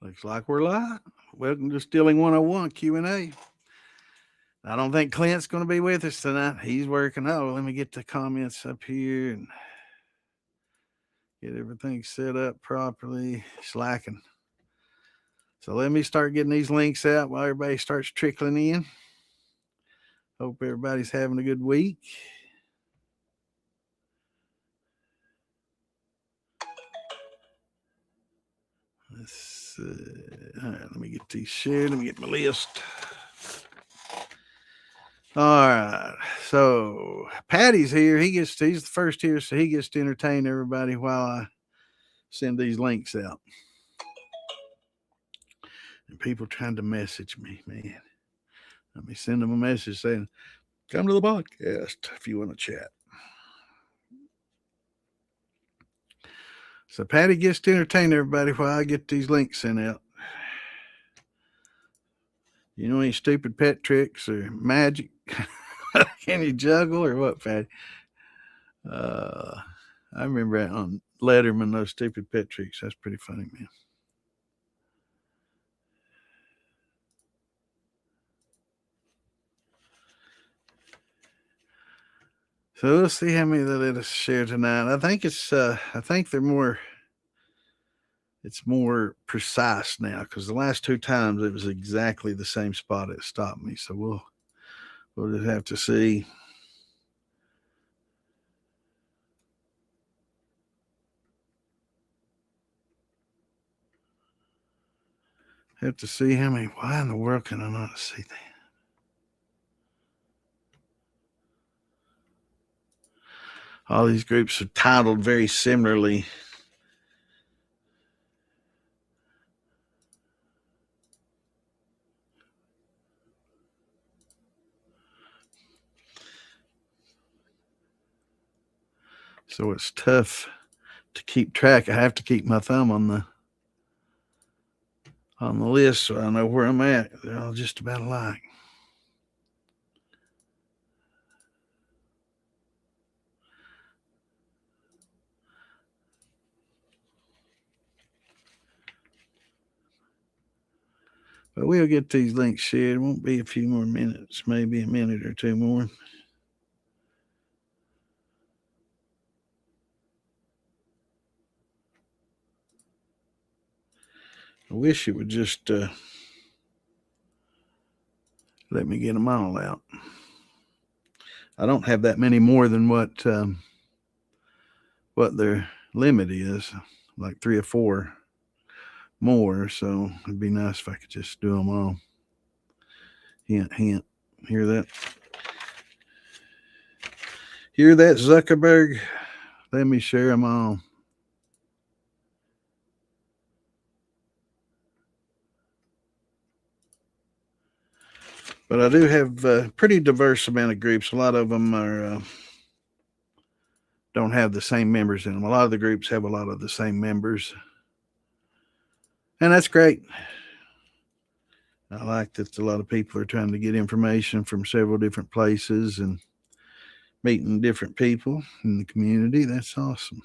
Looks like we're live. Welcome to Distilling 101 Q&A. I don't think Clint's going to be with us tonight. He's working. Oh, let me get the comments up here and get everything set up properly. Slacking. So let me start getting these links out while everybody starts trickling in. Hope everybody's having a good week. Let's all right, let me get these shared. Let me get my list. All right. So Patty's here. He's the first here, so he gets to entertain everybody while I send these links out. And people trying to message me, man. Let me send them a message saying, come to the podcast if you want to chat. So Patty gets to entertain everybody while I get these links sent out. You know any stupid pet tricks or magic? Can you juggle or what, Patty? I remember that on Letterman, those stupid pet tricks. That's pretty funny, man. So let's see how many they let us share tonight. I think they're more. It's more precise now because the last two times it was exactly the same spot it stopped me. So we'll just have to see. Have to see how many. Why in the world can I not see that? All these groups are titled very similarly. So it's tough to keep track. I have to keep my thumb on the list so I know where I'm at. They're all just about alike. But we'll get these links shared. It won't be a few more minutes, maybe a minute or two more. I wish it would just let me get them all out. I don't have that many more than what their limit is, like 3 or 4 more. So it'd be nice if I could just do them all. Hint, hint. Hear that? Hear that, Zuckerberg? Let me share them all. But I do have a pretty diverse amount of groups. A lot of them are don't have the same members in them. A lot of the groups have a lot of the same members, and that's great. I like that a lot of people are trying to get information from several different places and meeting different people in the community. That's awesome.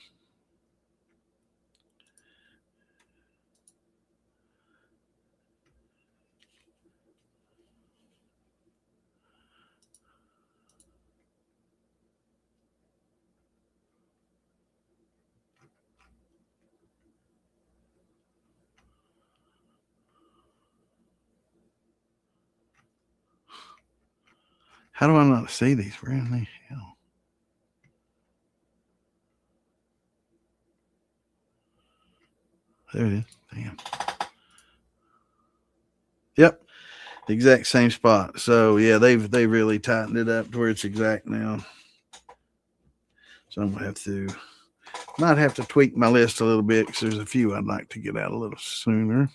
How do I not see these? Where in the hell? There it is. Damn. Yep. The exact same spot. So yeah, they've really tightened it up to where it's exact now. So I'm gonna might have to tweak my list a little bit because there's a few I'd like to get out a little sooner.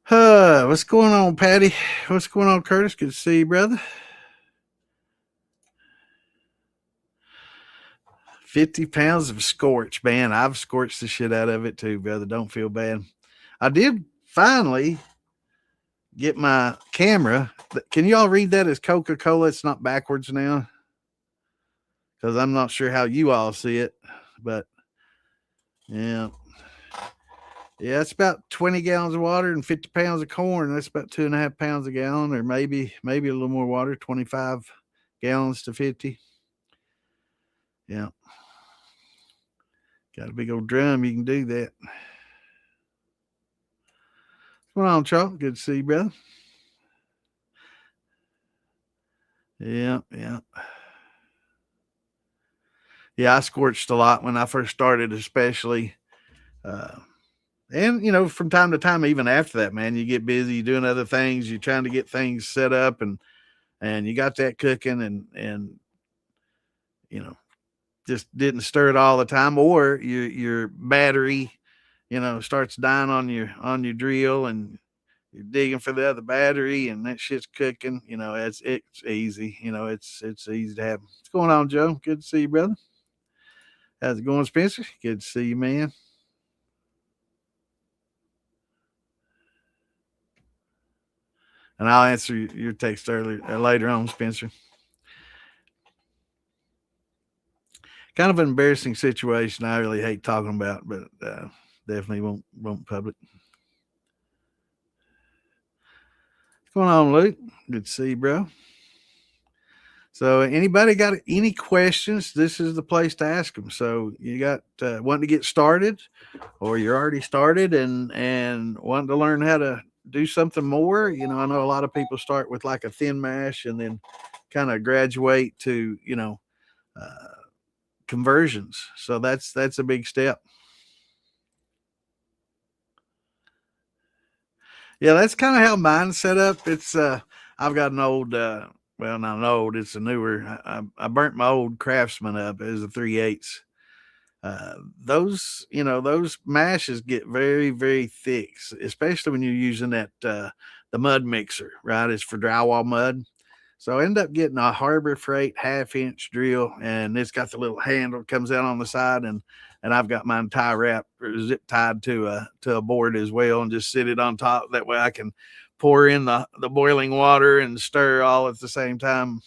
What's going on, Patty? What's going on, Curtis? Good to see you, brother. 50 pounds of scorch, man. I've scorched the shit out of it too, brother. Don't feel bad. I did finally get my camera. Can you all read that as Coca-Cola? It's not backwards now. Because I'm not sure how you all see it. But yeah. Yeah, it's about 20 gallons of water and 50 pounds of corn. That's about 2.5 pounds a gallon, or maybe a little more water, 25 gallons to 50. Yeah. Got a big old drum. You can do that. What's going on, Charles? Good to see you, brother. Yeah, yeah. Yeah, I scorched a lot when I first started, especially. Uh, and, from time to time, even after that, man, you get busy, you're doing other things, you're trying to get things set up, and you got that cooking, and, you know, just didn't stir it all the time, or your battery, starts dying on your drill, and you're digging for the other battery, and that shit's cooking. It's easy. It's easy to happen. What's going on, Joe? Good to see you, brother. How's it going, Spencer? Good to see you, man. And I'll answer your text later on, Spencer. Kind of an embarrassing situation. I really hate talking about, but definitely won't public. What's going on, Luke? Good to see you, bro. So, anybody got any questions? This is the place to ask them. So, you got wanting to get started, or you're already started and wanting to learn how to do something more. I know a lot of people start with like a thin mash and then kind of graduate to uh, conversions. So that's a big step. Yeah, that's kind of how mine's set up. It's I've got an old well, not an old, it's a newer. I burnt my old Craftsman up as a 3/8. Those mashes get very, very thick, especially when you're using the mud mixer, right? It's for drywall mud. So I end up getting a Harbor Freight 1/2 inch drill, and it's got the little handle that comes out on the side, and I've got mine tie wrapped or zip tied to a board as well, and just sit it on top. That way I can pour in the boiling water and stir all at the same time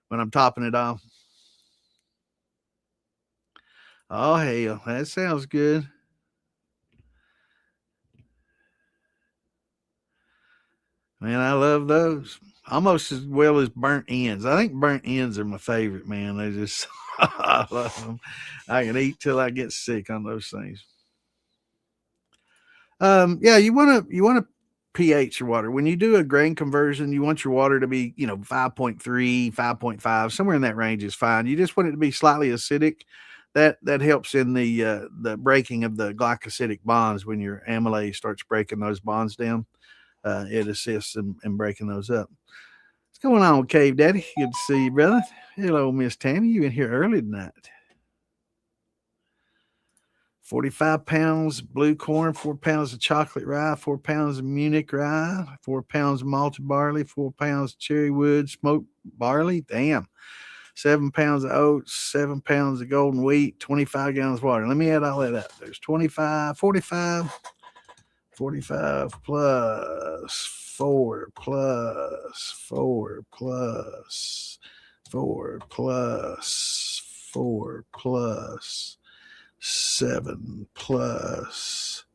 when I'm topping it off. Oh hell, that sounds good. Man, I love those almost as well as burnt ends. I think burnt ends are my favorite, man. They just, I love them. I can eat till I get sick on those things. Yeah, you want to pH your water when you do a grain conversion. You want your water to be 5.3, 5.5, somewhere in that range is fine. You just want it to be slightly acidic. That helps in the breaking of the glycosidic bonds when your amylase starts breaking those bonds down. It assists in breaking those up. What's going on, Cave Daddy? Good to see you, brother. Hello, Miss Tammy. You in here early tonight. 45 pounds blue corn, 4 pounds of chocolate rye, 4 pounds of Munich rye, 4 pounds of malted barley, 4 pounds of cherry wood smoked barley. Damn. 7 pounds of oats, 7 pounds of golden wheat, 25 gallons of water. Let me add all that up. There's 25, 45, 45 plus 4 plus 4 plus 4 plus 4 plus 7 plus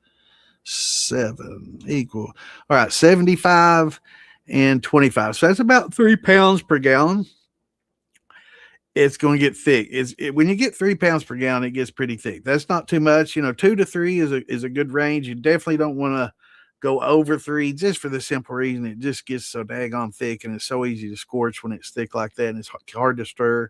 7 equal. All right, 75 and 25. So that's about 3 pounds per gallon. It's going to get thick. When you get 3 pounds per gallon, it gets pretty thick. That's not too much. 2 to 3 is a good range. You definitely don't want to go over 3, just for the simple reason it just gets so daggone thick, and it's so easy to scorch when it's thick like that, and it's hard to stir.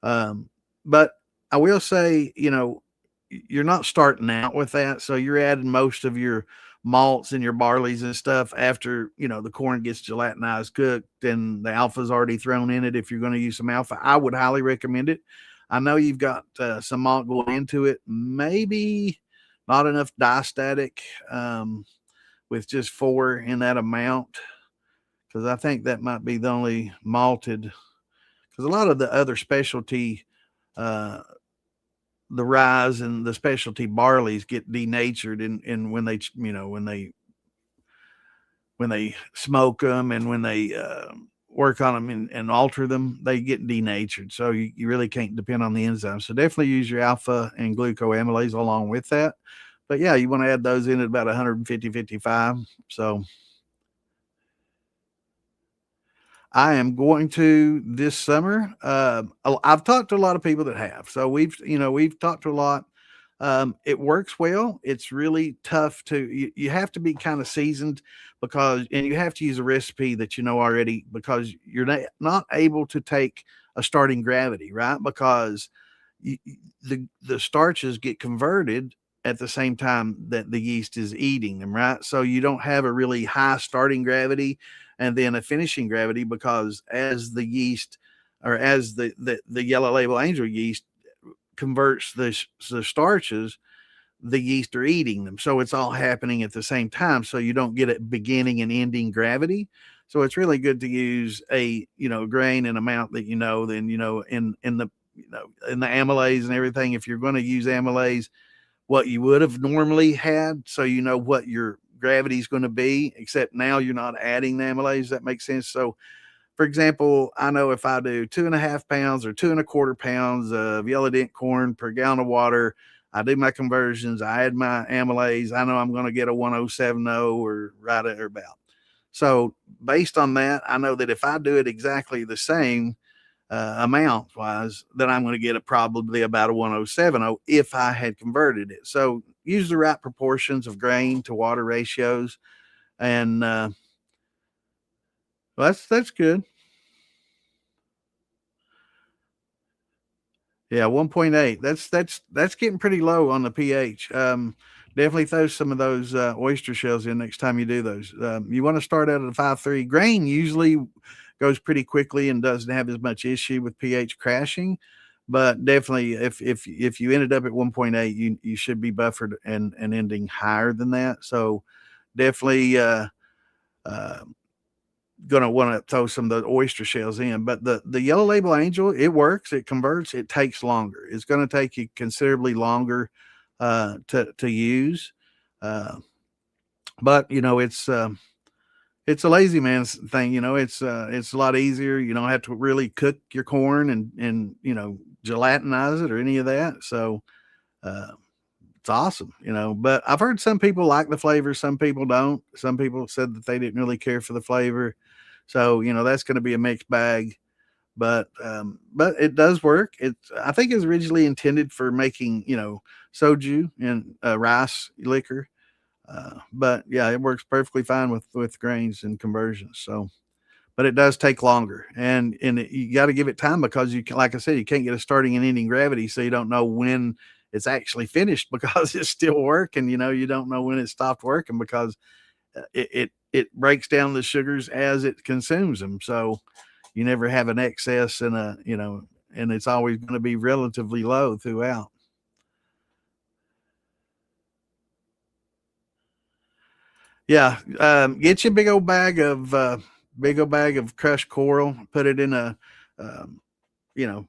But I will say, you're not starting out with that, so you're adding most of your malts and your barleys and stuff after the corn gets gelatinized, cooked, and the alpha's already thrown in it. If you're going to use some alpha, I would highly recommend it. I know you've got some malt going into it, maybe not enough diastatic with just 4 in that amount, because I think that might be the only malted, because a lot of the other specialty the rye and the specialty barleys get denatured, and when they when they smoke them, and when they work on them and alter them, they get denatured. So you really can't depend on the enzymes. So definitely use your alpha and glucoamylase along with that. But yeah, you want to add those in at about 150, 55. So I am going to this summer. I've talked to a lot of people that have. So we've talked to a lot. It works well. It's really tough you have to be kind of seasoned and you have to use a recipe that you know already because you're not able to take a starting gravity, right? Because the starches get converted at the same time that the yeast is eating them, right? So you don't have a really high starting gravity and then a finishing gravity because as the yeast or as the yellow label angel yeast converts the starches, the yeast are eating them. So it's all happening at the same time. So you don't get a beginning and ending gravity. So it's really good to use a grain and amount that then in the in the amylase and everything. If you're going to use amylase, what you would have normally had, so you know what your gravity is going to be, except now you're not adding the amylase. That makes sense. So for example, I know if I do 2.5 pounds or 2.25 pounds of yellow dent corn per gallon of water, I do my conversions, I add my amylase, I know I'm going to get a 1070 or right or about. So based on that, I know that if I do it exactly the same amount wise, then I'm going to get probably about a 1070 if I had converted it. So use the right proportions of grain to water ratios. And well, that's good. Yeah, 1.8. That's getting pretty low on the pH. Definitely throw some of those oyster shells in next time you do those. You want to start out at a 5.3. Grain usually goes pretty quickly and doesn't have as much issue with pH crashing, but definitely if you ended up at 1.8, you should be buffered and ending higher than that. So definitely uh, going to want to throw some of the oyster shells in. But the yellow label angel, it works, it converts, it takes longer. It's going to take you considerably longer to use. Uh, but it's a lazy man's thing. It's a lot easier. You don't have to really cook your corn and gelatinize it or any of that. So uh, it's awesome. But I've heard some people like the flavor, some people don't. Some people said that they didn't really care for the flavor. So, that's going to be a mixed bag, but it does work. I think it's originally intended for making, soju and rice liquor. But yeah, it works perfectly fine with grains and conversions. So, but it does take longer and you got to give it time because like I said, you can't get a starting and ending gravity. So you don't know when it's actually finished because it's still working. You don't know when it stopped working because it breaks down the sugars as it consumes them. So you never have an excess and it's always going to be relatively low throughout. Yeah. Get you a big old bag of crushed coral, put it in um, you know,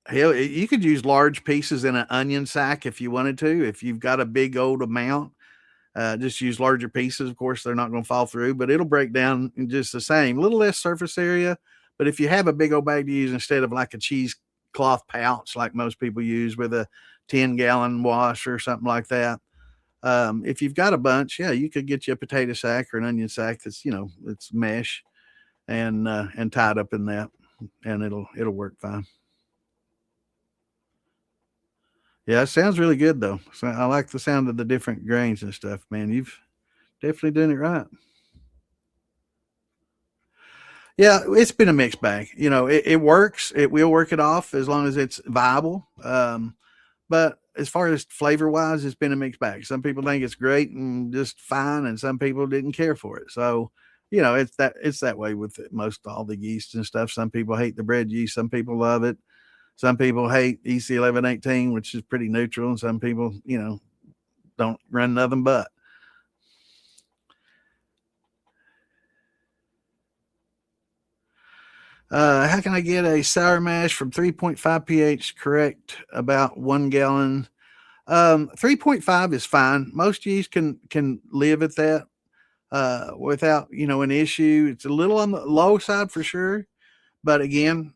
hell, you could use large pieces in an onion sack if you wanted to, if you've got a big old amount. Just use larger pieces. Of course, they're not going to fall through, but it'll break down in just the same. A little less surface area. But if you have a big old bag to use instead of like a cheesecloth pouch like most people use with a 10-gallon wash or something like that, if you've got a bunch, yeah, you could get you a potato sack or an onion sack that's it's mesh and tied up in that, and it'll work fine. Yeah, it sounds really good though. So I like the sound of the different grains and stuff, man. You've definitely done it right. Yeah, it's been a mixed bag. It works. It will work it off as long as it's viable. But as far as flavor wise, it's been a mixed bag. Some people think it's great and just fine, and some people didn't care for it. So, it's that way with most all the yeast and stuff. Some people hate the bread yeast. Some people love it. Some people hate EC 1118, which is pretty neutral, and some people, don't run nothing but. How can I get a sour mash from 3.5 pH correct about 1 gallon? 3.5 is fine. Most yeast can live at that without an issue. It's a little on the low side for sure, but again,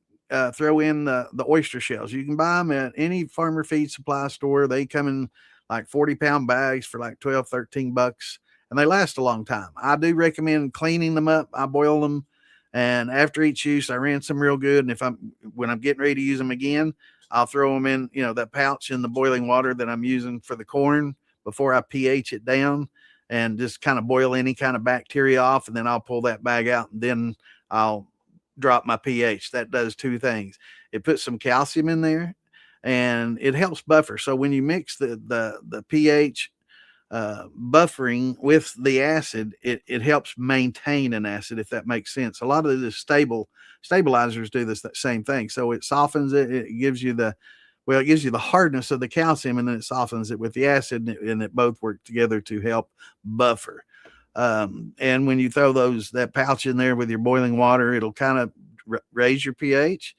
throw in the oyster shells. You can buy them at any farmer feed supply store. They come in like 40-pound bags for like 12, $13, and they last a long time. I do recommend cleaning them up. I boil them, and after each use, I rinse them real good. And when I'm getting ready to use them again, I'll throw them in, that pouch in the boiling water that I'm using for the corn before I pH it down, and just kind of boil any kind of bacteria off. And then I'll pull that bag out, and then I'll drop my pH. That does two things. It puts some calcium in there, and it helps buffer. So when you mix the pH buffering with the acid, it helps maintain an acid, if that makes sense. A lot of the stabilizers do that same thing. So it softens it. It gives you the hardness of the calcium, and then it softens it with the acid, and it both work together to help buffer. And when you throw that pouch in there with your boiling water, it'll kind of raise your pH,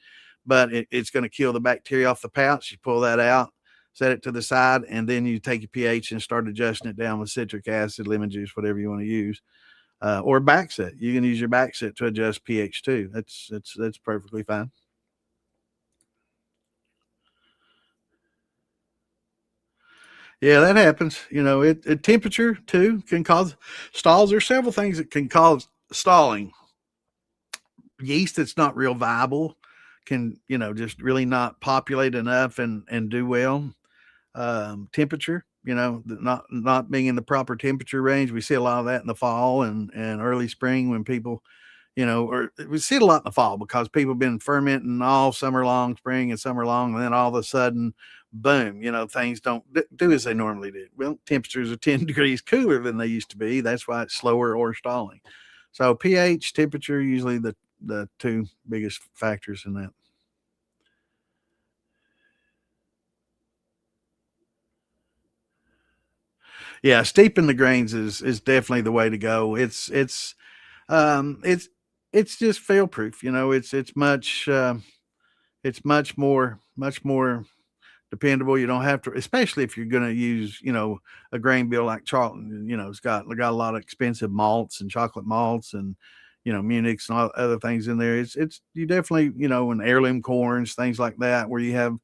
but it's going to kill the bacteria off the pouch. You pull that out, set it to the side, and then you take your pH and start adjusting it down with citric acid, lemon juice, whatever you want to use, or back set. You can use your back set to adjust pH too. That's perfectly fine. Yeah, that happens. Temperature too can cause stalls. There's several things that can cause stalling. Yeast that's not real viable can, just really not populate enough and do well. Temperature, not being in the proper temperature range. We see a lot of that in the fall and early spring when people, or we see it a lot in the fall because people have been fermenting all summer long, spring and summer long, and then all of a sudden, boom, things don't do as they normally did. Well, temperatures are 10 degrees cooler than they used to be. That's why it's slower or stalling. So pH, temperature, usually the two biggest factors in that. Yeah, steeping the grains is definitely the way to go. Um it's it's just fail proof. It's much more dependable. You don't have to, especially if you're going to use, a grain bill like Charlton. It's got a lot of expensive malts and chocolate malts and Munich's and all other things in there. It's you definitely, and heirloom corns, things like that, where you have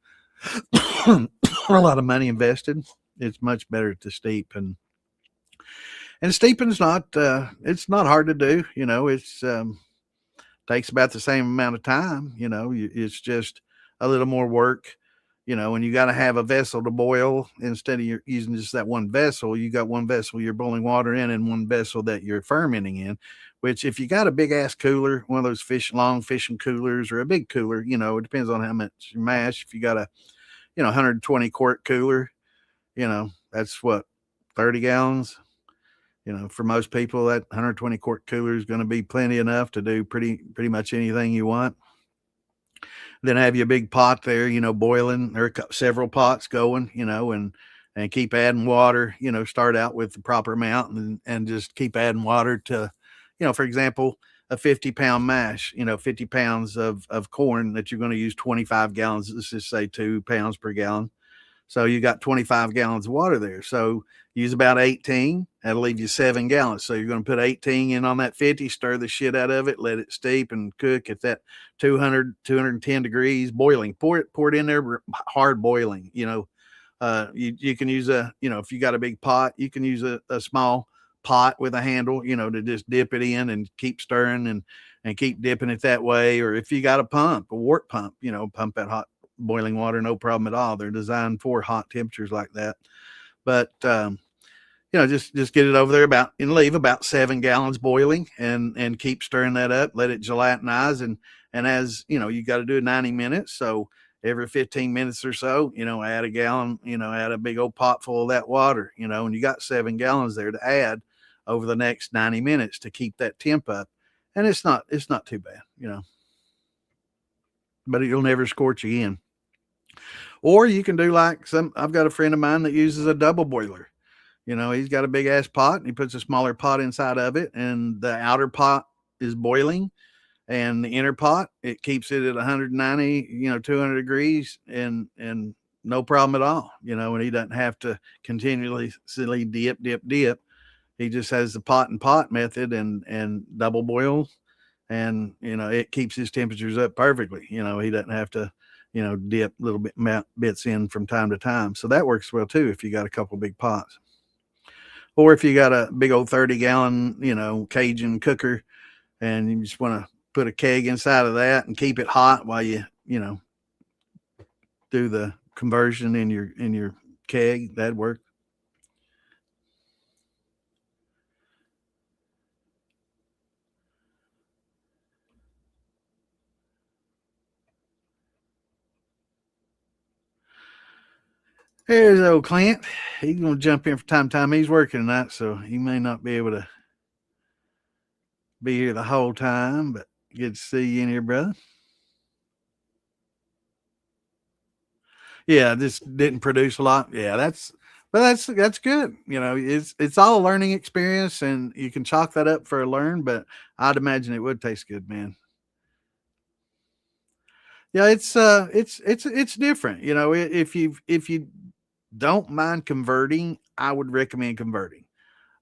a lot of money invested. It's much better to steep, and steeping's it's not hard to do. It's takes about the same amount of time. It's just a little more work. And you got to have a vessel to boil instead of using just that one vessel. You got one vessel you're boiling water in, and one vessel that you're fermenting in. Which, if you got a big ass cooler, one of those long fishing coolers, or a big cooler, it depends on how much you mash. If you got a 120 quart cooler, that's what, 30 gallons. For most people, that 120 quart cooler is going to be plenty enough to do pretty much anything you want. Then have your big pot there, boiling, or several pots going, and keep adding water. Start out with the proper amount, and just keep adding water to, for example, a 50-pound mash, 50 pounds of corn that you're going to use 25 gallons. Let's just say 2 pounds per gallon. So you got 25 gallons of water there. So use about 18. That'll leave you 7 gallons. So you're going to put 18 in on that 50, stir the shit out of it, let it steep and cook at that 210 degrees boiling. Pour it in there hard boiling. You can use if you got a big pot, you can use a small pot with a handle, to just dip it in and keep stirring and keep dipping it that way. Or if you got a wort pump, pump that hot boiling water, no problem at all. They're designed for hot temperatures like that. But just get it over there and leave about 7 gallons boiling, and keep stirring that up. Let it gelatinize, and as you got to do 90 minutes. So every 15 minutes or so, add a gallon, add a big old pot full of that water, and you got 7 gallons there to add over the next 90 minutes to keep that temp up. And it's not too bad, but it'll never scorch again. Or you can do like I've got a friend of mine that uses a double boiler. He's got a big ass pot, and he puts a smaller pot inside of it, and the outer pot is boiling, and the inner pot, it keeps it at 190, 200 degrees, and no problem at all, and he doesn't have to continually dip. He just has the pot and pot method, and double boils, and it keeps his temperatures up perfectly. He doesn't have to dip little bits in from time to time. So that works well too if you got a couple big pots. Or if you got a big old 30-gallon, Cajun cooker, and you just want to put a keg inside of that and keep it hot while you do the conversion in your keg, that'd work. There's old Clint. He's gonna jump in from time to time. He's working tonight, so he may not be able to be here the whole time, but good to see you in here, brother. Yeah, this didn't produce a lot. Yeah, that's good. It's all a learning experience, and you can chalk that up for a learn. But I'd imagine it would taste good, man. Yeah, it's different. If you don't mind converting, I would recommend converting.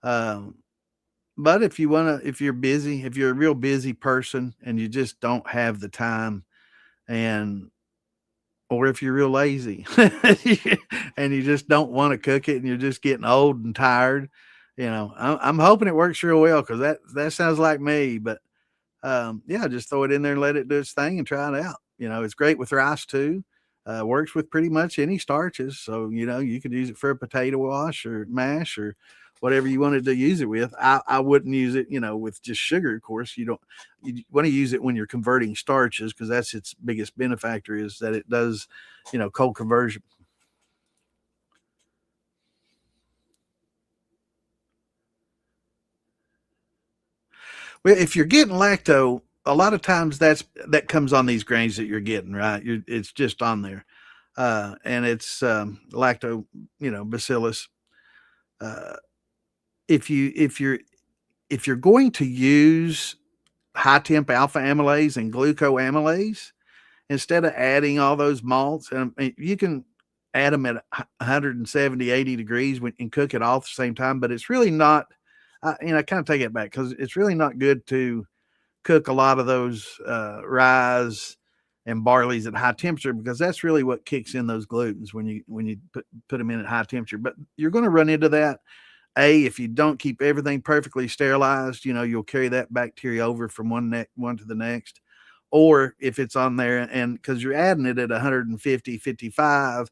Um, but if you're busy, if you're a real busy person and you just don't have the time, and or if you're real lazy and you just don't want to cook it and you're just getting old and tired, I'm hoping it works real well because that sounds like me. But yeah, just throw it in there and let it do its thing and try it out. It's great with rice too. Works with pretty much any starches. So, you could use it for a potato wash or mash or whatever you wanted to use it with. I wouldn't use it, with just sugar. Of course, you want to use it when you're converting starches because that's its biggest benefactor is that it does, cold conversion. Well, if you're getting lacto, a lot of times that comes on these grains that you're getting, right? It's just on there, and it's lacto, bacillus. Uh, if you're going to use high temp alpha amylase and glucoamylase instead of adding all those malts, and you can add them at 170, 80 degrees and cook it all at the same time, but it's really not. I kind of take it back because it's really not good to cook a lot of those rye and barleys at high temperature because that's really what kicks in those glutens when you put them in at high temperature. But you're going to run into that. If you don't keep everything perfectly sterilized, you'll carry that bacteria over from one to the next. Or if it's on there and because you're adding it at 150, 55,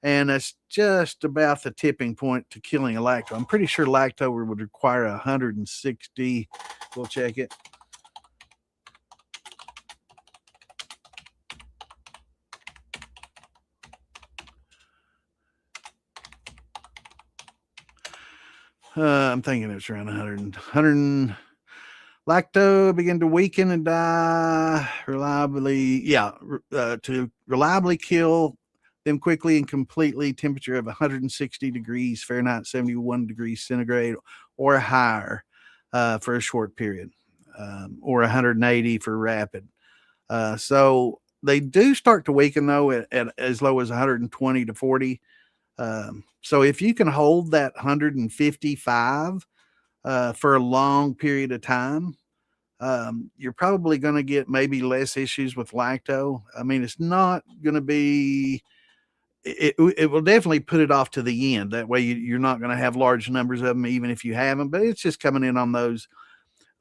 and that's just about the tipping point to killing a lacto. I'm pretty sure lacto would require 160. We'll check it. I'm thinking it's around 100. Lacto begin to weaken and die reliably. Yeah, to reliably kill them quickly and completely, temperature of 160 degrees Fahrenheit, 71 degrees centigrade, or higher for a short period, or 180 for rapid. So they do start to weaken though at as low as 120 to 40. So if you can hold that 155 for a long period of time, you're probably going to get maybe less issues with lacto. I mean, it's not going to be. It will definitely put it off to the end. That way, you're not going to have large numbers of them, even if you have them. But it's just coming in on those.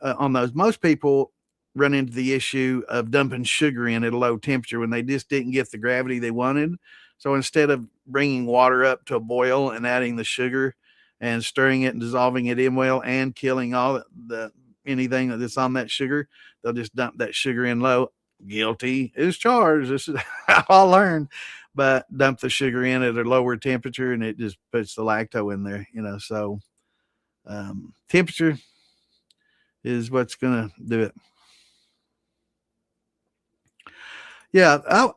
Most people run into the issue of dumping sugar in at a low temperature when they just didn't get the gravity they wanted. So instead of bringing water up to a boil and adding the sugar and stirring it and dissolving it in well and killing all the anything that's on that sugar, they'll just dump that sugar in low. Guilty is charged. This is how I learned. But dump the sugar in at a lower temperature and it just puts the lacto in there, So temperature is what's going to do it. Yeah,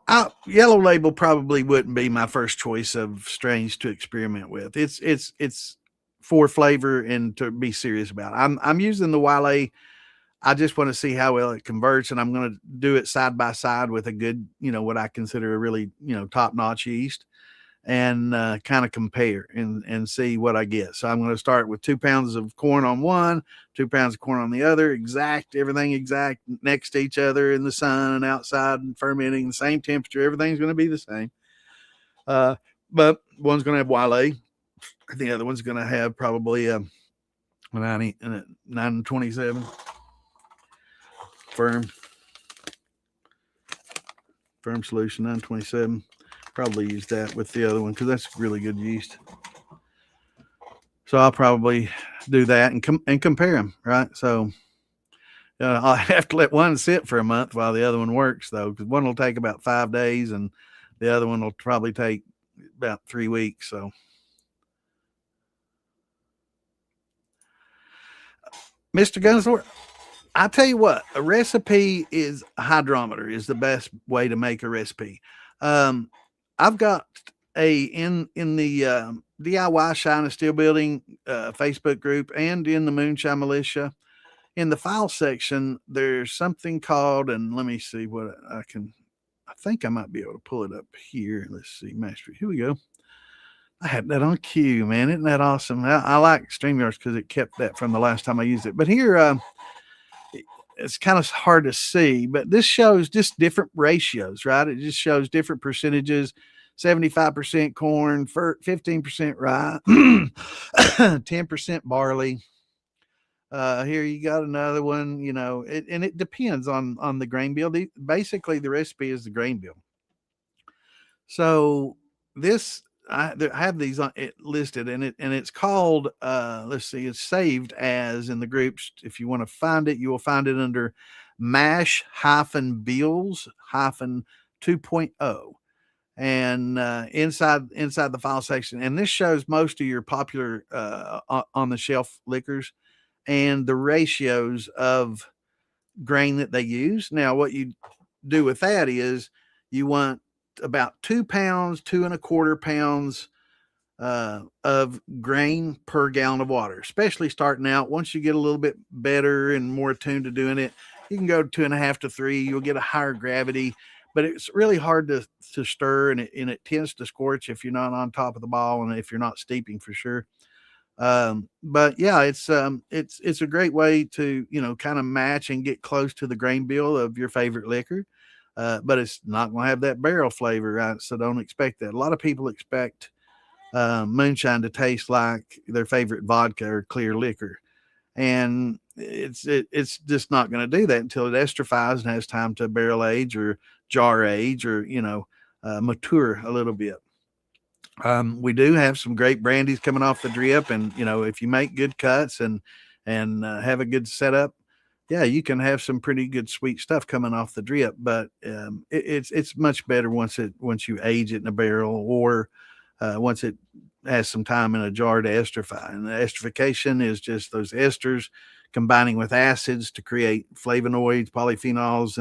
Yellow Label probably wouldn't be my first choice of strains to experiment with. It's for flavor and to be serious about. I'm using the Wale. I just want to see how well it converts, and I'm going to do it side by side with a good, what I consider a really, top notch yeast, and kind of compare and see what I get. So I'm going to start with 2 pounds of corn on one, 2 pounds of corn on the other, everything exact next to each other in the sun and outside and fermenting, the same temperature. Everything's going to be the same. But one's going to have Wale. The other one's going to have probably a 927 firm solution, 927. Probably use that with the other one because that's really good yeast. So I'll probably do that and compare them, right? So I'll have to let one sit for a month while the other one works, though, because one will take about 5 days and the other one will probably take about 3 weeks. So Mr. Gunsworth, I tell you what, a recipe is a hydrometer is the best way to make a recipe. I've got in the DIY Shine and Steel Building Facebook group and in the Moonshine Militia. In the file section, there's something called, and let me see what I think I might be able to pull it up here. Let's see, mastery. Here we go. I had that on cue, man. Isn't that awesome? I like StreamYards because it kept that from the last time I used it. But here, it's kind of hard to see, but this shows just different ratios, right? It just shows different percentages, 75% corn, 15% rye, 10% barley. Here you got another one, and it depends on the grain bill. Basically, the recipe is the grain bill. So this, I have these on it listed, and it's called. Let's see, it's saved as in the groups. If you want to find it, you will find it under mash-bills 2.0. And inside the file section, and this shows most of your popular on the shelf liquors and the ratios of grain that they use. Now, what you do with that is you want about 2 pounds, 2.25 pounds of grain per gallon of water, especially starting out. Once you get a little bit better and more attuned to doing it, you can go 2.5 to 3. You'll get a higher gravity, but it's really hard to stir, and it tends to scorch if you're not on top of the ball and if you're not steeping for sure. But yeah, it's a great way to, kind of match and get close to the grain bill of your favorite liquor. But it's not going to have that barrel flavor, right? So don't expect that. A lot of people expect moonshine to taste like their favorite vodka or clear liquor, and it's just not going to do that until it esterifies and has time to barrel age or jar age or mature a little bit. We do have some great brandies coming off the drip, and if you make good cuts and have a good setup, yeah, you can have some pretty good sweet stuff coming off the drip. But it's much better once you age it in a barrel, or once it has some time in a jar to esterify. And the esterification is just those esters combining with acids to create flavonoids, polyphenols,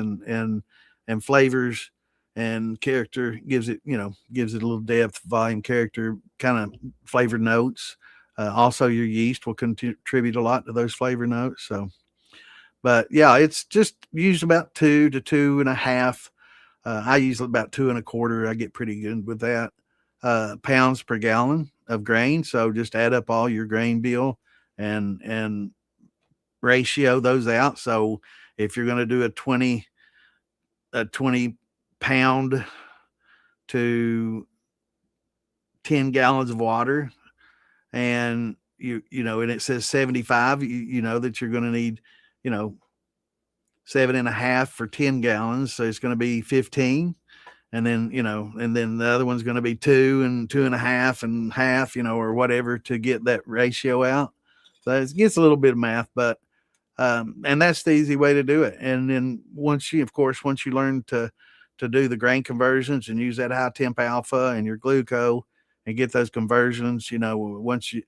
and flavors and character. Gives it a little depth, volume, character, kind of flavor notes. Also, your yeast will contribute a lot to those flavor notes. So, but yeah, it's just used about 2 to 2.5. I use about 2.25. I get pretty good with that. Pounds per gallon of grain. So just add up all your grain bill and ratio those out. So if you're going to do a 20 pound to 10 gallons of water, and and it says 75, you know that you're going to need 7.5 for 10 gallons, so it's going to be 15. And then and then the other one's going to be 2 and 2.5 and half, or whatever, to get that ratio out. So it gets a little bit of math, but and that's the easy way to do it. And then once you learn to do the grain conversions and use that high temp alpha and your gluco and get those conversions, once you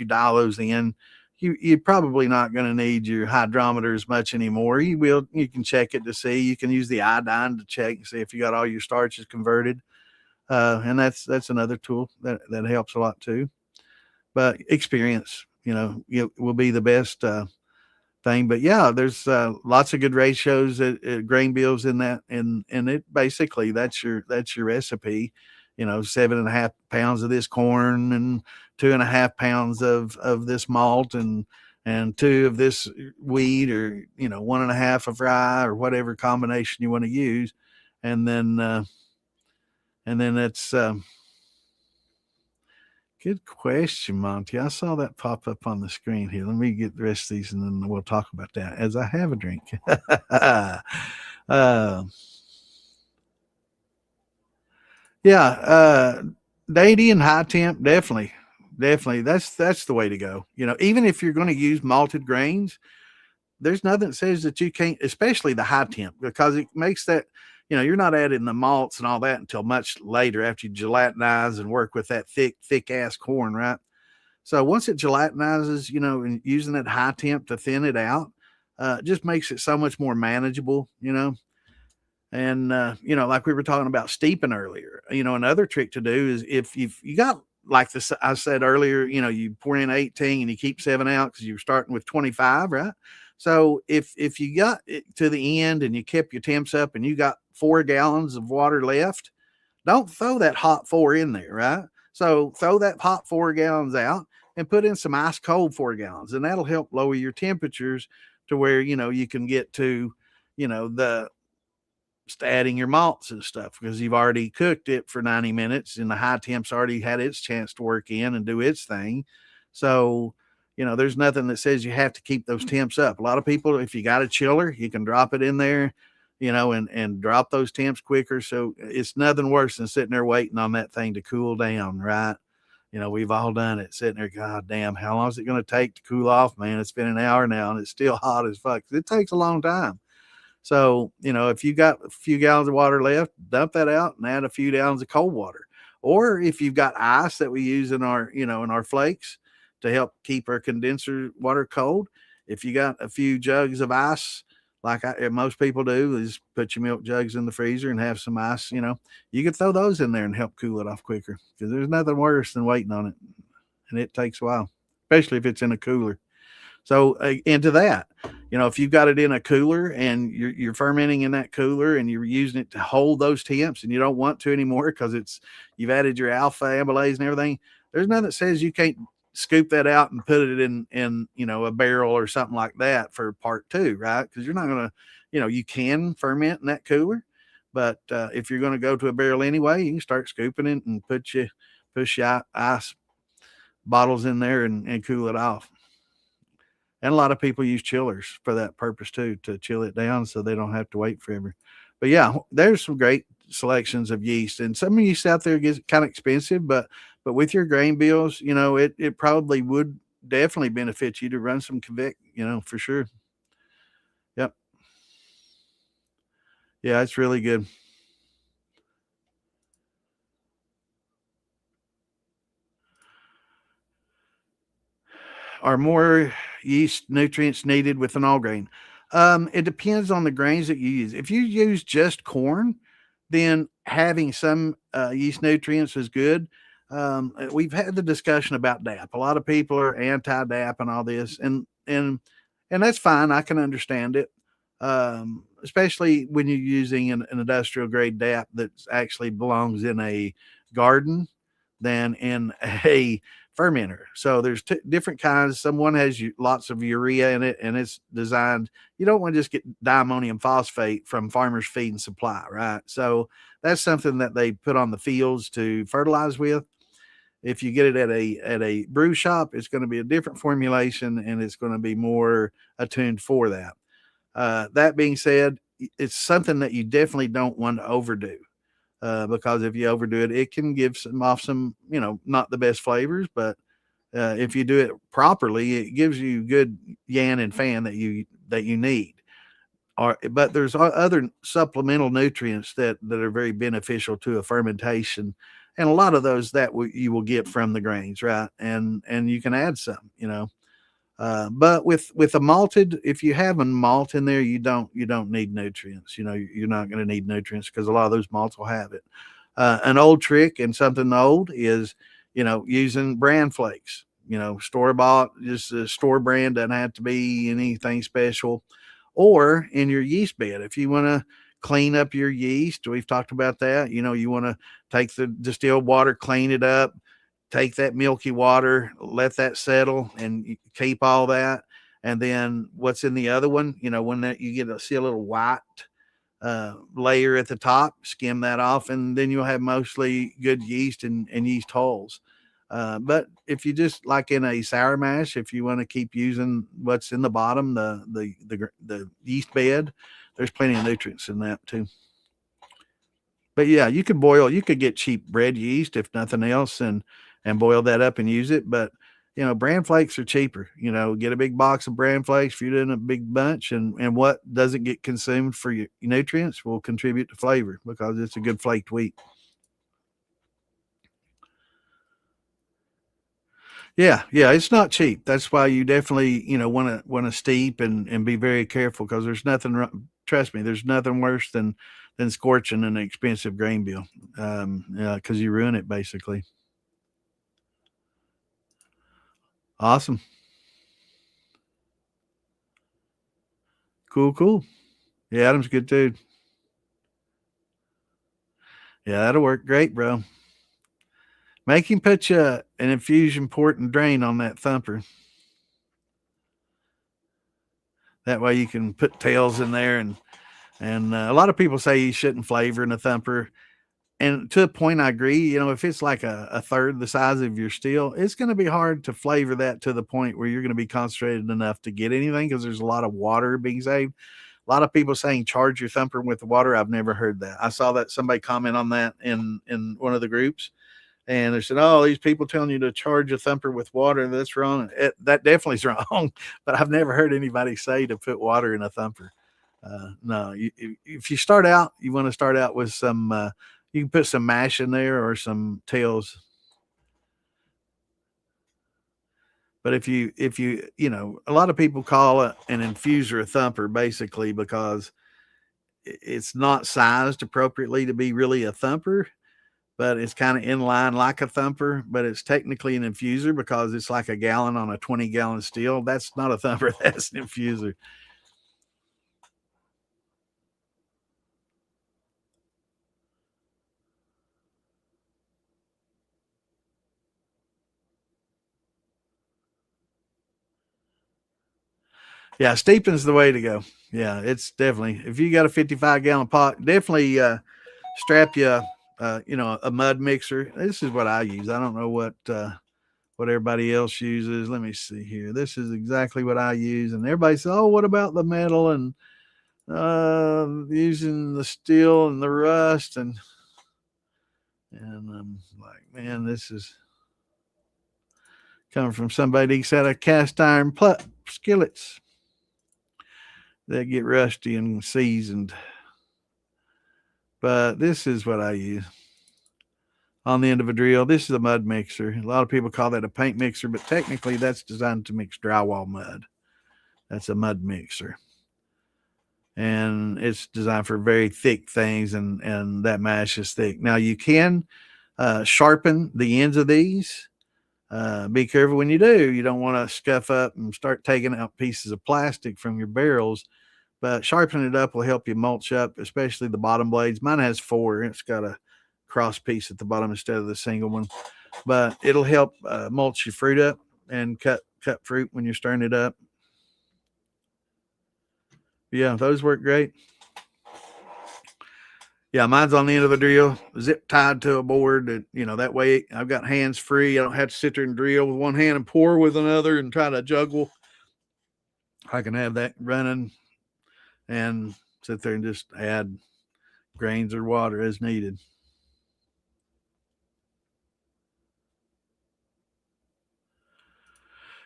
dial those in, you're probably not going to need your hydrometer as much anymore. You can check it to see. You can use the iodine to check and see if you got all your starches converted. And that's another tool that helps a lot too. But experience, will be the best thing. But yeah, there's lots of good ratios at grain bills in that, and it basically that's your recipe. 7.5 pounds of this corn and 2.5 pounds of this malt and 2 of this wheat, or 1.5 of rye, or whatever combination you want to use. And then it's good question, Monty. I saw that pop up on the screen here. Let me get the rest of these and then we'll talk about that as I have a drink. Yeah, 80 and high temp, definitely. Definitely. That's the way to go. Even if you're going to use malted grains, there's nothing that says that you can't, especially the high temp, because it makes that, you're not adding the malts and all that until much later after you gelatinize and work with that thick ass corn, right? So once it gelatinizes, and using that high temp to thin it out, it just makes it so much more manageable. And like we were talking about steeping earlier, another trick to do is if you got, like this I said earlier, you pour in 18 and you keep 7 out because you're starting with 25, right? So if you got it to the end and you kept your temps up and you got 4 gallons of water left, don't throw that hot 4 in there, right? So throw that hot 4 gallons out and put in some ice cold 4 gallons, and that'll help lower your temperatures to where you can get to the adding your malts and stuff, because you've already cooked it for 90 minutes and the high temp's already had its chance to work in and do its thing. So, there's nothing that says you have to keep those temps up. A lot of people, if you got a chiller, you can drop it in there, and drop those temps quicker. So it's nothing worse than sitting there waiting on that thing to cool down, right? We've all done it, sitting there, God damn, how long is it going to take to cool off, man? It's been an hour now and it's still hot as fuck. It takes a long time. So, if you got a few gallons of water left, dump that out and add a few gallons of cold water. Or if you've got ice that we use in our flakes to help keep our condenser water cold, if you got a few jugs of ice, like most people do, is put your milk jugs in the freezer and have some ice, you can throw those in there and help cool it off quicker, because there's nothing worse than waiting on it. And it takes a while, especially if it's in a cooler. So into that, if you've got it in a cooler and you're fermenting in that cooler and you're using it to hold those temps and you don't want to anymore because you've added your alpha amylase and everything, there's nothing that says you can't scoop that out and put it in a barrel or something like that for part 2, right? Because you're not going to, you can ferment in that cooler, but if you're going to go to a barrel anyway, you can start scooping it and push your ice bottles in there and cool it off. And a lot of people use chillers for that purpose too, to chill it down so they don't have to wait forever. But yeah, there's some great selections of yeast, and some yeast out there gets kind of expensive, but with your grain bills, it probably would definitely benefit you to run some Quebec, for sure. Yep. Yeah, it's really good. Are more yeast nutrients needed with an all grain? It depends on the grains that you use. If you use just corn, then having some yeast nutrients is good. We've had the discussion about DAP. A lot of people are anti-DAP and all this, and that's fine. I can understand it, especially when you're using an industrial grade DAP that actually belongs in a garden than in a fermenter. So there's different kinds. Someone has lots of urea in it, and it's designed. You don't want to just get diammonium phosphate from Farmers Feed and Supply, right? So that's something that they put on the fields to fertilize with. If you get it at a brew shop, it's going to be a different formulation, and it's going to be more attuned for that. That being said, it's something that you definitely don't want to overdo. Because if you overdo it, it can give some, not the best flavors, but if you do it properly, it gives you good yan and fan that you need. But there's other supplemental nutrients that are very beneficial to a fermentation, and a lot of those that you will get from the grains, right? And you can add some, but with a malted, if you have a malt in there, you don't need nutrients. You're not going to need nutrients because a lot of those malts will have it. An old trick and something old is, using bran flakes. Store bought, just a store brand, doesn't have to be anything special. Or in your yeast bed, if you want to clean up your yeast. We've talked about that. You want to take the distilled water, clean it up, take that milky water, let that settle, and keep all that. And then what's in the other one, when that you see a little white layer at the top, skim that off, and then you'll have mostly good yeast and yeast hulls. But if you just like in a sour mash, if you want to keep using what's in the bottom, the yeast bed, there's plenty of nutrients in that too. But yeah, you could get cheap bread yeast if nothing else, and boil that up and use it. But bran flakes are cheaper. Get a big box of bran flakes if you're doing a big bunch, and what doesn't get consumed for your nutrients will contribute to flavor because it's a good flaked wheat. Yeah, it's not cheap. That's why you definitely want to steep and be very careful, because there's nothing. Trust me, there's nothing worse than scorching an expensive grain bill, because you ruin it basically. Awesome, cool. Yeah, Adam's good too. Yeah, that'll work great, bro. Make him put you an infusion port and drain on that thumper. That way you can put tails in there, and a lot of people say you shouldn't flavor in a thumper. And to a point, I agree. If it's like a third the size of your still, it's going to be hard to flavor that to the point where you're going to be concentrated enough to get anything, because there's a lot of water being saved. A lot of people saying charge your thumper with the water. I've never heard that. I saw that somebody comment on that in one of the groups, and they said, "Oh, these people telling you to charge a thumper with water, that's wrong." That definitely is wrong, but I've never heard anybody say to put water in a thumper. No, if you start out, you want to start out with some. You can put some mash in there or some tails. But if you a lot of people call it an infuser a thumper basically because it's not sized appropriately to be really a thumper, but it's kind of in line like a thumper, but it's technically an infuser because it's like a gallon on a 20-gallon still. That's not a thumper, that's an infuser. Yeah, steeping's the way to go. Yeah, it's definitely, if you got a 55-gallon pot, definitely strap you a mud mixer. This is what I use. I don't know what everybody else uses. Let me see here. This is exactly what I use. And everybody says, "Oh, what about the metal and using the steel and the rust?" And I'm like, man, this is coming from somebody who's had a cast iron skillets that get rusty and seasoned. But this is what I use on the end of a drill. This is a mud mixer. A lot of people call that a paint mixer, but technically that's designed to mix drywall mud. That's a mud mixer. And it's designed for very thick things, and that mash is thick. Now you can sharpen the ends of these. Be careful when you do. You don't want to scuff up and start taking out pieces of plastic from your barrels, but sharpening it up will help you mulch up, especially the bottom blades. Mine has 4. It's got a cross piece at the bottom instead of the single one, but it'll help mulch your fruit up and cut fruit when you're stirring it up. Yeah, those work great. Yeah, mine's on the end of the drill, zip tied to a board. That way I've got hands free. I don't have to sit there and drill with one hand and pour with another and try to juggle. I can have that running and sit there and just add grains or water as needed.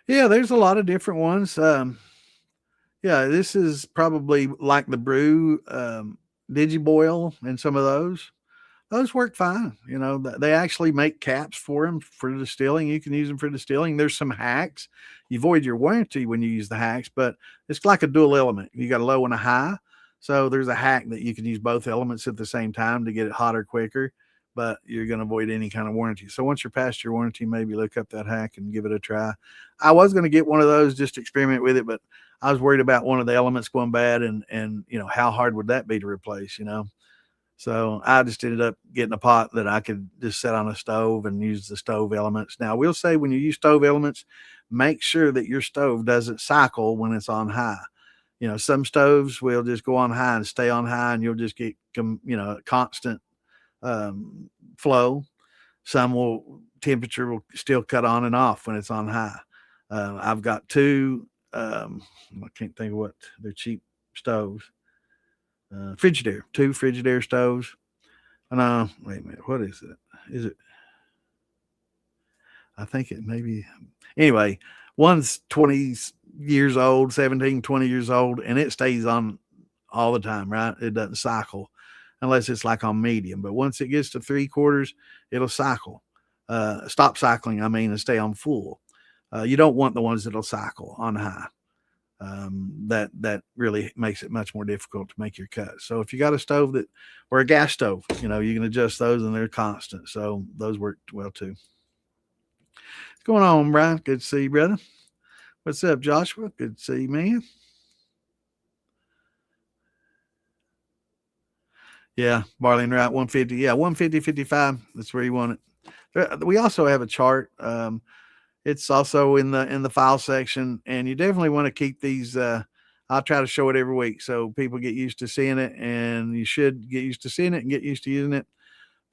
Yeah, there's a lot of different ones. Yeah, this is probably like the brew Digiboil and some of those. Those work fine. They actually make caps for them for distilling. You can use them for distilling. There's some hacks. You void your warranty when you use the hacks, but it's like a dual element. You got a low and a high. So there's a hack that you can use both elements at the same time to get it hotter quicker. but you're going to avoid any kind of warranty. So once you're past your warranty, maybe look up that hack and give it a try. I was going to get one of those just to experiment with it, but I was worried about one of the elements going bad, and how hard would that be to replace, So I just ended up getting a pot that I could just set on a stove and use the stove elements. Now, I will say when you use stove elements, make sure that your stove doesn't cycle when it's on high. Some stoves will just go on high and stay on high, and you'll just get, constant flow. Some temperature will still cut on and off when it's on high. I've got two, I can't think of what, they're cheap stoves. Frigidaire, two Frigidaire stoves. And wait a minute, what is it? Is it? I think it maybe. Anyway, one's 20 years old, 17, 20 years old, and it stays on all the time, right? It doesn't cycle unless it's like on medium. But once it gets to 3/4, it'll cycle. Stop cycling, and stay on full. You don't want the ones that'll cycle on high. That really makes it much more difficult to make your cut. So if you got a stove or a gas stove, you can adjust those and they're constant. So those work well too. What's going on, Brian? Good to see you, brother. What's up, Joshua? Good to see you, man. Yeah, barley and rye, 150. Yeah, 150, 55. That's where you want it. We also have a chart. It's also in the file section, and you definitely want to keep these. I'll try to show it every week so people get used to seeing it, and you should get used to seeing it and get used to using it,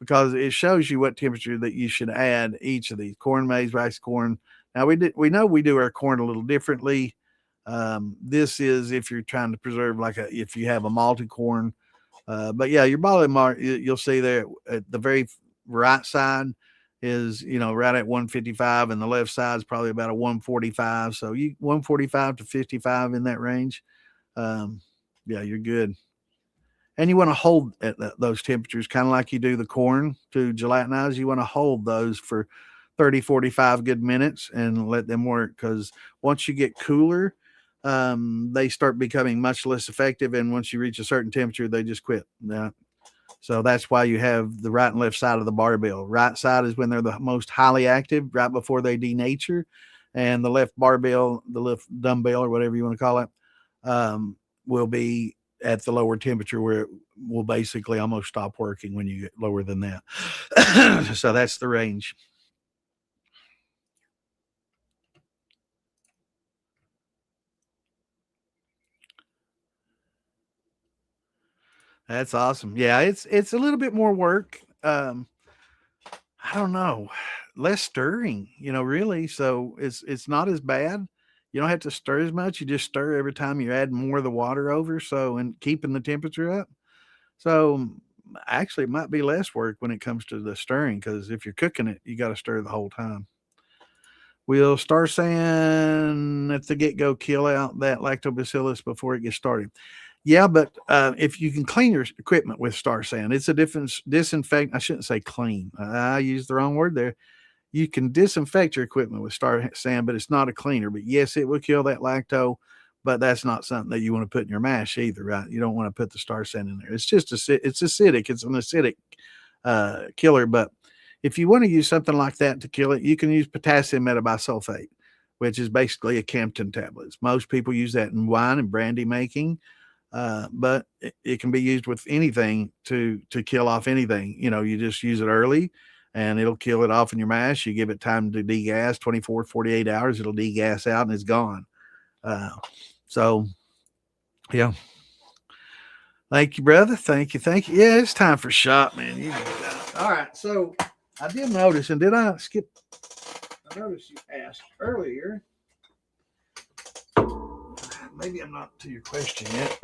because it shows you what temperature that you should add each of these: corn, maize, rice, corn. Now we know we do our corn a little differently. This is if you're trying to preserve, if you have a malted corn. But yeah, your barley mark, you'll see there at the very right side is, right at 155, and the left side is probably about a 145. So 145 to 55 in that range. Yeah, you're good. And you want to hold at those temperatures, kind of like you do the corn to gelatinize. You want to hold those for 30, 45 good minutes and let them work, because once you get cooler, they start becoming much less effective. And once you reach a certain temperature, they just quit. Yeah. So that's why you have the right and left side of the barbell. Right side is when they're the most highly active, right before they denature. And the left barbell, the left dumbbell, or whatever you want to call it, will be at the lower temperature, where it will basically almost stop working when you get lower than that. So that's the range. That's awesome. Yeah, it's a little bit more work. I don't know, less stirring, really. So it's not as bad. You don't have to stir as much. You just stir every time you add more of the water over. So, and keeping the temperature up. So actually, it might be less work when it comes to the stirring, because if you're cooking it, you got to stir the whole time. Will star sand at the get go kill out that lactobacillus before it gets started? Yeah, but if you can clean your equipment with star sand, it's a different disinfect. I shouldn't say clean. I used the wrong word there. You can disinfect your equipment with star sand, but it's not a cleaner. But yes, it will kill that lacto, but that's not something that you want to put in your mash either, right? You don't want to put the star sand in there. It's just it's acidic. It's an acidic killer. But if you want to use something like that to kill it, you can use potassium metabisulfate, which is basically a Campton tablets. Most people use that in wine and brandy making. But it can be used with anything to kill off anything. You just use it early and it'll kill it off in your mash. You give it time to degas, 24, 48 hours, it'll degas out and it's gone. So yeah. Thank you, brother. Thank you. Thank you. Yeah, it's time for shop, man. You know that. All right. So I did notice, and did I skip? I noticed you asked earlier. Maybe I'm not to your question yet.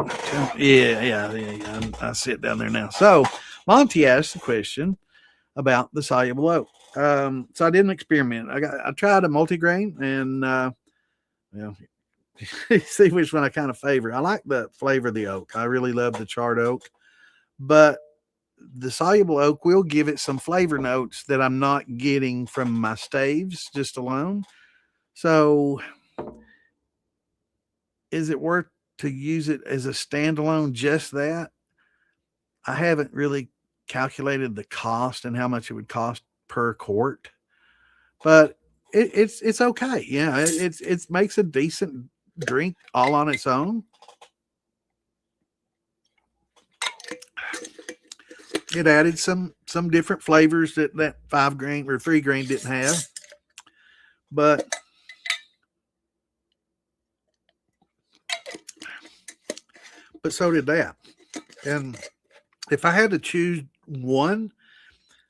Yeah. I sit down there now. So Monty asked the question about the soluble oat. So I did an experiment. I tried a multigrain, and see which one I kind of favor. I like the flavor of the oak. I really love the charred oak, but the soluble oak will give it some flavor notes that I'm not getting from my staves just alone. So is it worth to use it as a standalone, just that? I haven't really calculated the cost and how much it would cost per quart, but it's okay. Yeah, it makes a decent drink all on its own. It added some different flavors that 5 grain or 3 grain didn't have, but so did that. And if I had to choose one,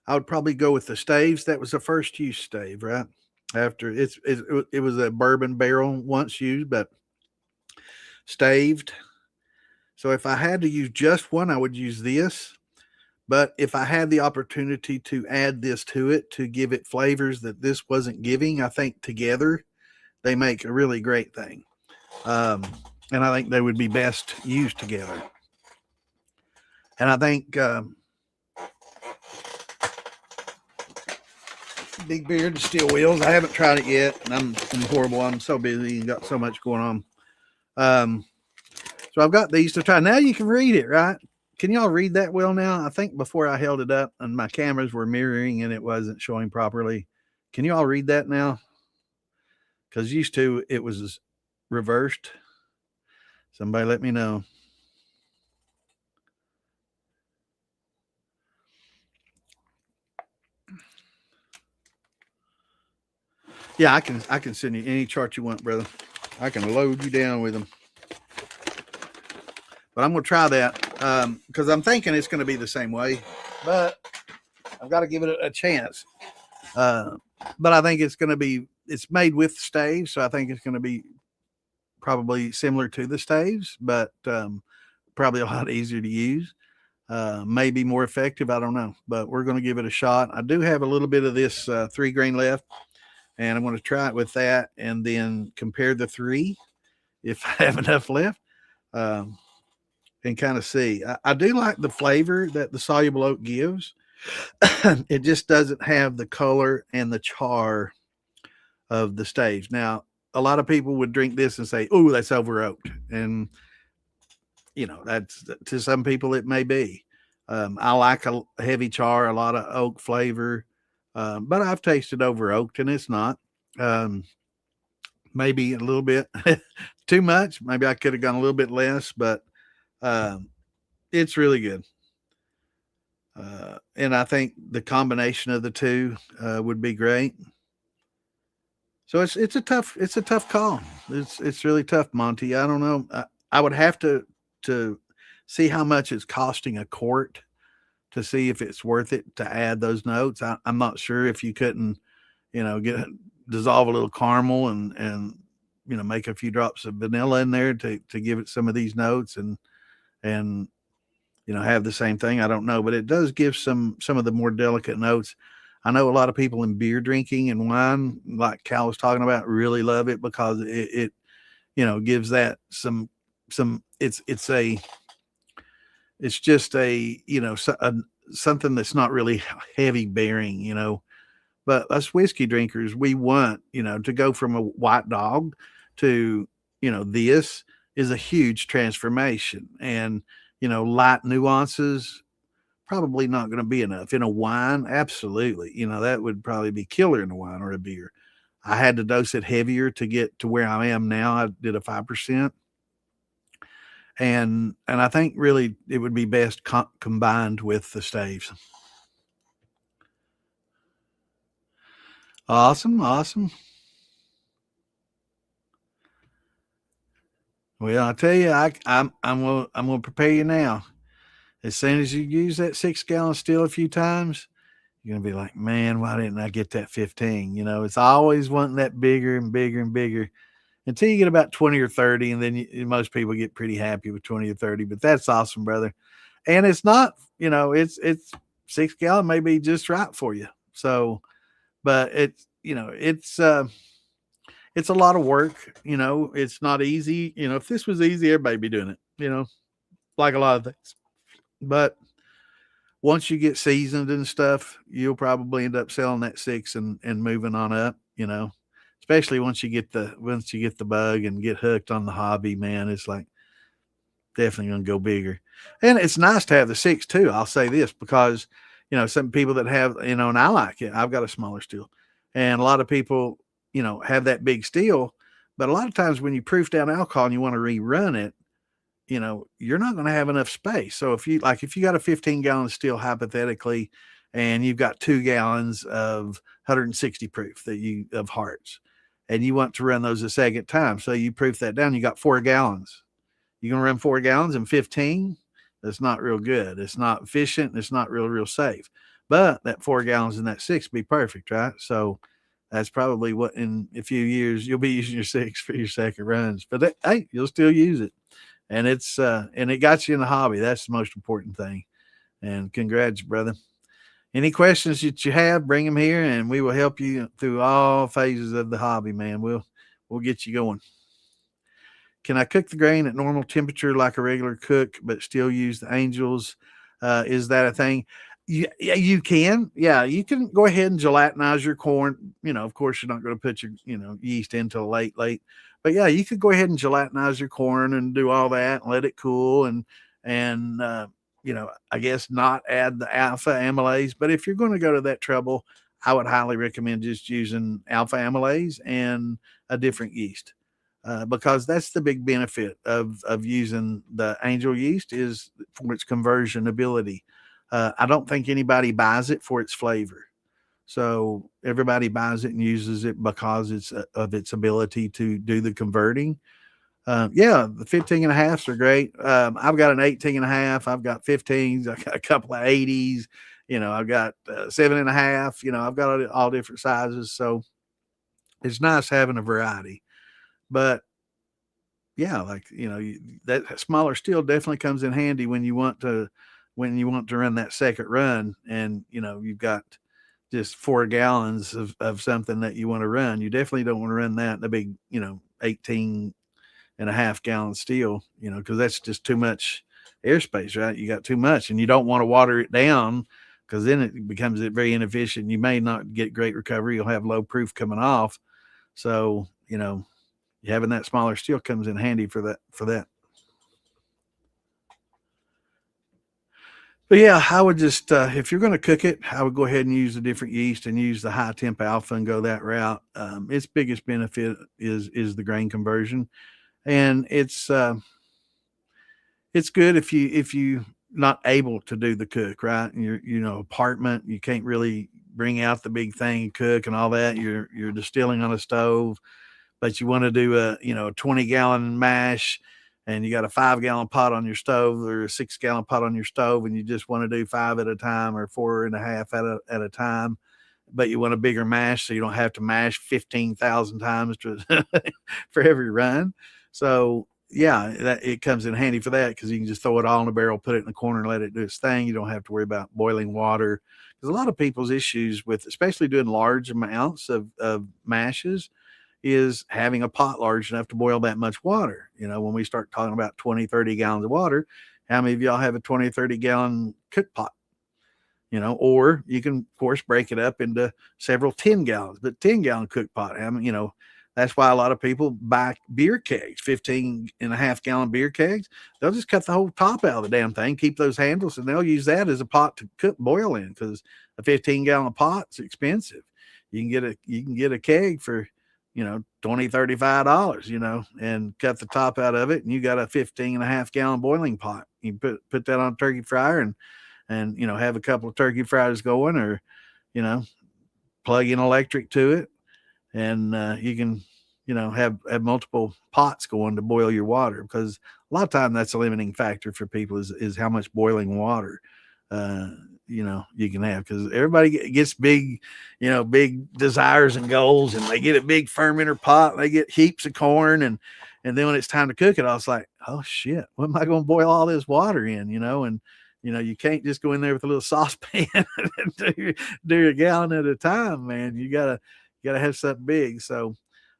I would probably go with the staves. That was the first use stave, right? After it was a bourbon barrel once used, but staved. So if I had to use just one, I would use this. But if I had the opportunity to add this to it to give it flavors that this wasn't giving, I think together they make a really great thing. And I think they would be best used together. And I think Big Beard Steel Wheels, I haven't tried it yet. And I'm horrible. I'm so busy and got so much going on. So I've got these to try. Now you can read it, right? Can y'all read that well now? I think before I held it up and my cameras were mirroring and it wasn't showing properly. Can you all read that now? Because used to it was reversed. Somebody let me know. Yeah, I can send you any chart you want, brother. I can load you down with them. But I'm going to try that because I'm thinking it's going to be the same way. But I've got to give it a chance. But I think it's going to be, it's made with staves. So I think it's going to be probably similar to the staves, but probably a lot easier to use. Maybe more effective. I don't know. But we're going to give it a shot. I do have a little bit of this 3 grain left. And I'm going to try it with that and then compare the 3 if I have enough left. And kind of see. I do like the flavor that the soluble oak gives. It just doesn't have the color and the char of the staves. Now, a lot of people would drink this and say, "Oh, that's over oaked," and that's to some people it may be. I like a heavy char, a lot of oak flavor, but I've tasted over oaked and it's not. Maybe a little bit too much. Maybe I could have gone a little bit less, but it's really good. And I think the combination of the two would be great. So it's a tough call. It's really tough, Monty. I don't know. I would have to see how much it's costing a quart to see if it's worth it to add those notes. I'm not sure if you couldn't, dissolve a little caramel and make a few drops of vanilla in there to give it some of these notes and have the same thing. I don't know, but it does give some of the more delicate notes. I know a lot of people in beer drinking and wine, like Cal was talking about, really love it because it gives that some it's just something that's not really heavy bearing, but us whiskey drinkers, we want, to go from a white dog to, this is a huge transformation. And, light nuances, probably not going to be enough. In a wine, absolutely. That would probably be killer in a wine or a beer. I had to dose it heavier to get to where I am now. I did a 5%. And I think really it would be best combined with the staves. Awesome. Well, I tell you, I'm gonna prepare you now. As soon as you use that 6-gallon still a few times, you're gonna be like, man, why didn't I get that 15? It's always wanting that bigger and bigger and bigger until you get about 20 or 30, and then most people get pretty happy with 20 or 30. But that's awesome, brother. And it's not, it's 6-gallon may be just right for you. So, but it's a lot of work. It's not easy. If this was easy, everybody be doing it. Like a lot of things. But once you get seasoned and stuff, you'll probably end up selling that 6 and moving on up. Especially once you get the bug and get hooked on the hobby, man. It's like definitely going to go bigger. And it's nice to have the 6 too. I'll say this because, some people that have, and I like it. I've got a smaller steel. And a lot of people, have that big steel. But a lot of times when you proof down alcohol and you want to rerun it, you're not going to have enough space. So if you got a 15-gallon steel hypothetically, and you've got 2 gallons of 160 proof of hearts, and you want to run those a second time, so you proof that down, you got 4 gallons. You're going to run 4 gallons in 15. That's not real good. It's not efficient. It's not real safe. But that 4 gallons in that 6 be perfect, right? So that's probably what in a few years you'll be using your 6 for your second runs. But hey, you'll still use it, and it got you in the hobby. That's the most important thing. And congrats, brother. Any questions that you have, bring them here, and we will help you through all phases of the hobby, man. We'll get you going. Can I cook the grain at normal temperature like a regular cook, but still use the angels? Is that a thing? Yeah, you can. Yeah, you can go ahead and gelatinize your corn. Of course, you're not going to put your yeast in until late. But yeah, you could go ahead and gelatinize your corn and do all that and let it cool and I guess not add the alpha amylase. But if you're going to go to that trouble, I would highly recommend just using alpha amylase and a different yeast. Because that's the big benefit of using the angel yeast is for its conversion ability. I don't think anybody buys it for its flavor. So everybody buys it and uses it because it's of its ability to do the converting. Yeah, the 15 and a halves are great. I've got an 18 and a half. I've got 15s. I've got a couple of 80s. I've got 7.5. I've got all different sizes. So it's nice having a variety. But yeah, that smaller steel definitely comes in handy when you want to run that second run, and you've got just 4 gallons of something that you want to run. You definitely don't want to run that in a big 18.5 gallon steel, because that's just too much airspace, right? You got too much, and you don't want to water it down because then it becomes very inefficient. You may not get great recovery. You'll have low proof coming off. So having that smaller steel comes in handy for that. But yeah, I would just if you're going to cook it, I would go ahead and use a different yeast and use the high temp alpha and go that route. Its biggest benefit is the grain conversion, and it's good if you not able to do the cook, right? And you're apartment, you can't really bring out the big thing and cook and all that. You're distilling on a stove, but you want to do a 20-gallon mash, and you got a 5-gallon pot on your stove or a 6-gallon pot on your stove, and you just want to do 5 at a time or 4.5 at a time, but you want a bigger mash so you don't have to mash 15,000 times for every run. So yeah, it comes in handy for that because you can just throw it all in a barrel, put it in the corner, and let it do its thing. You don't have to worry about boiling water, because a lot of people's issues with especially doing large amounts of mashes is having a pot large enough to boil that much water. When we start talking about 20, 30 gallons of water, how many of y'all have a 20, 30 gallon cook pot? Or you can, of course, break it up into several 10 gallons, but 10-gallon cook pot. That's why a lot of people buy beer kegs, 15.5 gallon beer kegs. They'll just cut the whole top out of the damn thing, keep those handles, and they'll use that as a pot to boil in, because a 15-gallon pot's expensive. You can get a keg for $20, $35, and cut the top out of it, and you got a 15.5 gallon boiling pot. You put that on a turkey fryer and have a couple of turkey fryers going, or plug in electric to it, and you can have multiple pots going to boil your water, because a lot of time that's a limiting factor for people is how much boiling water you can have, because everybody gets big desires and goals, and they get a big fermenter pot, and they get heaps of corn, and then when it's time to cook it, I was like, oh shit, what am I going to boil all this water in? And you can't just go in there with a little saucepan and do a gallon at a time, man. You gotta have something big. So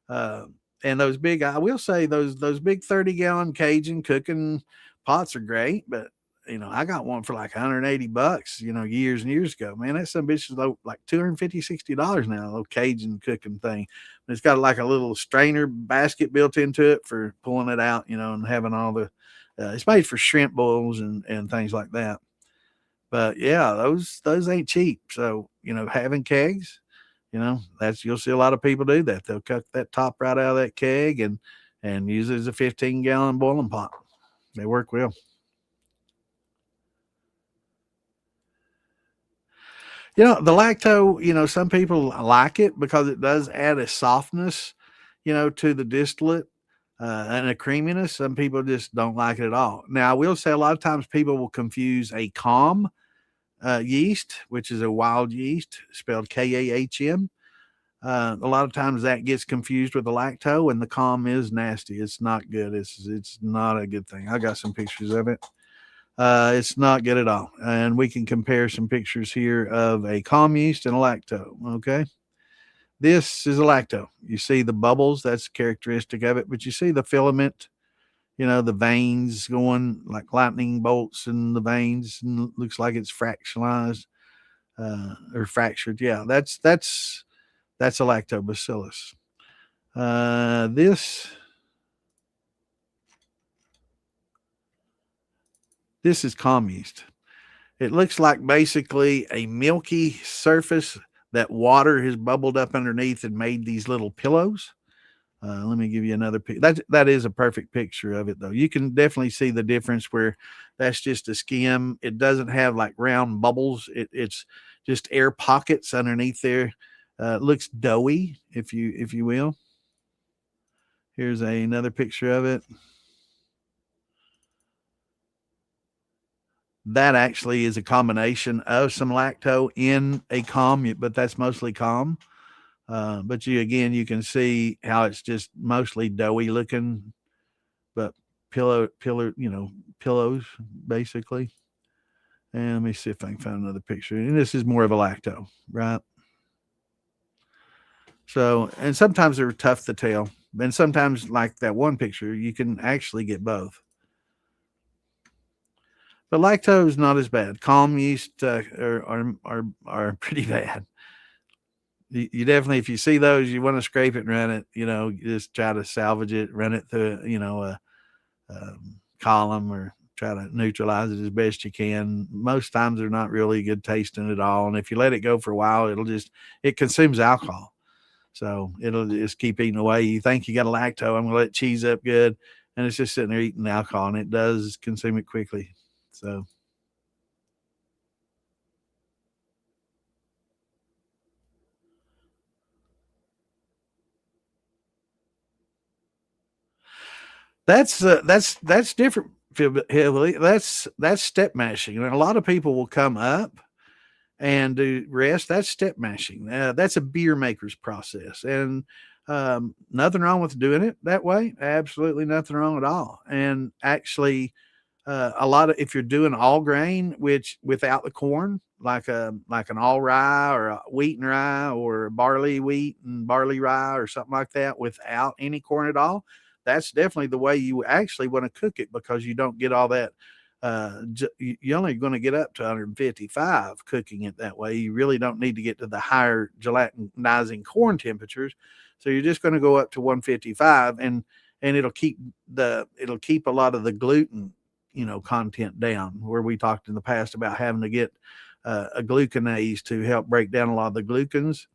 and those big, I will say, those big 30-gallon Cajun cooking pots are great, but I got one for like $180, years and years ago. Man, that some bitch is like $250, $60 now, a little Cajun cooking thing. And it's got like a little strainer basket built into it for pulling it out, and having all the It's made for shrimp boils and things like that. But yeah, those ain't cheap. So having kegs, that's you'll see a lot of people do that. They'll cut that top right out of that keg and use it as a 15-gallon boiling pot. They work well. The lacto, some people like it because it does add a softness, to the distillate and a creaminess. Some people just don't like it at all. Now, I will say a lot of times people will confuse a calm yeast, which is a wild yeast, spelled Kahm. A lot of times that gets confused with the lacto, and the calm is nasty. It's not good. It's not a good thing. I got some pictures of it. It's not good at all. And we can compare some pictures here of a calm yeast and a lacto. Okay. This is a lacto. You see the bubbles, that's characteristic of it, but you see the filament, the veins going like lightning bolts in the veins, and looks like it's fractionalized or fractured. Yeah, that's a lactobacillus. This is calm yeast. It looks like basically a milky surface that water has bubbled up underneath and made these little pillows. Let me give you another picture. That is a perfect picture of it, though. You can definitely see the difference where that's just a skim. It doesn't have like round bubbles. It's just air pockets underneath there. It looks doughy, if you will. Here's another picture of it. That actually is a combination of some lacto in a calm, but that's mostly calm. But you can see how it's just mostly doughy looking, but pillows basically. And let me see if I can find another picture. And this is more of a lacto, right? So, and sometimes they're tough to tell. And sometimes, like that one picture, you can actually get both. But lacto is not as bad. Calm yeast are pretty bad. You definitely, if you see those, you want to scrape it and run it. You just try to salvage it, run it through, a column, or try to neutralize it as best you can. Most times they're not really good tasting at all, and if you let it go for a while, it consumes alcohol, so it'll just keep eating away. You think you got a lacto, I'm gonna let it cheese up good, and it's just sitting there eating alcohol, and it does consume it quickly. So that's different. Heavily, that's step mashing, and a lot of people will come up and do rest. That's step mashing. That's a beer maker's process, and nothing wrong with doing it that way. Absolutely nothing wrong at all. And actually, a lot of if you're doing all grain, which without the corn, like an all rye or a wheat and rye or barley wheat and barley rye or something like that, without any corn at all, that's definitely the way you actually want to cook it, because you don't get all that. You're only going to get up to 155 cooking it that way. You really don't need to get to the higher gelatinizing corn temperatures. So you're just going to go up to 155, and it'll keep a lot of the gluten content down, where we talked in the past about having to get a glucanase to help break down a lot of the glucans.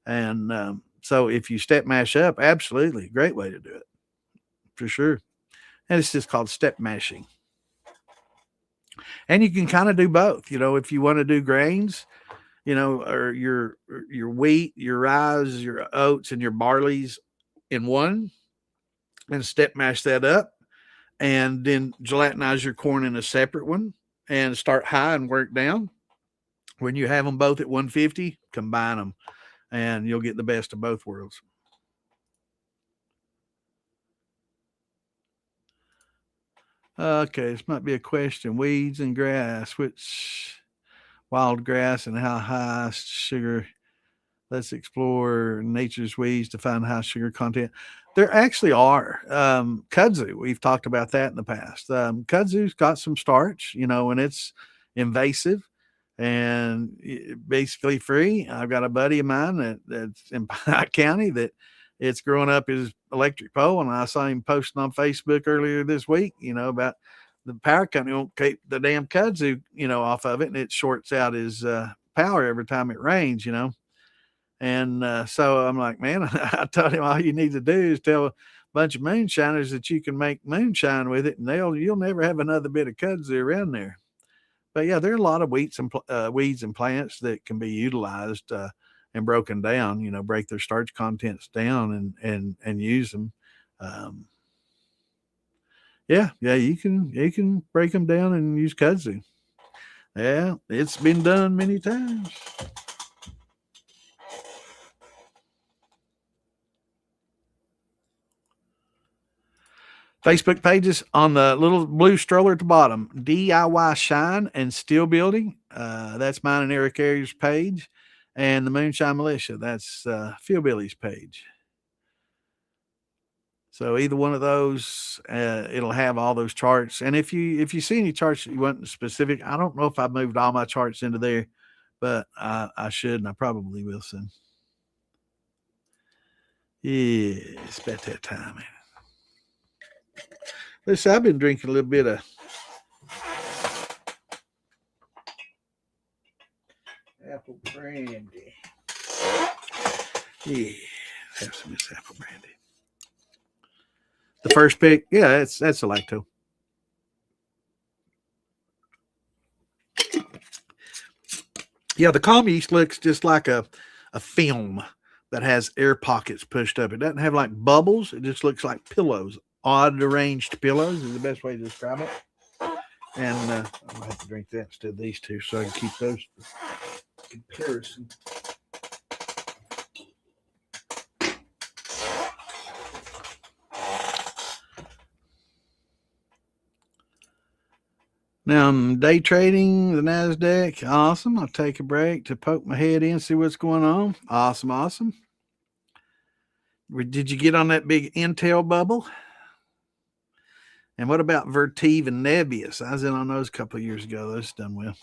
And so if you step mash up, absolutely great way to do it, for sure. And it's just called step mashing. And you can kind of do both, if you want to do grains, or your wheat, your rye, your oats, and your barleys in one, and step mash that up, and then gelatinize your corn in a separate one, and start high and work down. When you have them both at 150, combine them, and you'll get the best of both worlds. Okay, this might be a question. Weeds and grass, which wild grass and how high sugar? Let's explore nature's weeds to find high sugar content. There actually are. Kudzu, we've talked about that in the past. Kudzu's got some starch, and it's invasive and basically free. I've got a buddy of mine that's in Pike County that it's growing up his electric pole, and I saw him posting on Facebook earlier this week, about the power company won't keep the damn kudzu, off of it, and it shorts out his power every time it rains. And so I'm like, man, I told him all you need to do is tell a bunch of moonshiners that you can make moonshine with it, and you'll never have another bit of kudzu around there. But yeah, there are a lot of weeds and plants that can be utilized and broken down. Break their starch contents down and use them. Um, yeah, you can break them down and use kudzu. Yeah, it's been done many times. Facebook pages on the little blue stroller at the bottom, DIY Shine and Steel Building. That's mine and Eric Ayers' page. And the Moonshine Militia, that's Phil Billy's page. So either one of those, it'll have all those charts. And if you see any charts that you want specific, I don't know if I moved all my charts into there, but I should, and I probably will soon. Yeah, it's about that time, man. Listen, I've been drinking a little bit of apple brandy. Yeah, have some of this apple brandy. The first pick, yeah, that's a lacto. Yeah, the calm yeast looks just like a film that has air pockets pushed up. It doesn't have like bubbles. It just looks like pillows. Odd arranged pillows is the best way to describe it. And I'm going to have to drink that instead of these two so I can keep those for comparison. Now I'm day trading the NASDAQ. Awesome. I'll take a break to poke my head in, see what's going on. Awesome. Did you get on that big Intel bubble? And what about Vertiv and Nebius? I was in on those a couple of years ago. Those done well.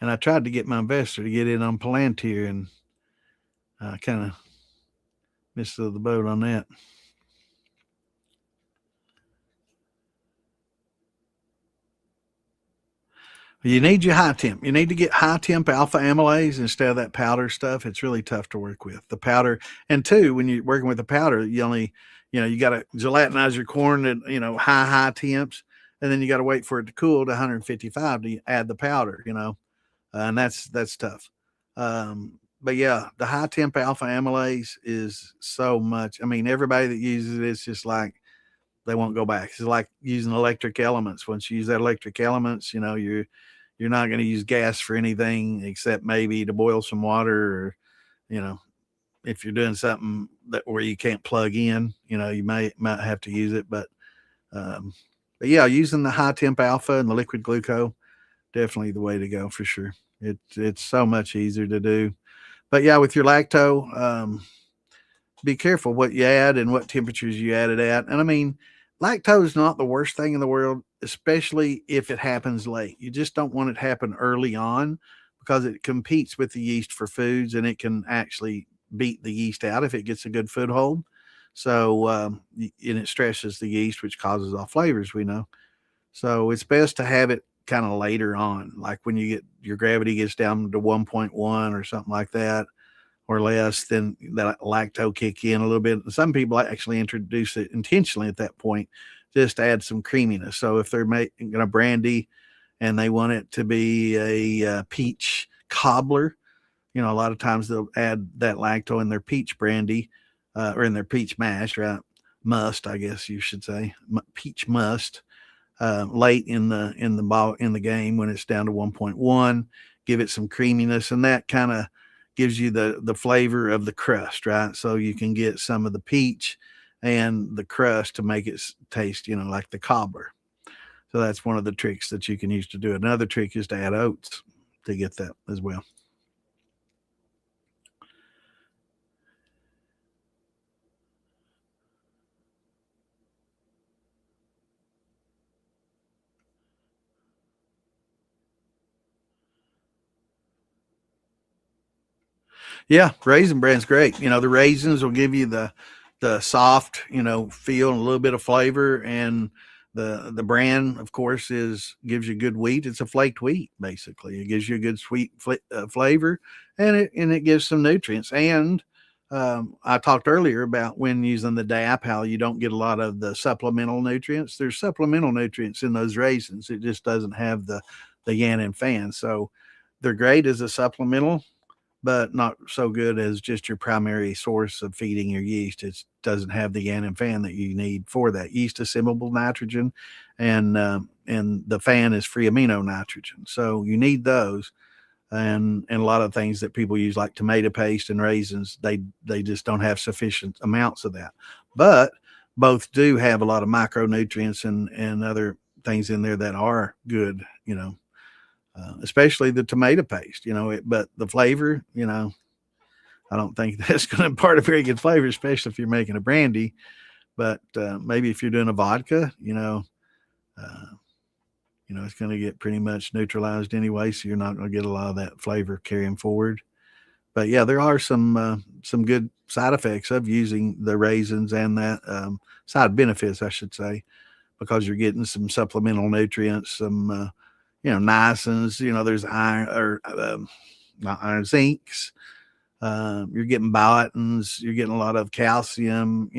And I tried to get my investor to get in on Palantir, and I kind of missed the boat on that. You need your high temp. You need to get high temp alpha amylase instead of that powder stuff. It's really tough to work with. The powder, and two, when you're working with the powder, you only, you got to gelatinize your corn at, high temps, and then you got to wait for it to cool to 155 to add the powder, and that's tough. But yeah, the high temp alpha amylase is so much. I mean, everybody that uses it, it's just like they won't go back. It's like using electric elements. Once you use that electric elements, you're not going to use gas for anything except maybe to boil some water, or if you're doing something where you can't plug in, you might have to use it. But yeah, using the high temp alpha and the liquid glucose, definitely the way to go for sure. It's so much easier to do. But yeah, with your lacto, be careful what you add and what temperatures you add it at. And I mean, lactose is not the worst thing in the world, especially if it happens late. You just don't want it to happen early on because it competes with the yeast for foods, and it can actually beat the yeast out if it gets a good foothold. So, and it stresses the yeast, which causes off flavors, we know. So it's best to have it kind of later on, like when your gravity gets down to 1.1 or something like that, or less, then that lacto kick in a little bit. Some people actually introduce it intentionally at that point, just to add some creaminess. So if they're making a brandy and they want it to be a peach cobbler, a lot of times they'll add that lacto in their peach brandy or in their peach mash, right? Must, I guess you should say, peach must. Late in the game when it's down to 1.1, give it some creaminess, and that kind of gives you the flavor of the crust, right? So you can get some of the peach and the crust to make it taste, like the cobbler. So that's one of the tricks that you can use to do it. Another trick is to add oats to get that as well. Yeah, Raisin Bran's great. The raisins will give you the soft, feel and a little bit of flavor, and the bran, of course, is gives you good wheat. It's a flaked wheat, basically. It gives you a good sweet flavor, and it gives some nutrients. And I talked earlier about when using the DAP, how you don't get a lot of the supplemental nutrients. There's supplemental nutrients in those raisins. It just doesn't have the yan and fan. So they're great as a supplemental, but not so good as just your primary source of feeding your yeast. It doesn't have the yan and fan that you need for that. Yeast assimilable nitrogen, and the fan is free amino nitrogen. So you need those, and a lot of things that people use like tomato paste and raisins, they just don't have sufficient amounts of that. But both do have a lot of micronutrients and other things in there that are good. Especially the tomato paste, but the flavor, I don't think that's going to impart a very good flavor, especially if you're making a brandy. But maybe if you're doing a vodka, uh, it's going to get pretty much neutralized anyway, so you're not going to get a lot of that flavor carrying forward. But yeah, there are some good side effects of using the raisins, and that side benefits, I should say, because you're getting some supplemental nutrients, some niacins. There's iron, or not iron, zincs. You're getting biotin's. You're getting a lot of calcium.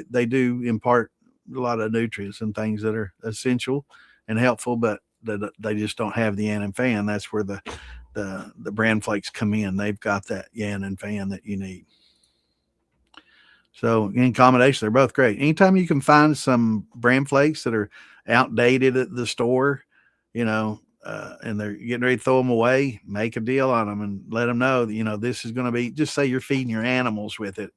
They do impart a lot of nutrients and things that are essential and helpful, but they just don't have the yan and fan. That's where the bran flakes come in. They've got that yan and fan that you need. So in combination, they're both great. Anytime you can find some bran flakes that are outdated at the store, and they're getting ready to throw them away, make a deal on them and let them know that, this is going to be, just say you're feeding your animals with it.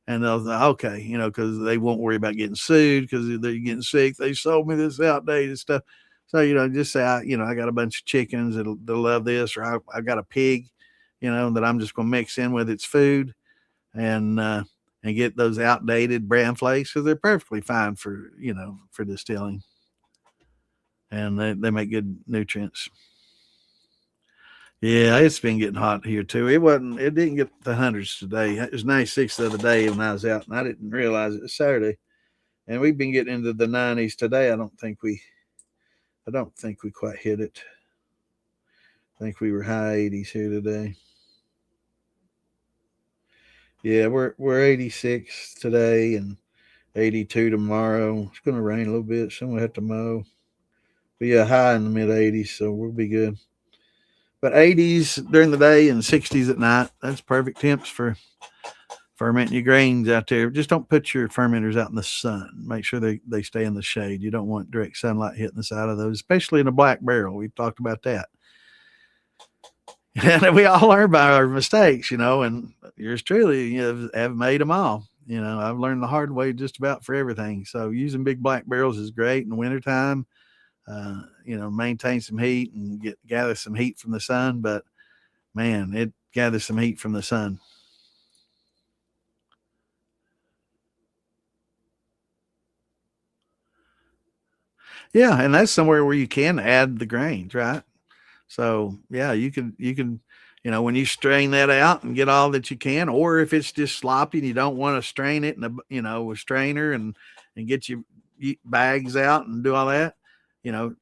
And they'll say, okay, because they won't worry about getting sued because they're getting sick. They sold me this outdated stuff. So, just say, I got a bunch of chickens that'll love this, or I got a pig, that I'm just going to mix in with its food, and get those outdated bran flakes, because they're perfectly fine for distilling, and they make good nutrients. Yeah, it's been getting hot here too. It didn't get the hundreds today. It was 96 the other day when I was out, and I didn't realize it was Saturday. And we've been getting into the 90s today. I don't think we quite hit it. I think we were high 80s here today. Yeah, we're 86 today and 82 tomorrow. It's going to rain a little bit, so we'll have to mow. But yeah, high in the mid 80s, so we'll be good. But 80s during the day and 60s at night, that's perfect temps for fermenting your grains out there. Just don't put your fermenters out in the sun. Make sure they stay in the shade. You don't want direct sunlight hitting the side of those, especially in a black barrel. We've talked about that. And we all learn by our mistakes, and yours truly have made them all. I've learned the hard way just about for everything. So using big black barrels is great in the wintertime. Maintain some heat and gather some heat from the sun. But man, it gathers some heat from the sun. Yeah, and that's somewhere where you can add the grains, right? So yeah, you can when you strain that out and get all that you can, or if it's just sloppy and you don't want to strain it in a strainer and get your bags out and do all that,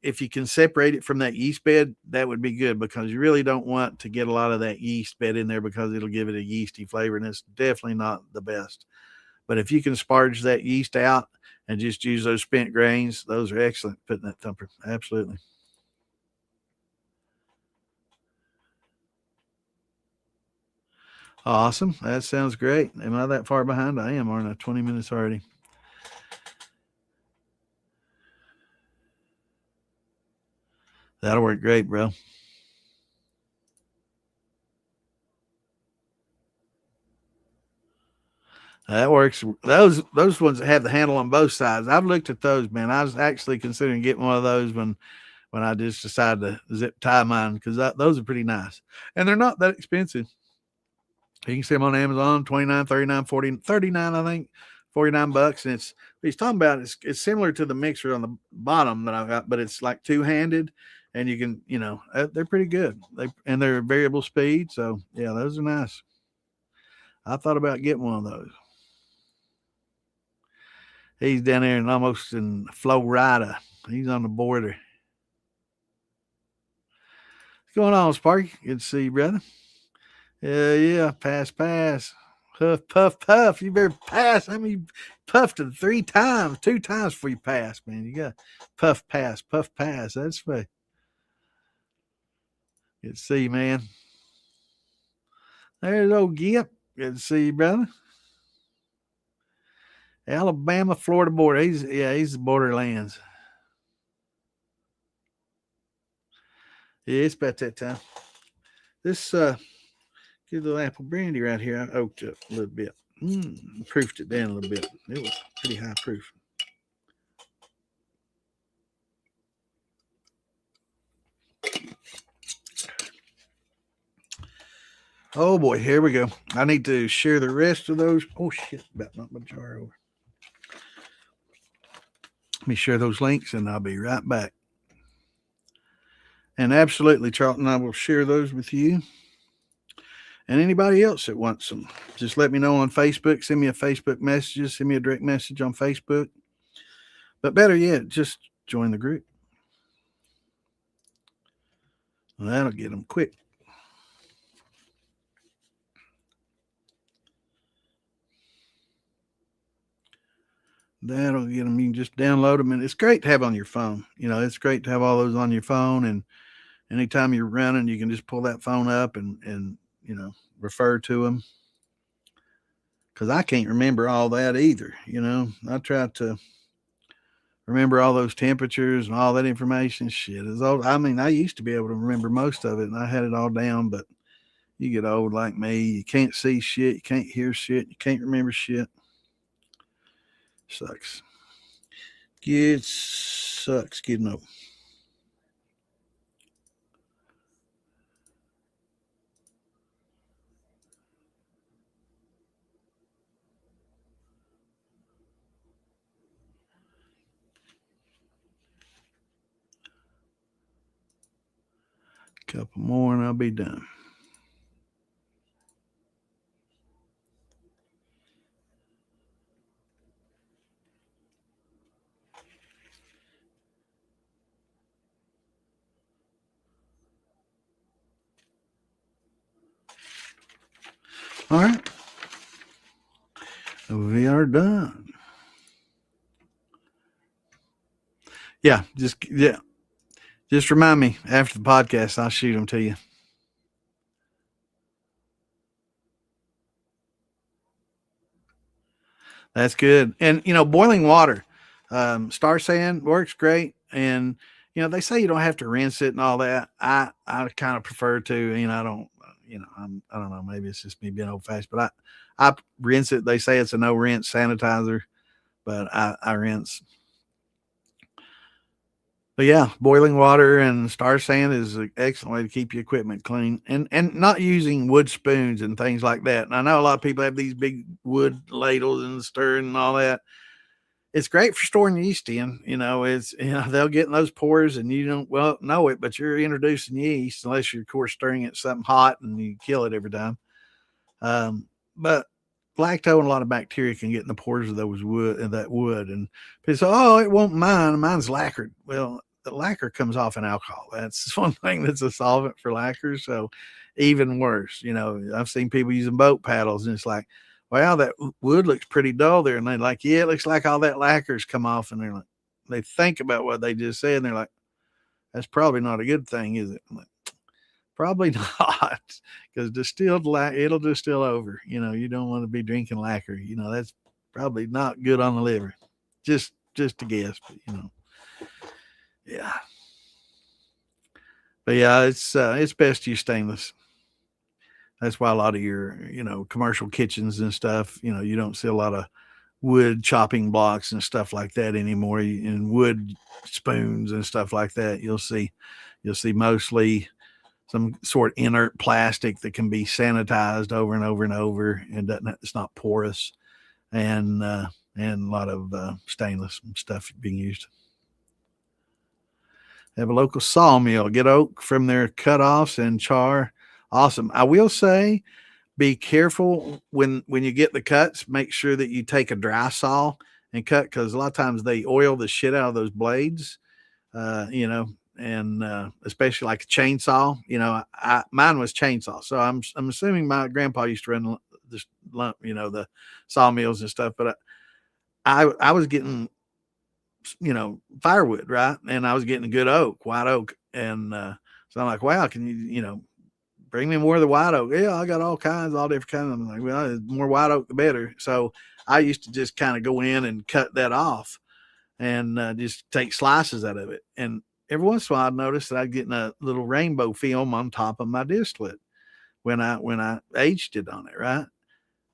if you can separate it from that yeast bed, that would be good, because you really don't want to get a lot of that yeast bed in there, because it'll give it a yeasty flavor, and it's definitely not the best. But if you can sparge that yeast out and just use those spent grains, those are excellent putting that thumper. Absolutely. Awesome. That sounds great. Am I that far behind? I am, aren't I? 20 minutes already. That'll work great, bro. That works. Those ones that have the handle on both sides. I've looked at those, man. I was actually considering getting one of those when I just decided to zip tie mine, because those are pretty nice, and they're not that expensive. You can see them on Amazon, 29, 39, 40, 39, I think, $49. And he's talking about, it's similar to the mixer on the bottom that I've got, but it's like two-handed, and they're pretty good. They're variable speed. So yeah, those are nice. I thought about getting one of those. He's down there and almost in Florida. He's on the border. What's going on, Sparky? Good to see you, brother. Yeah, pass. Huff, puff, puff. You better pass. I mean, puffed it 2 times before you pass, man. You got puff, pass. That's right. Good to see you, man. There's old Gip. Good to see you, brother. Alabama, Florida border. He's the borderlands. Yeah, it's about that time. This good little apple brandy right here, I oaked up a little bit. Proofed it down a little bit. It was pretty high proof. Oh boy, here we go. I need to share the rest of those. Oh shit, about knocked my jar over. Let me share those links and I'll be right back. And absolutely, Charlton, I will share those with you. And anybody else that wants them, just let me know on Facebook. Send me a Facebook message. Send me a direct message on Facebook. But better yet, just join the group. Well, that'll get them quick. That'll get them. You can just download them, and it's great to have on your phone. You know, it's great to have all those on your phone, and anytime you're running, you can just pull that phone up and you know, refer to them. Because I can't remember all that either. You know, I try to remember all those temperatures and all that information. Shit is old. I mean, I used to be able to remember most of it, and I had it all down. But you get old like me, you can't see shit, you can't hear shit, you can't remember shit. Sucks. It sucks getting old. Couple more and I'll be done. All right. We are done. Yeah, just remind me after the podcast. I'll shoot them to you. That's good. And you know, boiling water, Star Sand works great. And you know, they say you don't have to rinse it and all that. I kind of prefer to. You know, I don't. You know, I don't know. Maybe it's just me being old fashioned, but I rinse it. They say it's a no rinse sanitizer, but I rinse. But yeah, boiling water and Star Sand is an excellent way to keep your equipment clean, and not using wood spoons and things like that. And I know a lot of people have these big wood ladles and stirring and all that. It's great for storing yeast in. You know, it's they'll get in those pores and you don't know it, but you're introducing yeast unless you're of course stirring it something hot and you kill it every time. But lacto and a lot of bacteria can get in the pores of that wood, and people say, "Oh, it won't mine's lacquered." Well, the lacquer comes off in alcohol. That's one thing that's a solvent for lacquer. So even worse, you know, I've seen people using boat paddles and it's like, wow, that wood looks pretty dull there. And they're like, yeah, it looks like all that lacquer's come off. And they're like, they think about what they just said and they're like, that's probably not a good thing, is it? I'm like, probably not, because it'll distill over. You know, you don't want to be drinking lacquer. You know, that's probably not good on the liver. Just a guess, but you know. Yeah. But yeah, it's best to use stainless. That's why a lot of your, you know, commercial kitchens and stuff, you know, you don't see a lot of wood chopping blocks and stuff like that anymore, and wood spoons and stuff like that. You'll see mostly some sort of inert plastic that can be sanitized over and over and over, and it's not porous, and a lot of stainless stuff being used. Have a local sawmill, get oak from their cutoffs and char. Awesome. I will say be careful when you get the cuts. Make sure that you take a dry saw and cut, because a lot of times they oil the shit out of those blades, and especially like a chainsaw. Mine was chainsaw, so I'm assuming my grandpa used to run this lump, the sawmills and stuff. But I was getting firewood, right, and I was getting good oak, white oak, and so I'm like, wow, can you bring me more of the white oak? Yeah, I got all different kinds. I'm like, well, the more white oak, the better. So I used to just kind of go in and cut that off and just take slices out of it. And every once in a while, I'd notice that I'd get a little rainbow film on top of my distillate when I aged it on it, right?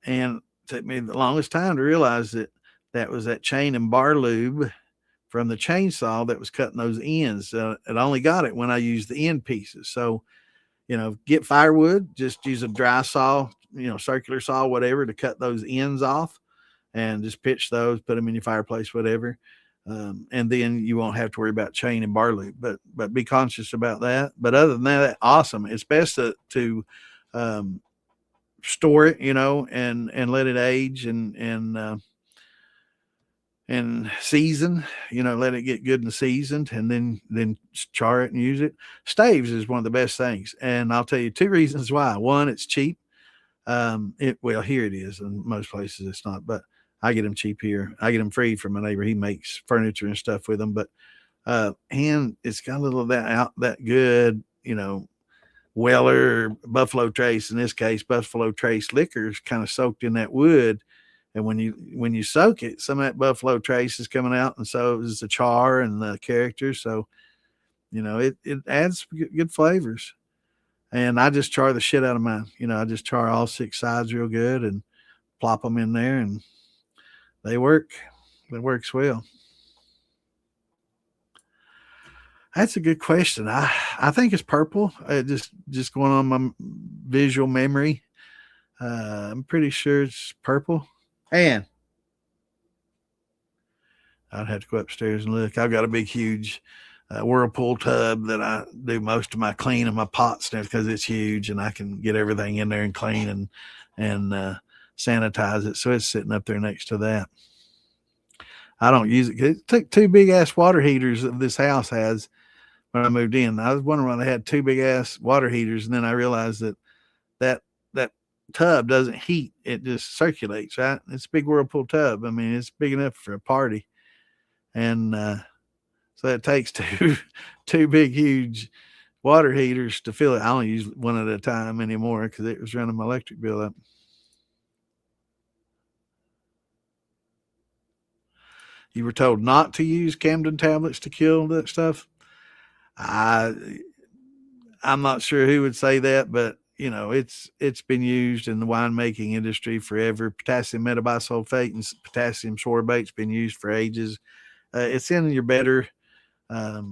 And it took me the longest time to realize that was that chain and bar lube from the chainsaw that was cutting those ends. It only got it when I used the end pieces. So, get firewood, just use a dry saw, circular saw, whatever, to cut those ends off, and just pitch those, put them in your fireplace, whatever. And then you won't have to worry about chain and bar lube, but be conscious about that. But other than that, awesome. It's best to store it, and let it age and season, let it get good and seasoned, and then char it and use it. Staves is one of the best things, and I'll tell you 2 reasons why. One, it's cheap. Here it is. In most places it's not, but I get them cheap here. I get them free from my neighbor. He makes furniture and stuff with them, but and it's got a little of that good, Weller, Buffalo Trace, in this case, Buffalo Trace liquor is kind of soaked in that wood. And when you soak it, some of that Buffalo Trace is coming out, and so is the char and the character. So, it adds good flavors. And I just char the shit out of mine. I just char all 6 sides real good and plop them in there, and they work. It works well. That's a good question. I think it's purple. Just going on my visual memory. I'm pretty sure it's purple. And I'd have to go upstairs and look. I've got a big, huge Whirlpool tub that I do most of my clean and my pots and because it's huge, and I can get everything in there and clean and sanitize it. So it's sitting up there next to that. I don't use it. It took 2 big ass water heaters that this house has when I moved in. I was wondering why they had 2 big ass water heaters, and then I realized that tub doesn't heat; it just circulates. Right? It's a big Whirlpool tub. I mean, it's big enough for a party, and so it takes two big, huge water heaters to fill it. I don't use one at a time anymore because it was running my electric bill up. You were told not to use Camden tablets to kill that stuff. I'm not sure who would say that, but it's been used in the winemaking industry forever. Potassium metabisulfate and potassium sorbate's been used for ages. It's in your better, a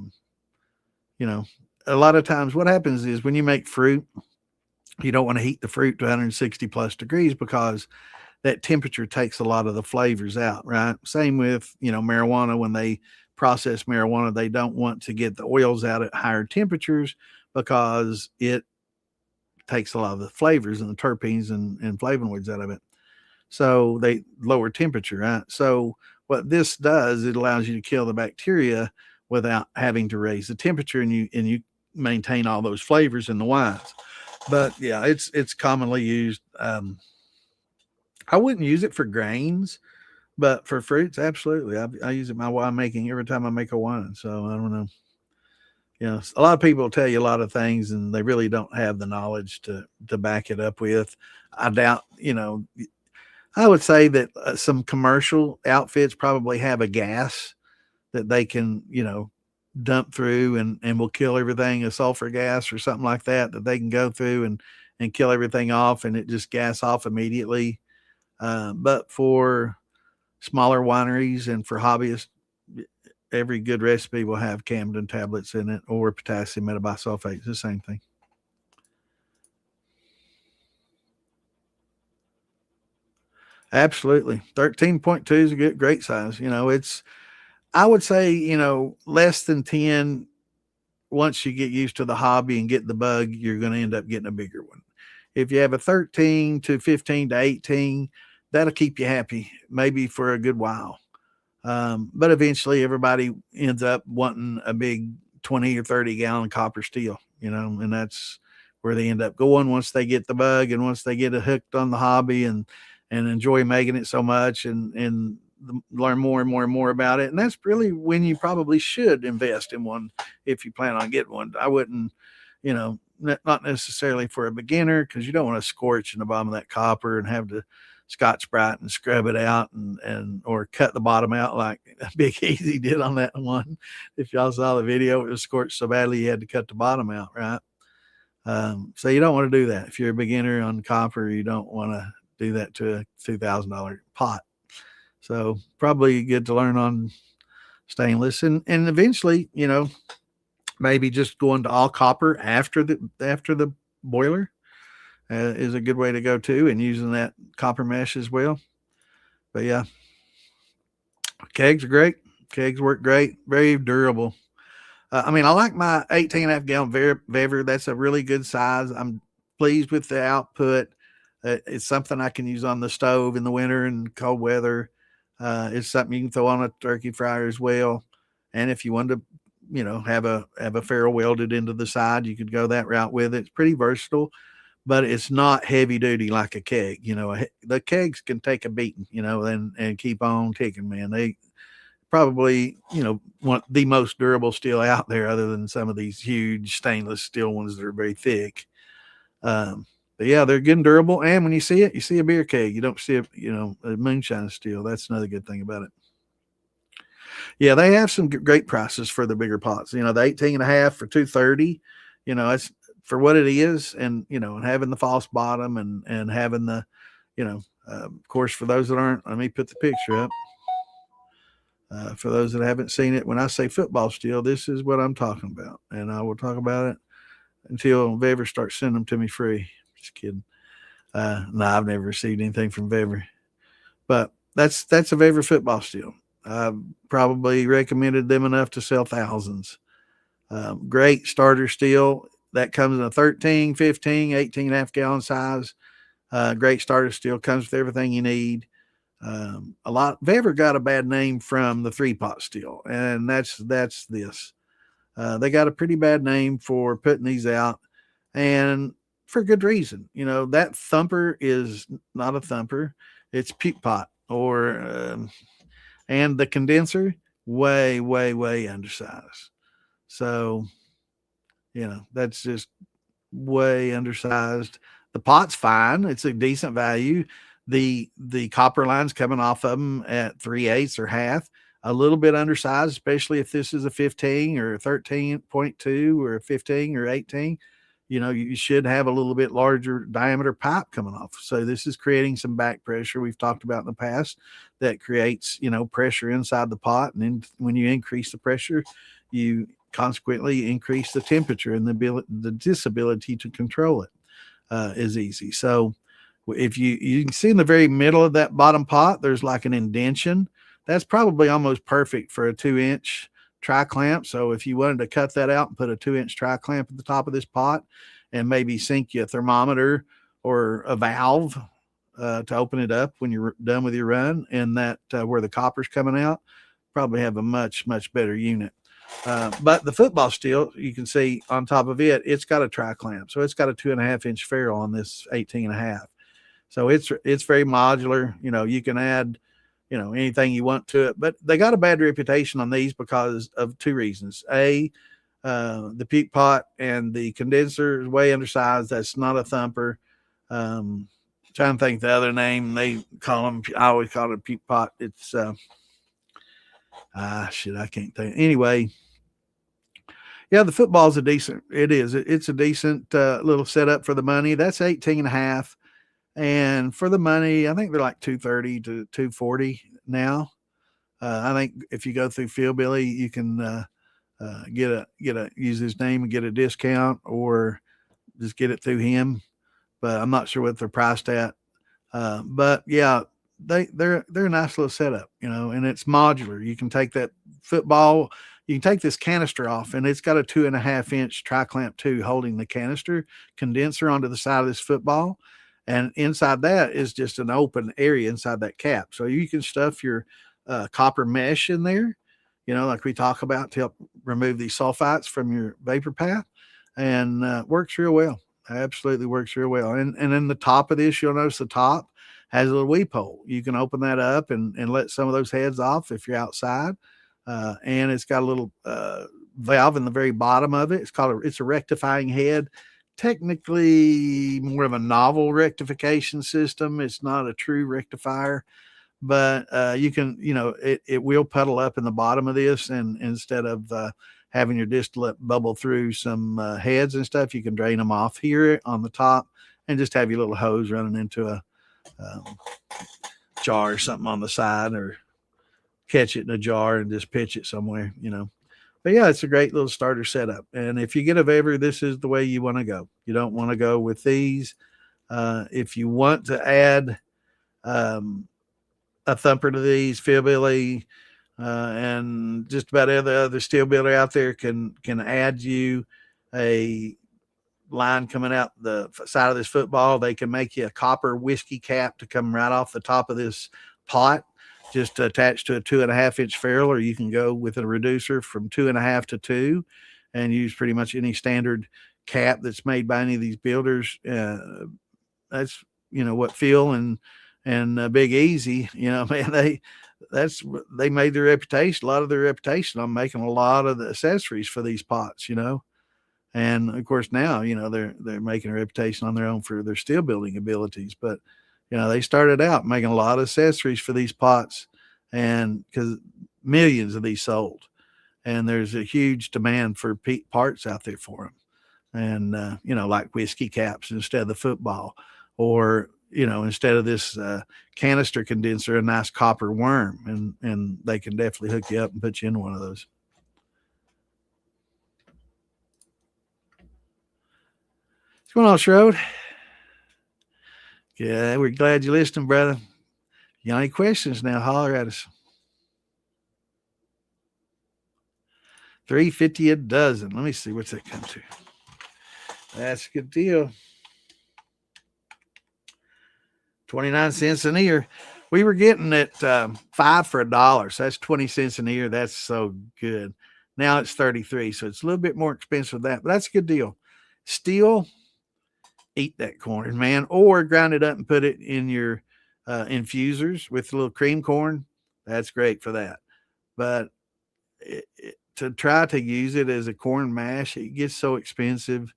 lot of times what happens is when you make fruit, you don't want to heat the fruit to 160 plus degrees because that temperature takes a lot of the flavors out, right? Same with, marijuana. When they process marijuana, they don't want to get the oils out at higher temperatures because it takes a lot of the flavors and the terpenes and flavonoids out of it. So they lower temperature, right? So what this does, it allows you to kill the bacteria without having to raise the temperature, and you maintain all those flavors in the wines. But yeah, it's commonly used. I wouldn't use it for grains, but for fruits, absolutely. I use it in my wine making every time I make a wine. So I don't know. A lot of people tell you a lot of things, and they really don't have the knowledge to back it up with. I doubt, I would say that some commercial outfits probably have a gas that they can, dump through and will kill everything, a sulfur gas or something like that they can go through and kill everything off, and it just gas off immediately. But for smaller wineries and for hobbyists, every good recipe will have Camden tablets in it or potassium metabisulfate. It's the same thing. Absolutely. 13.2 is a great size. I would say, less than 10. Once you get used to the hobby and get the bug, you're going to end up getting a bigger one. if you have a 13 to 15 to 18, that'll keep you happy, maybe for a good while. But eventually everybody ends up wanting a big 20 or 30 gallon copper steel, and that's where they end up going once they get the bug and once they get hooked on the hobby and enjoy making it so much and learn more and more and more about it. And that's really when you probably should invest in one if you plan on getting one. I wouldn't, not necessarily for a beginner, because you don't want to scorch in the bottom of that copper and have to Scotch Brite and scrub it out and or cut the bottom out like Big Easy did on that one. If y'all saw the video, it was scorched so badly you had to cut the bottom out, right? So you don't want to do that. If you're a beginner on copper, you don't want to do that to a $2,000 pot. So probably good to learn on stainless and eventually, maybe just going to all copper after the boiler is a good way to go too, and using that copper mesh as well. But yeah, kegs are great. Kegs work great, very durable. I like my 18.5 gallon Vever. That's a really good size. I'm pleased with the output. It's something I can use on the stove in the winter and cold weather. It's something you can throw on a turkey fryer as well. And if you wanted to, have a ferrule welded into the side, you could go that route with it. It's pretty versatile, but it's not heavy duty like a keg. The kegs can take a beating, and keep on ticking, man. They probably, want the most durable steel out there, other than some of these huge stainless steel ones that are very thick. But yeah, they're good and durable. And when you see it, you see a beer keg. You don't see a moonshine steel. That's another good thing about it. Yeah, they have some great prices for the bigger pots. The 18.5 for $230. It's for what it is, and and having the false bottom and having the, of course, for those that aren't, let me put the picture up. For those that haven't seen it, when I say football steel, this is what I'm talking about, and I will talk about it until Vever starts sending them to me free. Just kidding. No, I've never received anything from Vever, but that's a Vever football steel. I've probably recommended them enough to sell thousands. Great starter steel that comes in a 13, 15, 18.5 gallon size. Great starter steel, comes with everything you need. Vever got a bad name from the 3-pot steel, and that's this. They got a pretty bad name for putting these out, and for good reason. That thumper is not a thumper; it's puke pot, and the condenser way, way, way undersized. So, that's just way undersized. The pot's fine; it's a decent value. The copper line's coming off of them at 3/8 or half, a little bit undersized, especially if this is a 15 or a 13.2 or a 15 or 18. You should have a little bit larger diameter pipe coming off. So this is creating some back pressure we've talked about in the past that creates, pressure inside the pot. And then when you increase the pressure, you consequently increase the temperature, and the disability to control it is easy. So if you can see in the very middle of that bottom pot, there's like an indentation. That's probably almost perfect for a 2-inch tri-clamp. So if you wanted to cut that out and put a 2-inch tri-clamp at the top of this pot and maybe sink you a thermometer or a valve to open it up when you're done with your run, and that where the copper's coming out, probably have a much, much better unit. But the football steel, you can see on top of it, it's got a tri-clamp. So it's got a 2.5-inch ferrule on this 18.5. So it's very modular. You can add, anything you want to it, but they got a bad reputation on these because of two reasons. The puke pot and the condenser is way undersized. That's not a thumper. Trying to think the other name they call them. I always call it a puke pot. It's I can't think. Anyway, yeah, the football's it's a decent little setup for the money. That's 18.5. And for the money, I think they're like $230 to $240 now. I think if you go through Phil Billy, you can use his name and get a discount, or just get it through him. But I'm not sure what they're priced at. But yeah, they're a nice little setup, and it's modular. You can take that football, you can take this canister off, and it's got a 2.5-inch tri-clamp too holding the canister condenser onto the side of this football. And inside that is just an open area inside that cap. So you can stuff your copper mesh in there, like we talk about, to help remove these sulfites from your vapor path, and works real well. Absolutely works real well. And then the top of this, you'll notice the top has a little weep hole. You can open that up and let some of those heads off if you're outside. And it's got a little valve in the very bottom of it. It's a rectifying head. Technically more of a novel rectification system. It's not a true rectifier, but you can, it will puddle up in the bottom of this, and instead of having your distillate bubble through some heads and stuff, you can drain them off here on the top and just have your little hose running into a jar or something on the side, or catch it in a jar and just pitch it somewhere, But yeah, it's a great little starter setup. And if you get a Weber, this is the way you want to go. You don't want to go with these. If you want to add a thumper to these, Philbilly, and just about every other steel builder out there can add you a line coming out the side of this football. They can make you a copper whiskey cap to come right off the top of this pot, just attached to a 2.5-inch ferrule, or you can go with a reducer from 2.5 to 2 and use pretty much any standard cap that's made by any of these builders. That's, what Phil and Big Easy, man, they made their reputation, a lot of their reputation on making a lot of the accessories for these pots, And of course now, they're making a reputation on their own for their steel building abilities. But, they started out making a lot of accessories for these pots, and because millions of these sold, and there's a huge demand for parts out there for them. And, like whiskey caps instead of the football, or, instead of this canister condenser, a nice copper worm, and they can definitely hook you up and put you in one of those. What's going on, Shrode? Yeah, we're glad you're listening, brother. You got any questions now, holler at us. $3.50 a dozen. Let me see, what's that come to? That's a good deal. 29 cents an ear. We were getting it 5 for $1, so that's 20 cents an ear. That's so good. Now it's 33, so it's a little bit more expensive than that, but that's a good deal. Steel, eat that corn, man, or grind it up and put it in your infusers with a little cream corn. That's great for that. But to try to use it as a corn mash, it gets so expensive,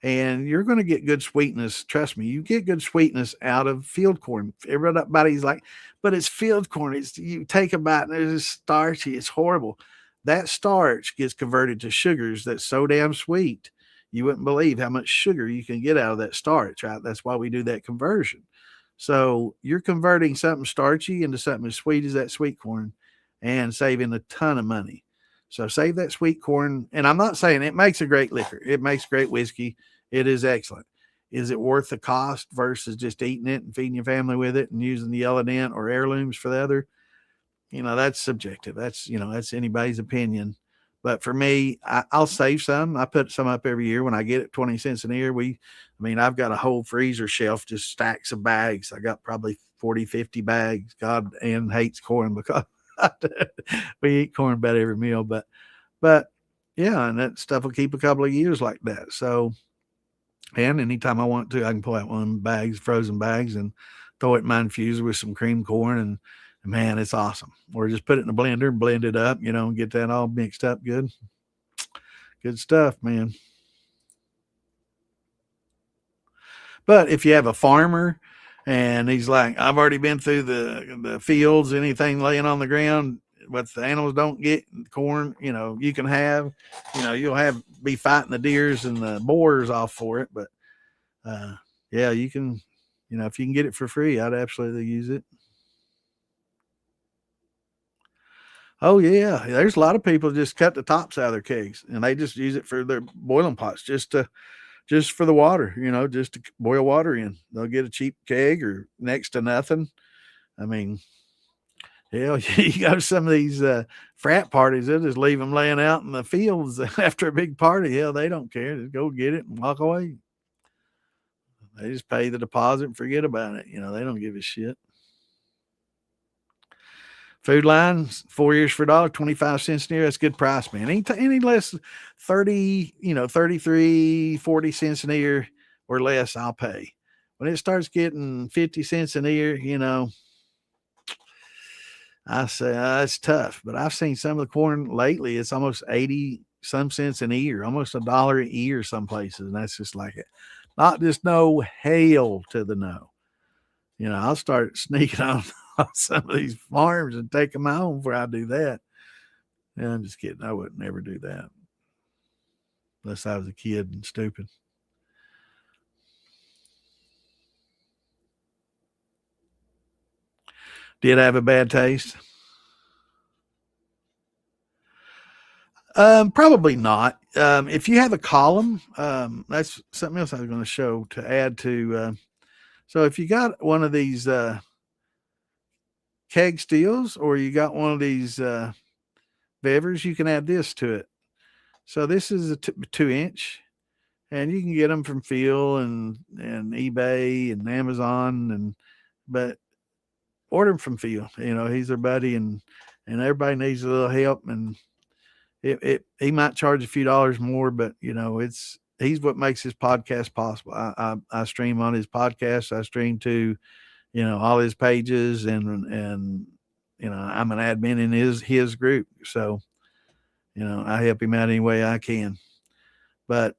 and you're going to get good sweetness. Trust me, you get good sweetness out of field corn. Everybody's like, but it's field corn. You take a bite and it's starchy. It's horrible. That starch gets converted to sugars that's so damn sweet. You wouldn't believe how much sugar you can get out of that starch, right? That's why we do that conversion. So you're converting something starchy into something as sweet as that sweet corn and saving a ton of money. So save that sweet corn. And I'm not saying it makes a great liquor. It makes great whiskey. It is excellent. Is it worth the cost versus just eating it and feeding your family with it and using the yellow dent or heirlooms for the other? That's subjective. That's anybody's opinion. But for me, I'll save some. I put some up every year when I get it, 20 cents an ear. I've got a whole freezer shelf, just stacks of bags. I got probably 40, 50 bags. God, Ann hates corn because we eat corn about every meal. But yeah, and that stuff will keep a couple of years like that. So, and anytime I want to, I can pull out one of them bags, frozen bags, and throw it in my infuser with some cream corn, and man, it's awesome. Or just put it in a blender and blend it up, and get that all mixed up good. Good stuff, man. But if you have a farmer and he's like, I've already been through the fields, anything laying on the ground, what the animals don't get, corn, you can have, you'll be fighting the deers and the boars off for it. But yeah, you can, if you can get it for free, I'd absolutely use it. Oh yeah, there's a lot of people just cut the tops out of their kegs and they just use it for their boiling pots, just for the water, just to boil water in. They'll get a cheap keg or next to nothing. Hell, you go to some of these frat parties, they'll just leave them laying out in the fields after a big party. Hell, they don't care. Just go get it and walk away. They just pay the deposit and forget about it. They don't give a shit. Food line, 4 years for $1, 25 cents an ear. That's a good price, man. Any less 30, 33, 40 cents an ear or less, I'll pay. When it starts getting 50 cents an ear, I say it's tough. But I've seen some of the corn lately. It's almost 80 some cents an ear, almost $1 an ear some places. And that's just like it. Not just no, hell to the no. I'll start sneaking on some of these farms and take them home before I do that. Yeah, I'm just kidding. I would never do that unless I was a kid and stupid. Did I have a bad taste? Probably not. If you have a column, that's something else I was going to show to add to. So if you got one of these keg steels or you got one of these bevers, you can add this to it. So this is a 2-inch, and you can get them from Phil and eBay and Amazon, but order them from Phil. He's their buddy, and everybody needs a little help, and he might charge a few dollars more, but he's what makes his podcast possible. I stream on his podcast. I stream to all his pages, and I'm an admin in his group, so I help him out any way I can. But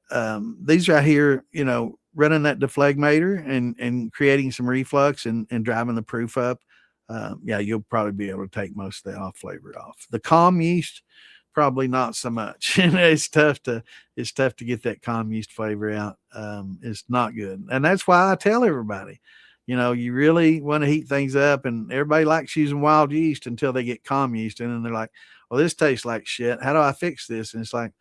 these right here, running that deflegmator and creating some reflux and driving the proof up, you'll probably be able to take most of the off flavor off. The calm yeast, probably not so much. It's tough to get that calm yeast flavor out. It's not good, and that's why I tell everybody, you really want to heat things up, and everybody likes using wild yeast until they get calm yeast, and then they're like, well, this tastes like shit. How do I fix this? And it's like,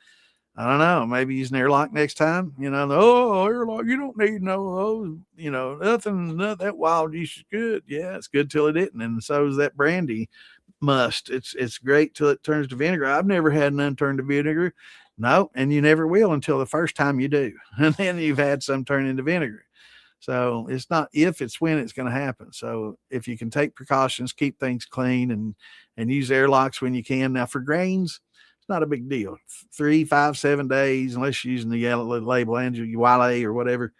I don't know. Maybe use an airlock next time. Airlock. You don't need no nothing. That wild yeast is good. Yeah, it's good till it isn't, and so is that brandy must. It's great till it turns to vinegar. I've never had none turn to vinegar. No, and you never will until the first time you do, and then you've had some turn into vinegar. So it's not if, it's when it's going to happen. So if you can take precautions, keep things clean, and use airlocks when you can. Now for grains, not a big deal. 3, 5, 7 days, unless you're using the yellow label Wale or whatever,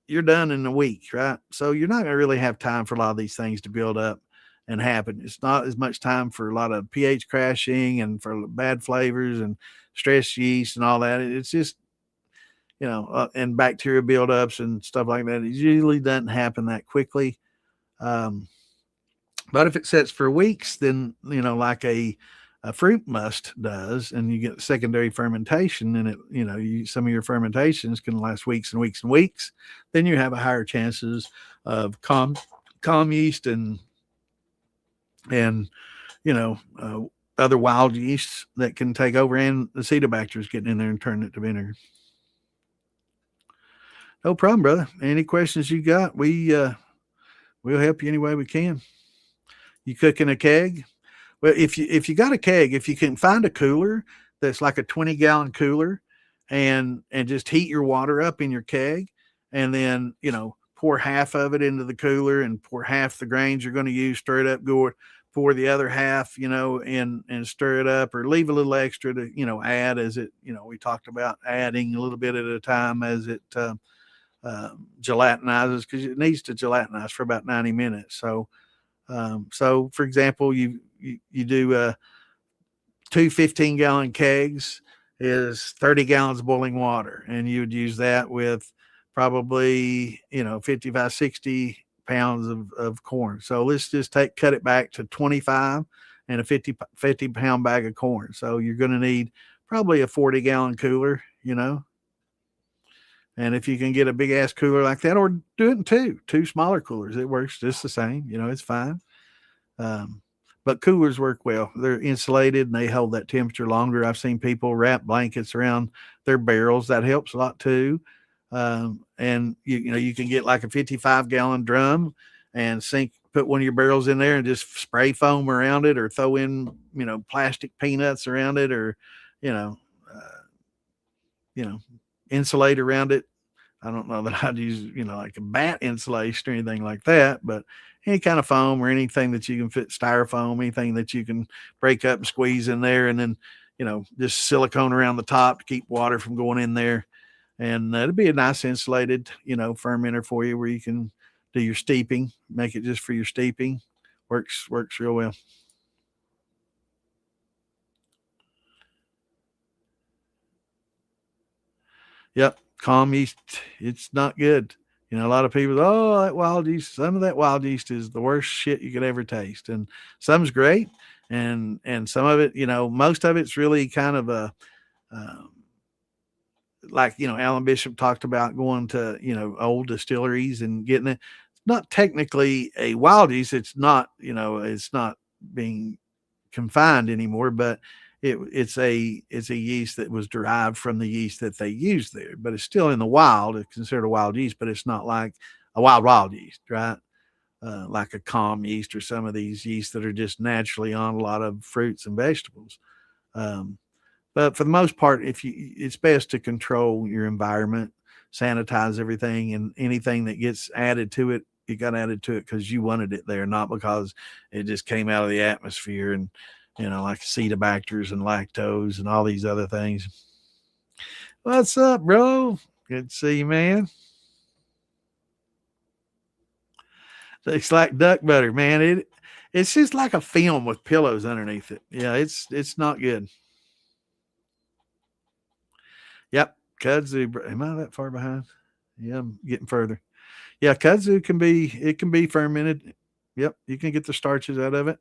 you're done in a week, right? So you're not going to really have time for a lot of these things to build up and happen. It's not as much time for a lot of pH crashing and for bad flavors and stress yeast and all that. It's just, and bacteria buildups and stuff like that. It usually doesn't happen that quickly. But if it sets for weeks, then, like a fruit must does, and you get secondary fermentation, and some of your fermentations can last weeks and weeks and weeks, then you have a higher chances of calm yeast and other wild yeasts that can take over, and the acetobacter getting in there and turning it to vinegar. No problem, brother. Any questions you got, we'll help you any way we can. You cook in a keg? Well, if you got a keg, if you can find a cooler that's like a 20-gallon cooler, and just heat your water up in your keg, and then pour half of it into the cooler and pour half the grains you're going to use, stir it up, pour the other half, and stir it up, or leave a little extra to add as it, we talked about adding a little bit at a time as it gelatinizes, because it needs to gelatinize for about 90 minutes. So for example, you do 2 15-gallon kegs is 30 gallons of boiling water, and you would use that with probably 55 60 pounds of corn. So let's just cut it back to 25 and a 50 pound bag of corn. So you're going to need probably a 40-gallon cooler, and if you can get a big ass cooler like that, or do it in two smaller coolers, it works just the same. It's fine. But coolers work well. They're insulated and they hold that temperature longer. I've seen people wrap blankets around their barrels. That helps a lot too. And you can get like a 55-gallon drum, and put one of your barrels in there and just spray foam around it, or throw in, plastic peanuts around it, or, you know, uh, insulate around it. I don't know that I'd use, like a bat insulation or anything like that, but any kind of foam or anything that you can fit, styrofoam, anything that you can break up and squeeze in there, and then, just silicone around the top to keep water from going in there. And it'd be a nice insulated, fermenter for you, where you can do your steeping, make it just for your steeping. Works real well. Yep. Calm yeast, it's not good. A lot of people, oh, that wild yeast, some of that wild yeast is the worst shit you could ever taste. And some's great. And some of it, most of it's really kind of um, like, Alan Bishop talked about going to, old distilleries and getting it. It's not technically a wild yeast. It's not being confined anymore, but it's a yeast that was derived from the yeast that they used there, but it's still in the wild. It's considered a wild yeast, but it's not like a wild yeast, right? Like a calm yeast or some of these yeasts that are just naturally on a lot of fruits and vegetables. Um, but for the most part, it's best to control your environment, sanitize everything, and anything that gets added to it, it got added to it because you wanted it there, not because it just came out of the atmosphere and, like acetobacters and lactose and all these other things. What's up, bro? Good to see you, man. It's like duck butter, man. It's just like a film with pillows underneath it. Yeah, it's not good. Yep, kudzu. Am I that far behind? Yeah, I'm getting further. Yeah, kudzu can be fermented. Yep, you can get the starches out of it.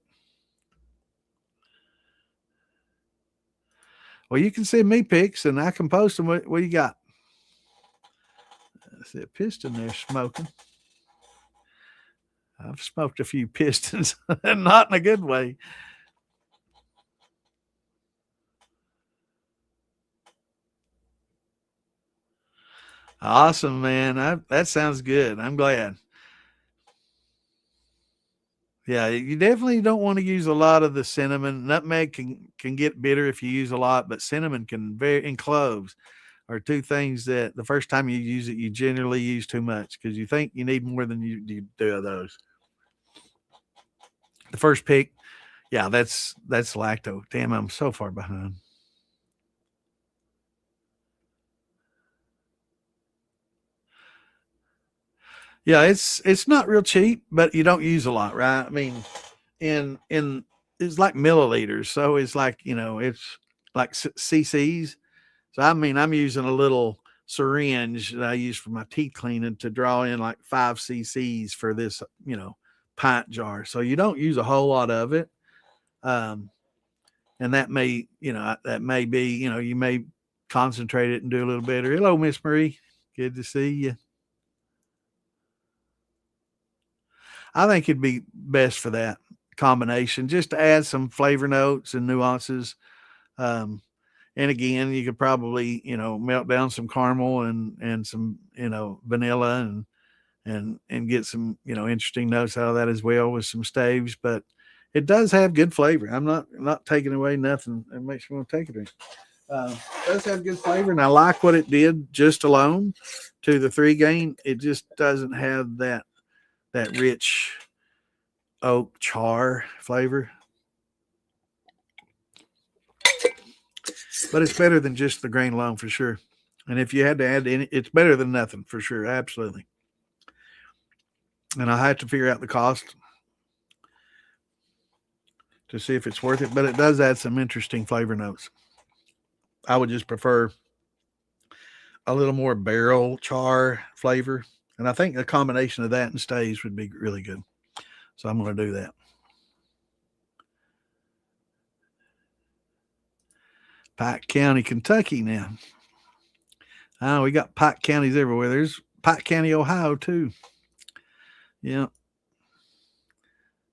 Well, you can send me pics and I can post them. What you got? I see a piston there smoking. I've smoked a few pistons, not in a good way. Awesome, man. That sounds good. I'm glad. Yeah, you definitely don't want to use a lot of the cinnamon. Nutmeg can get bitter if you use a lot, but cinnamon and cloves are two things that the first time you use it, you generally use too much because you think you need more than you do of those. The first pick, yeah, that's lacto. Damn, I'm so far behind. Yeah, it's not real cheap, but you don't use a lot, right? I mean, in it's like milliliters, so it's like, it's like cc's. So I mean, I'm using a little syringe that I use for my teeth cleaning to draw in like 5 cc's for this, pint jar. So you don't use a whole lot of it. Um, and that may be, you may concentrate it and do a little better. Hello, Miss Marie. Good to see you. I think it'd be best for that combination, just to add some flavor notes and nuances. Um, and again, you could probably, melt down some caramel and some, vanilla and get some, interesting notes out of that as well with some staves. But it does have good flavor. I'm not taking away nothing. It makes me want to take a drink. It does have good flavor, and I like what it did just alone to the 3 grain. It just doesn't have that rich oak char flavor, but it's better than just the grain alone for sure. And if you had to add any, it's better than nothing for sure, absolutely. And I had to figure out the cost to see if it's worth it, but it does add some interesting flavor notes. I would just prefer a little more barrel char flavor, and I think a combination of that and staves would be really good. So I'm going to do that. Pike County, Kentucky now. Oh, we got Pike counties everywhere. There's Pike County, Ohio, too. Yeah.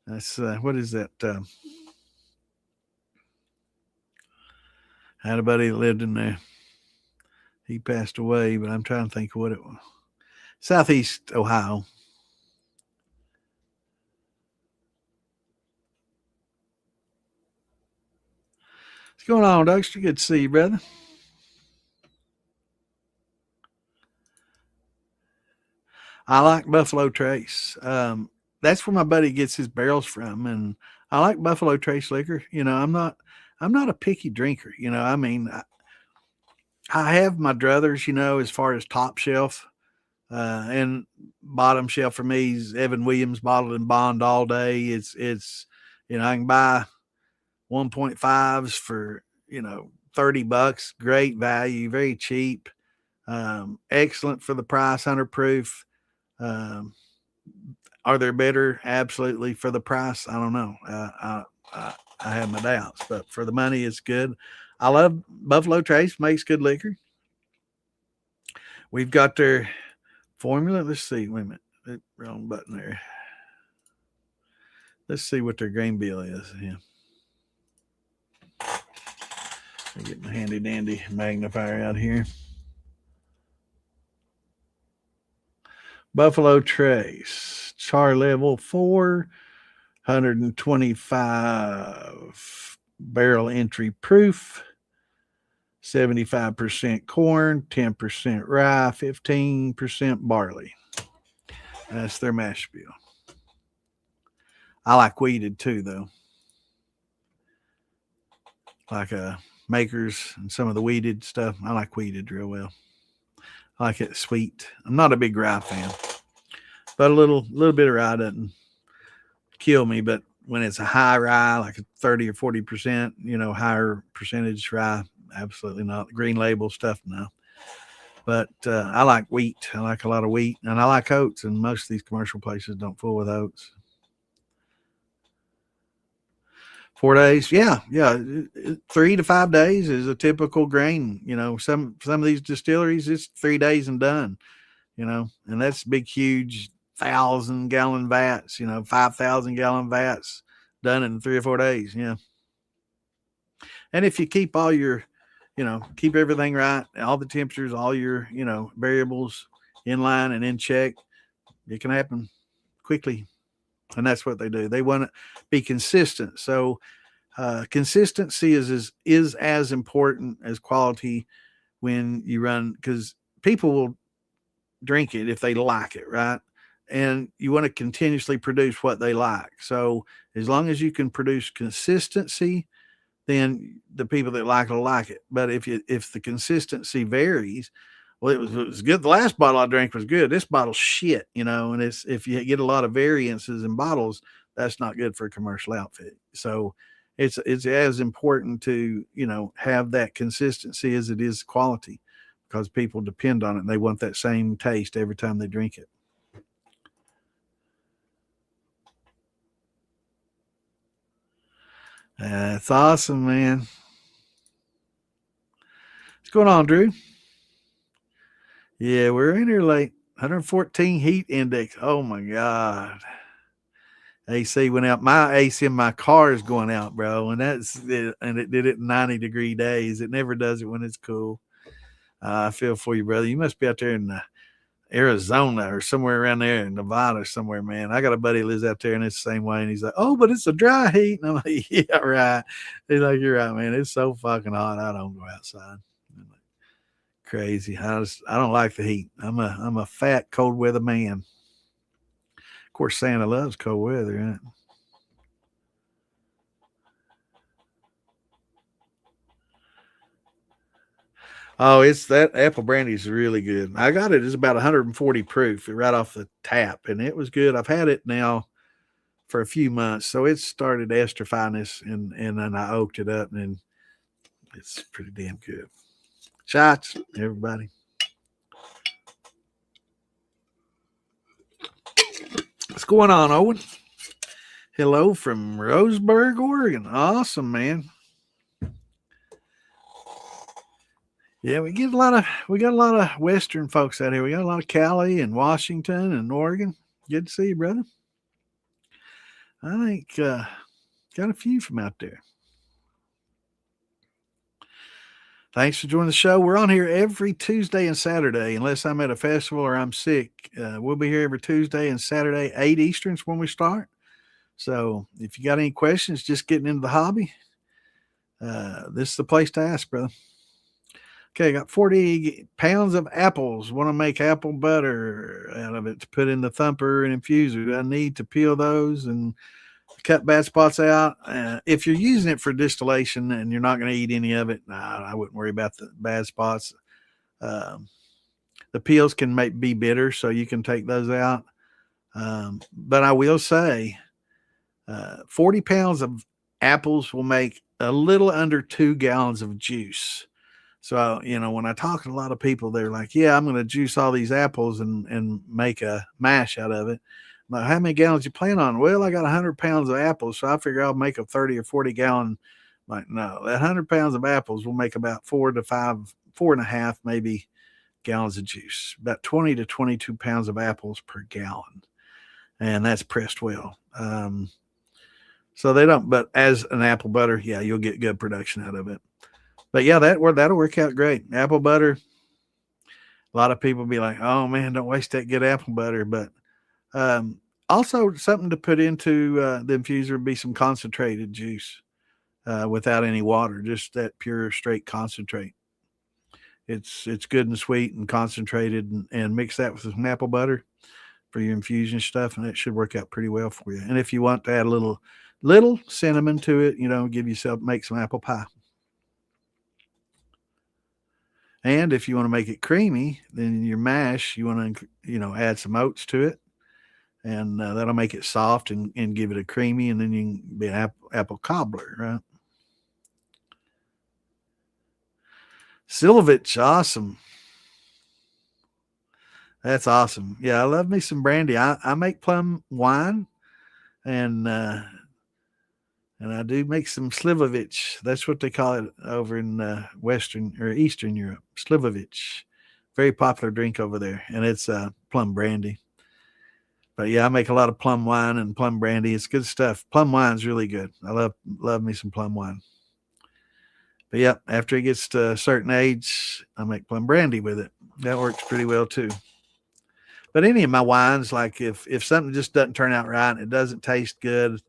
That's, what is that? I had a buddy that lived in there. He passed away, but I'm trying to think of what it was. Southeast Ohio. What's going on, Dexter? Good to see you, brother. I like Buffalo Trace. That's where my buddy gets his barrels from, and I like Buffalo Trace liquor. I'm not a picky drinker. I mean, I have my druthers. As far as top shelf, and bottom shelf for me is Evan Williams bottled in bond all day. It's I can buy 1.5s for $30. Great value, very cheap, excellent for the price, 100 proof. Um, are there better? Absolutely. For the price, I don't know. I have my doubts, but for the money, it's good. I love Buffalo Trace, makes good liquor. We've got their formula. Let's see. Wait a minute. Wrong button there. Let's see what their grain bill is. Yeah. I'll get my handy dandy magnifier out here. Buffalo Trace, char level 4, 125 barrel entry proof, 75% corn, 10% rye, 15% barley. That's their mash bill. I like weeded too, though. Like Makers and some of the weeded stuff. I like weeded real well. I like it sweet. I'm not a big rye fan, but a little bit of rye doesn't kill me. But when it's a high rye, like a 30 or 40%, higher percentage rye, absolutely not. Green label stuff, no. But I like wheat. I like a lot of wheat, and I like oats. And most of these commercial places don't fool with oats. 4 days, yeah. 3 to 5 days is a typical grain. Some of these distilleries, it's 3 days and done. And that's big, huge 1,000-gallon vats. 5,000-gallon vats done in 3 or 4 days. Yeah. And if you keep all your, keep everything right, all the temperatures, all your, variables in line and in check, it can happen quickly. And that's what they do. They want to be consistent. So consistency is as important as quality when you run, because people will drink it if they like it, right? And you want to continuously produce what they like. So as long as you can produce consistency, then the people that like it will like it. But if the consistency varies, well, it was good. The last bottle I drank was good. This bottle's shit, and if you get a lot of variances in bottles, that's not good for a commercial outfit. So it's as important to, have that consistency as it is quality, because people depend on it and they want that same taste every time they drink it. That's awesome, man. What's going on, Drew? Yeah, we're in here late. 114 heat index. Oh my God. AC went out. My AC in my car is going out, bro. And it did it in 90-degree days. It never does it when it's cool. I feel for you, brother. You must be out there in Arizona or somewhere around there in Nevada or somewhere, man. I got a buddy who lives out there and it's the same way. And he's like, oh, but it's a dry heat. And I'm like, yeah, right. He's like, you're right, man. It's so fucking hot. I don't go outside. I'm like, crazy. I don't like the heat. I'm a fat cold weather man. Of course, Santa loves cold weather, right? Oh, it's that apple brandy is really good. I got it. It's about 140 proof right off the tap, and it was good. I've had it now for a few months, so it started estrifying this, and then I oaked it up, and it's pretty damn good. Shots, everybody. What's going on, Owen? Hello from Roseburg, Oregon. Awesome, man. Yeah, we got a lot of Western folks out here. We got a lot of Cali and Washington and Oregon. Good to see you, brother. I think got a few from out there. Thanks for joining the show. We're on here every Tuesday and Saturday, unless I'm at a festival or I'm sick. We'll be here every Tuesday and Saturday, 8 Eastern's when we start. So if you got any questions, just getting into the hobby, This is the place to ask, brother. Okay, I got 40 pounds of apples. Want to make apple butter out of it to put in the thumper and infuser. Do I need to peel those and cut bad spots out? If you're using it for distillation and you're not going to eat any of it, nah, I wouldn't worry about the bad spots. Um, the peels can be bitter, so you can take those out. But I will say, 40 pounds of apples will make a little under 2 gallons of juice. So, when I talk to a lot of people, they're like, yeah, I'm going to juice all these apples and make a mash out of it. I'm like, how many gallons you plan on? Well, I got 100 pounds of apples, so I figure I'll make a 30 or 40 gallon. I'm like, no, that 100 pounds of apples will make about 4.5 maybe gallons of juice, about 20 to 22 pounds of apples per gallon. And that's pressed well. So they don't, but as an apple butter, yeah, you'll get good production out of it. But yeah, that'll work out great. Apple butter. A lot of people be like, "Oh man, don't waste that good apple butter." But also something to put into the infuser would be some concentrated juice without any water, just that pure straight concentrate. It's good and sweet and concentrated, and mix that with some apple butter for your infusion stuff, and it should work out pretty well for you. And if you want to add a little cinnamon to it, make some apple pie. And if you want to make it creamy, then your mash, you want to, add some oats to it, and that'll make it soft and give it a creamy, and then you can be an apple cobbler, right? Silovich, awesome. That's awesome. Yeah, I love me some brandy. I make plum wine, and I do make some slivovich. That's what they call it over in Western or Eastern Europe. Slivovich, very popular drink over there, and it's plum brandy. But yeah, I make a lot of plum wine and plum brandy. It's good stuff. Plum wine's really good. I love me some plum wine. But yeah, after it gets to a certain age, I make plum brandy with it. That works pretty well too. But any of my wines, like if something just doesn't turn out right and it doesn't taste good,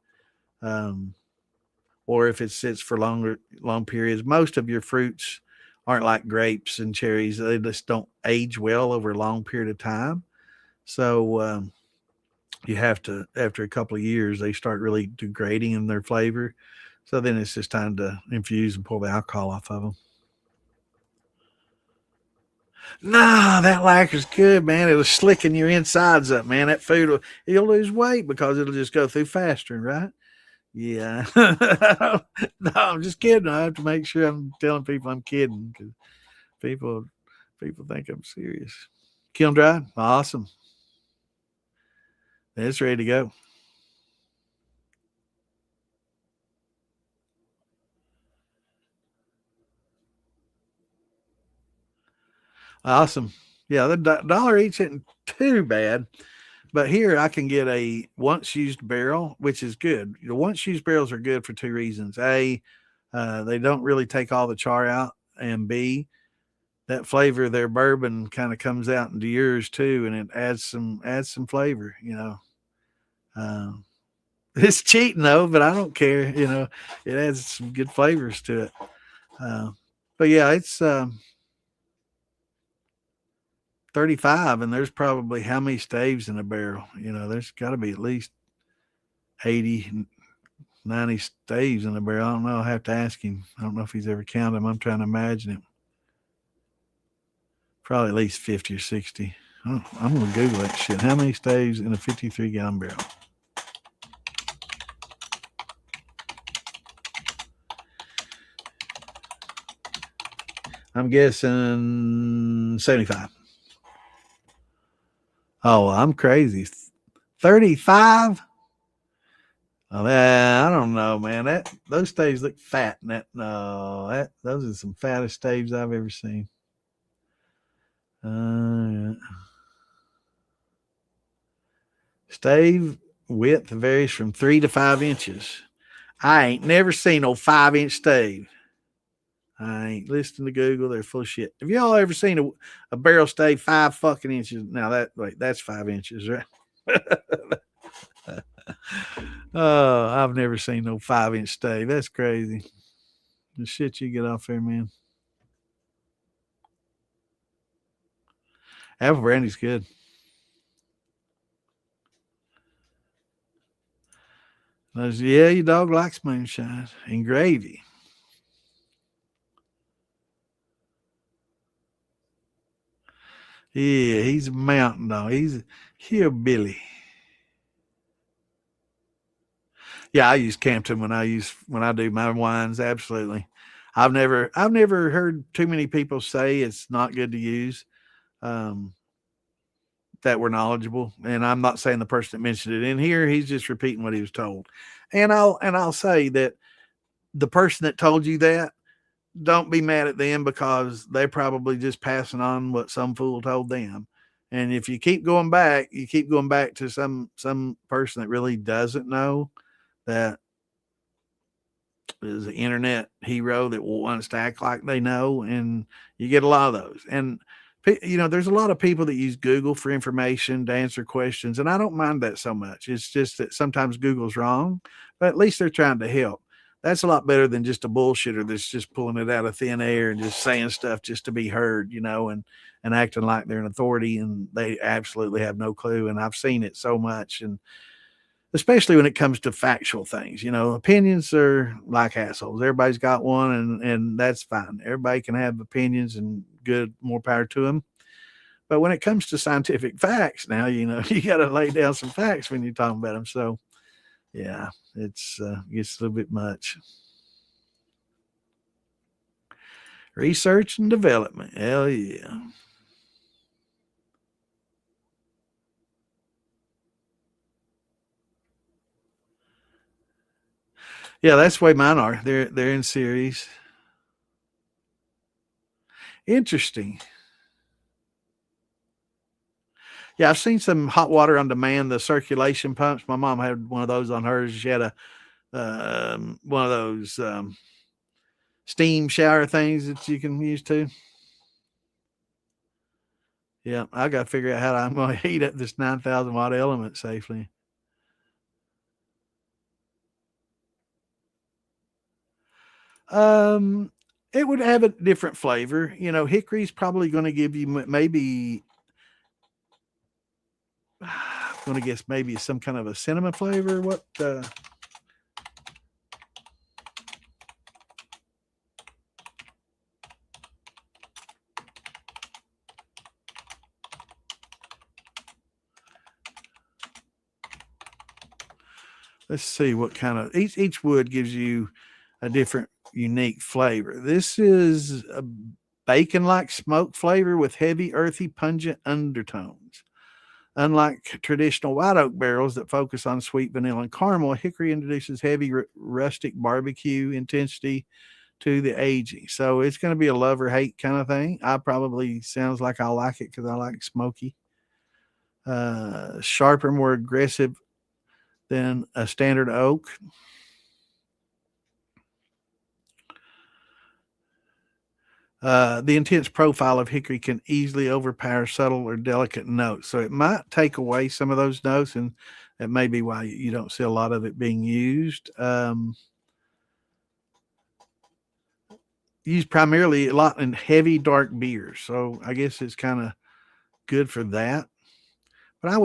or if it sits for long periods, most of your fruits aren't like grapes and cherries. They just don't age well over a long period of time. So you have to, after a couple of years, they start really degrading in their flavor. So then it's just time to infuse and pull the alcohol off of them. Nah, that lacquer's good, man. It'll slicken your insides up, man. That food you'll lose weight because it'll just go through faster, right? Yeah. No, I'm just kidding. I have to make sure I'm telling people I'm kidding because people think I'm serious. Kiln dry, awesome. It's ready to go. Awesome. Yeah, the dollar each isn't too bad. But here I can get a once used barrel, which is good. Once used barrels are good for two reasons. A, they don't really take all the char out, and B, that flavor of their bourbon kind of comes out into yours too, and it adds some flavor. It's cheating though, but I don't care. It adds some good flavors to it. Uh, but yeah, it's 35, and there's probably how many staves in a barrel? There's got to be at least 80, 90 staves in a barrel. I don't know. I have to ask him. I don't know if he's ever counted them. I'm trying to imagine it. Probably at least 50 or 60. Oh, I'm going to Google that shit. How many staves in a 53-gallon barrel? I'm guessing 75. Oh, I'm crazy. 35? Oh, I don't know, man. Those staves look fat. Those are some fattest staves I've ever seen. Stave width varies from 3 to 5 inches. I ain't never seen no 5-inch stave. I ain't listening to Google. They're full of shit. Have y'all ever seen a barrel stave 5 fucking inches? Now that's 5 inches, right? Oh, I've never seen no 5-inch stave. That's crazy. The shit you get off there, man. Apple brandy's good. Yeah, your dog likes moonshine and gravy. Yeah, he's a mountain dog. He's a hillbilly. Yeah, I use Campton when I do my wines. Absolutely. I've never heard too many people say it's not good to use. Um, that were knowledgeable, and I'm not saying the person that mentioned it in here. He's just repeating what he was told. And I'll say that the person that told you that, don't be mad at them because they're probably just passing on what some fool told them. And if you keep going back to some person that really doesn't know, that is an internet hero that wants to act like they know, and you get a lot of those. And there's a lot of people that use Google for information to answer questions, and I don't mind that so much. It's just that sometimes Google's wrong, but at least they're trying to help. That's a lot better than just a bullshitter that's just pulling it out of thin air and just saying stuff just to be heard, and acting like they're an authority and they absolutely have no clue. And I've seen it so much, and especially when it comes to factual things. Opinions are like assholes. Everybody's got one, and that's fine. Everybody can have opinions, and good, more power to them. But when it comes to scientific facts, now you got to lay down some facts when you're talking about them. So yeah, it's gets a little bit much. Research and development, hell yeah. Yeah, that's the way mine are. They're in series. Interesting. Yeah, I've seen some hot water on demand, the circulation pumps. My mom had one of those on hers. She had a one of those steam shower things that you can use too. Yeah, I got to figure out how I'm going to heat up this 9,000 watt element safely. Um, it would have a different flavor. Hickory's probably going to give you maybe. I'm going to guess maybe some kind of a cinnamon flavor. What? Let's see what kind of each wood gives you a different unique flavor. This is a bacon like smoke flavor with heavy, earthy, pungent undertones. Unlike traditional white oak barrels that focus on sweet vanilla and caramel, hickory introduces heavy, rustic barbecue intensity to the aging. So it's going to be a love or hate kind of thing. I probably sounds like I like it because I like smoky. Sharper, more aggressive than a standard oak. The intense profile of hickory can easily overpower subtle or delicate notes. So it might take away some of those notes, and that may be why you don't see a lot of it being used. Used primarily a lot in heavy, dark beers. So I guess it's kind of good for that. But I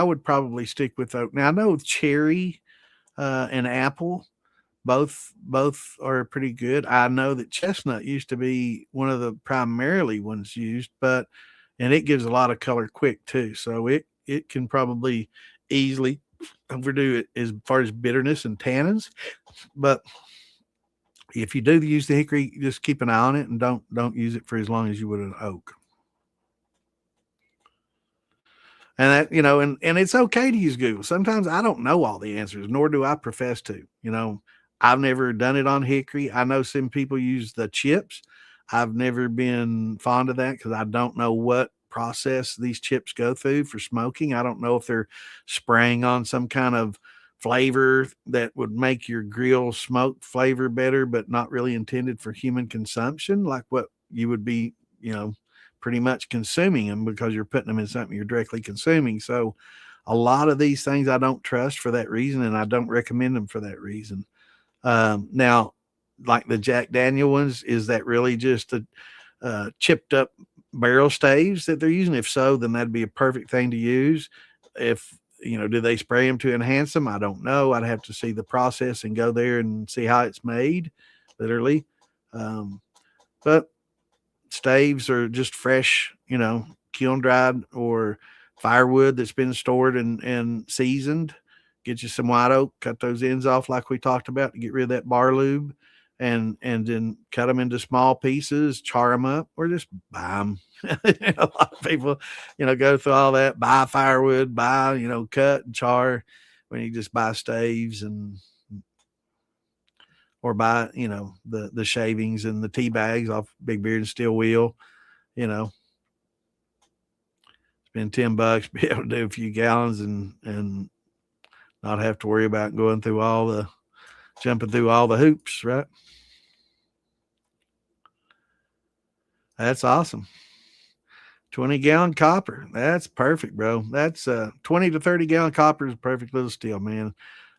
would probably stick with oak. Now I know cherry and apple both are pretty good. I know that chestnut used to be one of the primarily ones used, and it gives a lot of color quick too. So it can probably easily overdo it as far as bitterness and tannins. But if you do use the hickory, just keep an eye on it and don't use it for as long as you would an oak. And and it's okay to use Google. Sometimes I don't know all the answers, nor do I profess to. I've never done it on hickory. I know some people use the chips. I've never been fond of that because I don't know what process these chips go through for smoking. I don't know if they're spraying on some kind of flavor that would make your grill smoke flavor better, but not really intended for human consumption, like what you would be, pretty much consuming them because you're putting them in something you're directly consuming. So a lot of these things I don't trust for that reason, and I don't recommend them for that reason. Now, like the Jack Daniel ones, is that really just the chipped up barrel staves that they're using? If so, then that'd be a perfect thing to use. If do they spray them to enhance them? I don't know. I'd have to see the process and go there and see how it's made, literally. But staves are just fresh, kiln dried or firewood that's been stored and seasoned. Get you some white oak, cut those ends off like we talked about to get rid of that bar lube, and then cut them into small pieces, char them up, or just buy them. A lot of people, go through all that, buy firewood, buy, cut and char, when you just buy staves or buy, the shavings and the tea bags off Big Beard and Steel Wheel, spend $10, be able to do a few gallons and not have to worry about jumping through all the hoops, right? That's awesome. 20-gallon copper. That's perfect, bro. That's 20 to 30-gallon copper is a perfect little still, man.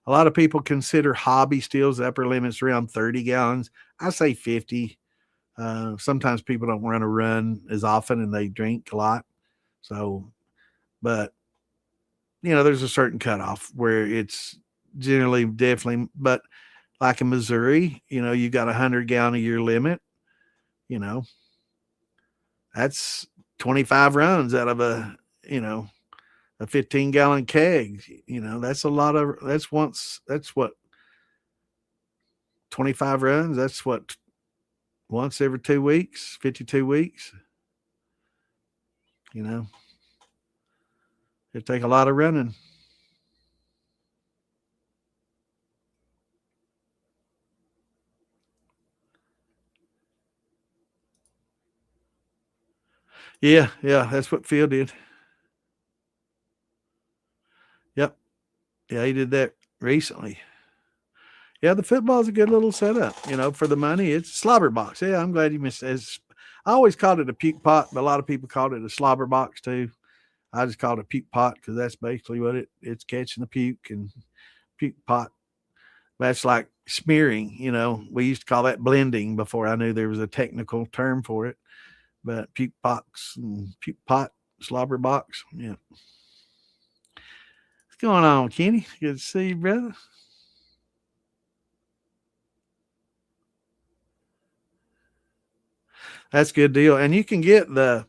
A lot of people consider hobby stills, the upper limit's around 30 gallons. I say 50. Sometimes people don't run as often and they drink a lot. So, but there's a certain cutoff where it's generally definitely, but like in Missouri, you got 100-gallon a year limit, that's 25 runs out of a 15-gallon keg. That's a lot of, that's what 25 runs. That's what once every 2 weeks, 52 weeks, it'd take a lot of running. Yeah. That's what Phil did. Yep. Yeah. He did that recently. Yeah. The football's a good little setup, for the money. It's a slobber box. Yeah. I'm glad you missed it. I always called it a puke pot, but a lot of people called it a slobber box too. I just called it a puke pot because that's basically what it's catching the puke, and puke pot. That's like smearing, we used to call that blending before I knew there was a technical term for it. But puke box and puke pot, slobber box. Yeah. What's going on, Kenny? Good to see you, brother. That's a good deal. And you can get the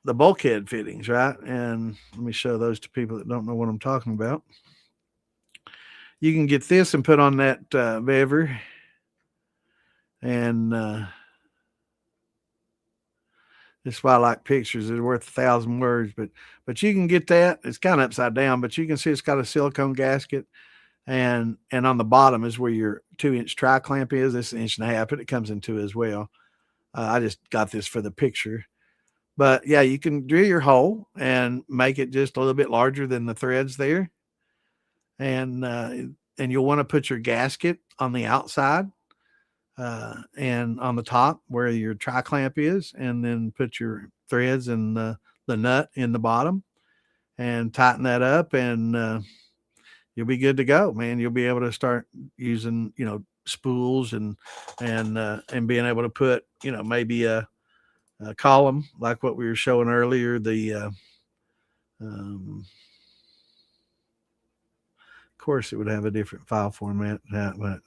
bulkhead fittings, right? And let me show those to people that don't know what I'm talking about. You can get this and put on that bever, and this is why I like pictures. They're worth 1,000 words, but you can get that. It's kind of upside down, but you can see it's got a silicone gasket, and on the bottom is where your 2-inch tri clamp is. This is 1.5 inches, but it comes in 2 as well. I just got this for the picture. But yeah, you can drill your hole and make it just a little bit larger than the threads there. And you'll want to put your gasket on the outside and on the top where your tri clamp is, and then put your threads and the nut in the bottom and tighten that up, and you'll be good to go, man. You'll be able to start using, spools and being able to put, maybe a column like what we were showing earlier. Of course, it would have a different file format, but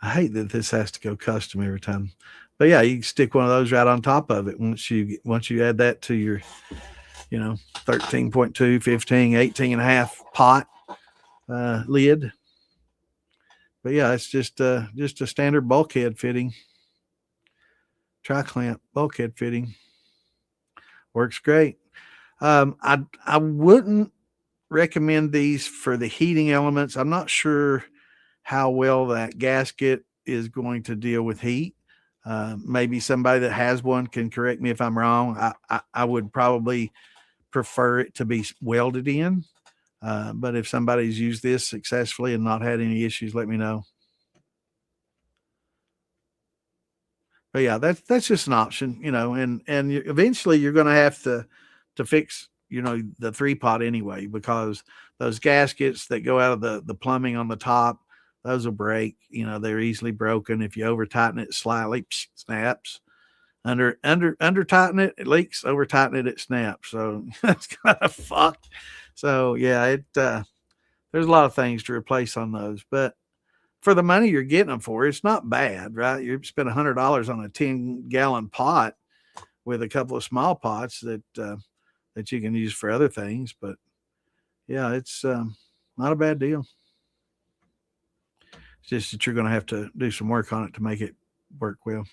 I hate that this has to go custom every time. But yeah, you can stick one of those right on top of it once you add that to your 13.2, 15, 18.5 pot lid. But yeah, it's just a standard bulkhead fitting. Tri-clamp bulkhead fitting. Works great. I wouldn't recommend these for the heating elements. I'm not sure how well that gasket is going to deal with heat. Maybe somebody that has one can correct me if I'm wrong. I would probably prefer it to be welded in. But if somebody's used this successfully and not had any issues, let me know. But yeah, that's just an option, and eventually you're going to have to fix, the 3-pot anyway, because those gaskets that go out of the plumbing on the top, those will break. They're easily broken. If you over tighten it slightly, snaps. Under tighten it, it leaks. Over tighten it, it snaps. So that's kind of fucked. So yeah, there's a lot of things to replace on those, but for the money you're getting them for, it's not bad, right? You spend $100 on a 10-gallon pot with a couple of small pots that you can use for other things. But yeah, it's not a bad deal. It's just that you're going to have to do some work on it to make it work well.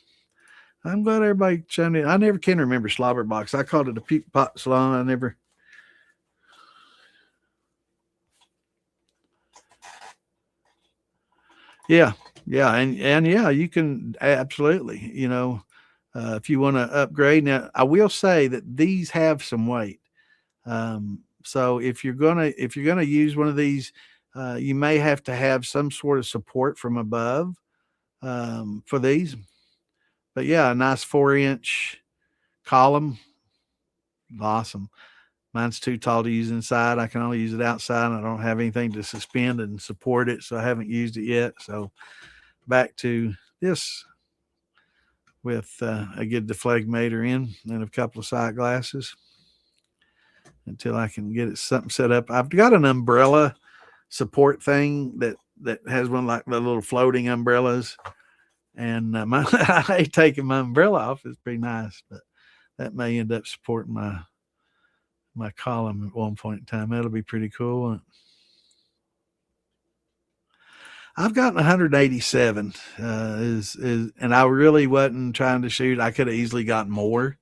I'm glad everybody chimed in. I never can remember slobber box. I called it a puke pot salon. I never. Yeah, yeah, and yeah, you can absolutely. If you want to upgrade. Now, I will say that these have some weight. So if you're gonna use one of these, you may have to have some sort of support from above for these. But yeah, a nice 4-inch column, awesome. Mine's too tall to use inside. I can only use it outside. And I don't have anything to suspend and support it, so I haven't used it yet. So back to this with a good deflegmator in and a couple of side glasses until I can get it something set up. I've got an umbrella support thing that has one like the little floating umbrellas, and I hate taking my umbrella off. It's pretty nice, but that may end up supporting my column at one point in time. That'll be pretty cool. I've gotten 187 and I really wasn't trying to shoot. I could have easily gotten more,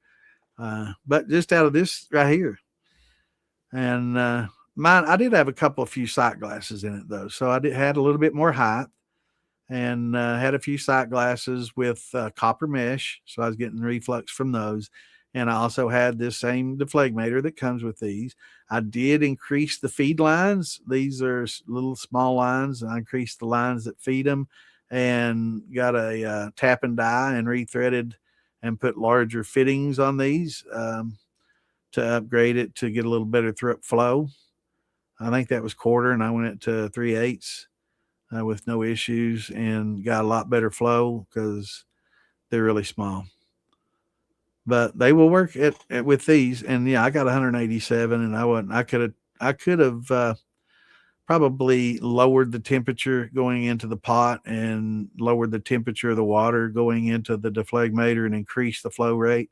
but just out of this right here. And mine, I did have a few sight glasses in it though, so had a little bit more height, and had a few sight glasses with copper mesh, so I was getting reflux from those. And I also had this same deflegmator that comes with these. I did increase the feed lines. These are little small lines, and I increased the lines that feed them, and got a tap and die and rethreaded and put larger fittings on these to upgrade it to get a little better flow. I think that was quarter, and I went it to 3/8 with no issues, and got a lot better flow because they're really small. But they will work with these. And yeah, I got 187, and I could have probably lowered the temperature going into the pot and lowered the temperature of the water going into the deflegmator and increased the flow rate,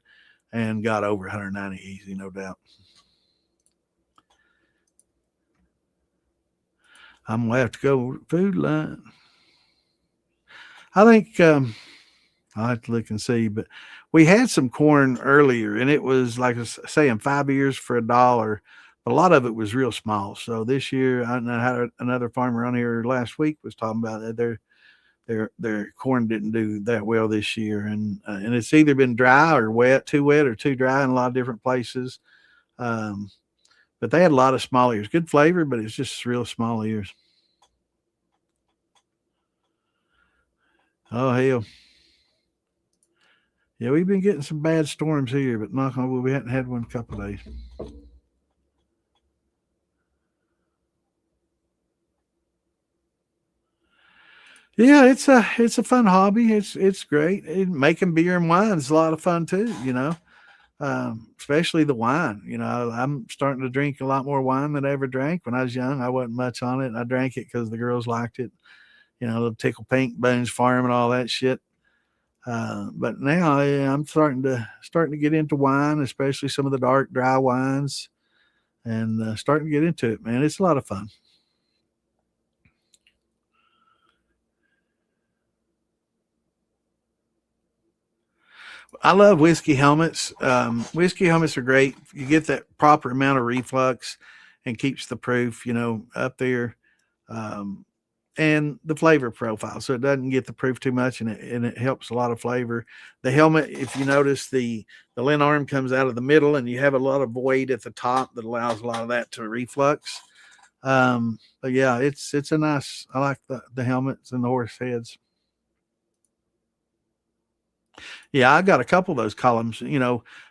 and got over 190 easy, no doubt. I'm gonna have to go food line. I think I'll have to look and see, but we had some corn earlier, and it was like saying 5 ears for $1, but a lot of it was real small. So this year, I had another farmer on here last week was talking about that their corn didn't do that well this year, and it's either been dry or wet, too wet or too dry in a lot of different places. But they had a lot of small ears, good flavor, but it's just real small ears. Oh hell. Yeah, we've been getting some bad storms here, but knock on wood, we hadn't had one in a couple of days. Yeah, it's a fun hobby. It's great. Making beer and wine is a lot of fun too. Especially the wine. I'm starting to drink a lot more wine than I ever drank. When I was young, I wasn't much on it. I drank it because the girls liked it. The Tickle Pink, Bones Farm, and all that shit. But now I'm starting to get into wine, especially some of the dark, dry wines, and starting to get into it, man. It's a lot of fun. I love whiskey helmets. Whiskey helmets are great. You get that proper amount of reflux and keeps the proof, up there. And the flavor profile, so it doesn't get the proof too much, and it helps a lot of flavor. The helmet, if you notice, the lin arm comes out of the middle, and you have a lot of void at the top that allows a lot of that to reflux. But yeah, it's a nice. I like the helmets and the horse heads. Yeah, I got a couple of those columns.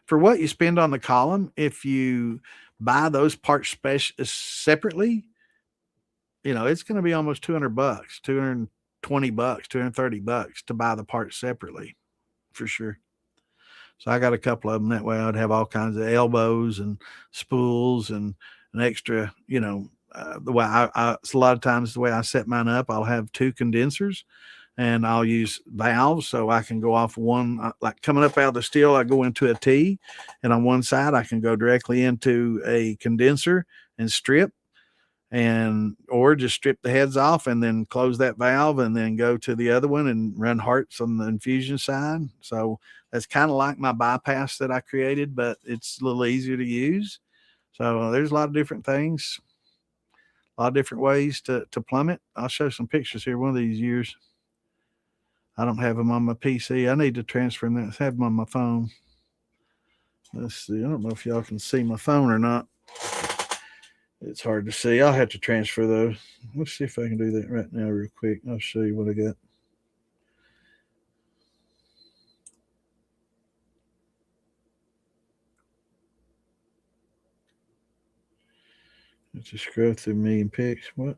For what you spend on the column, if you buy those parts separately, it's going to be almost $200, $220, $230 to buy the parts separately for sure. So I got a couple of them. That way I'd have all kinds of elbows and spools and an extra, the way it's a lot of times the way I set mine up, I'll have two condensers and I'll use valves so I can go off one, like coming up out of the steel, I go into a T, and on one side I can go directly into a condenser and strip, and or just strip the heads off and then close that valve and then go to the other one and run hearts on the infusion side. So that's kind of like my bypass that I created, but it's a little easier to use. So there's a lot of different things, a lot of different ways to plumb it. I'll show some pictures here one of these years. I don't have them on my PC. I need to transfer them. I have them on my phone. Let's see. I don't know if y'all can see my phone or not. It's hard to see. I'll have to transfer those. Let's see if I can do that right now real quick. I'll show you what I got. Let's just scroll through me and pics. What?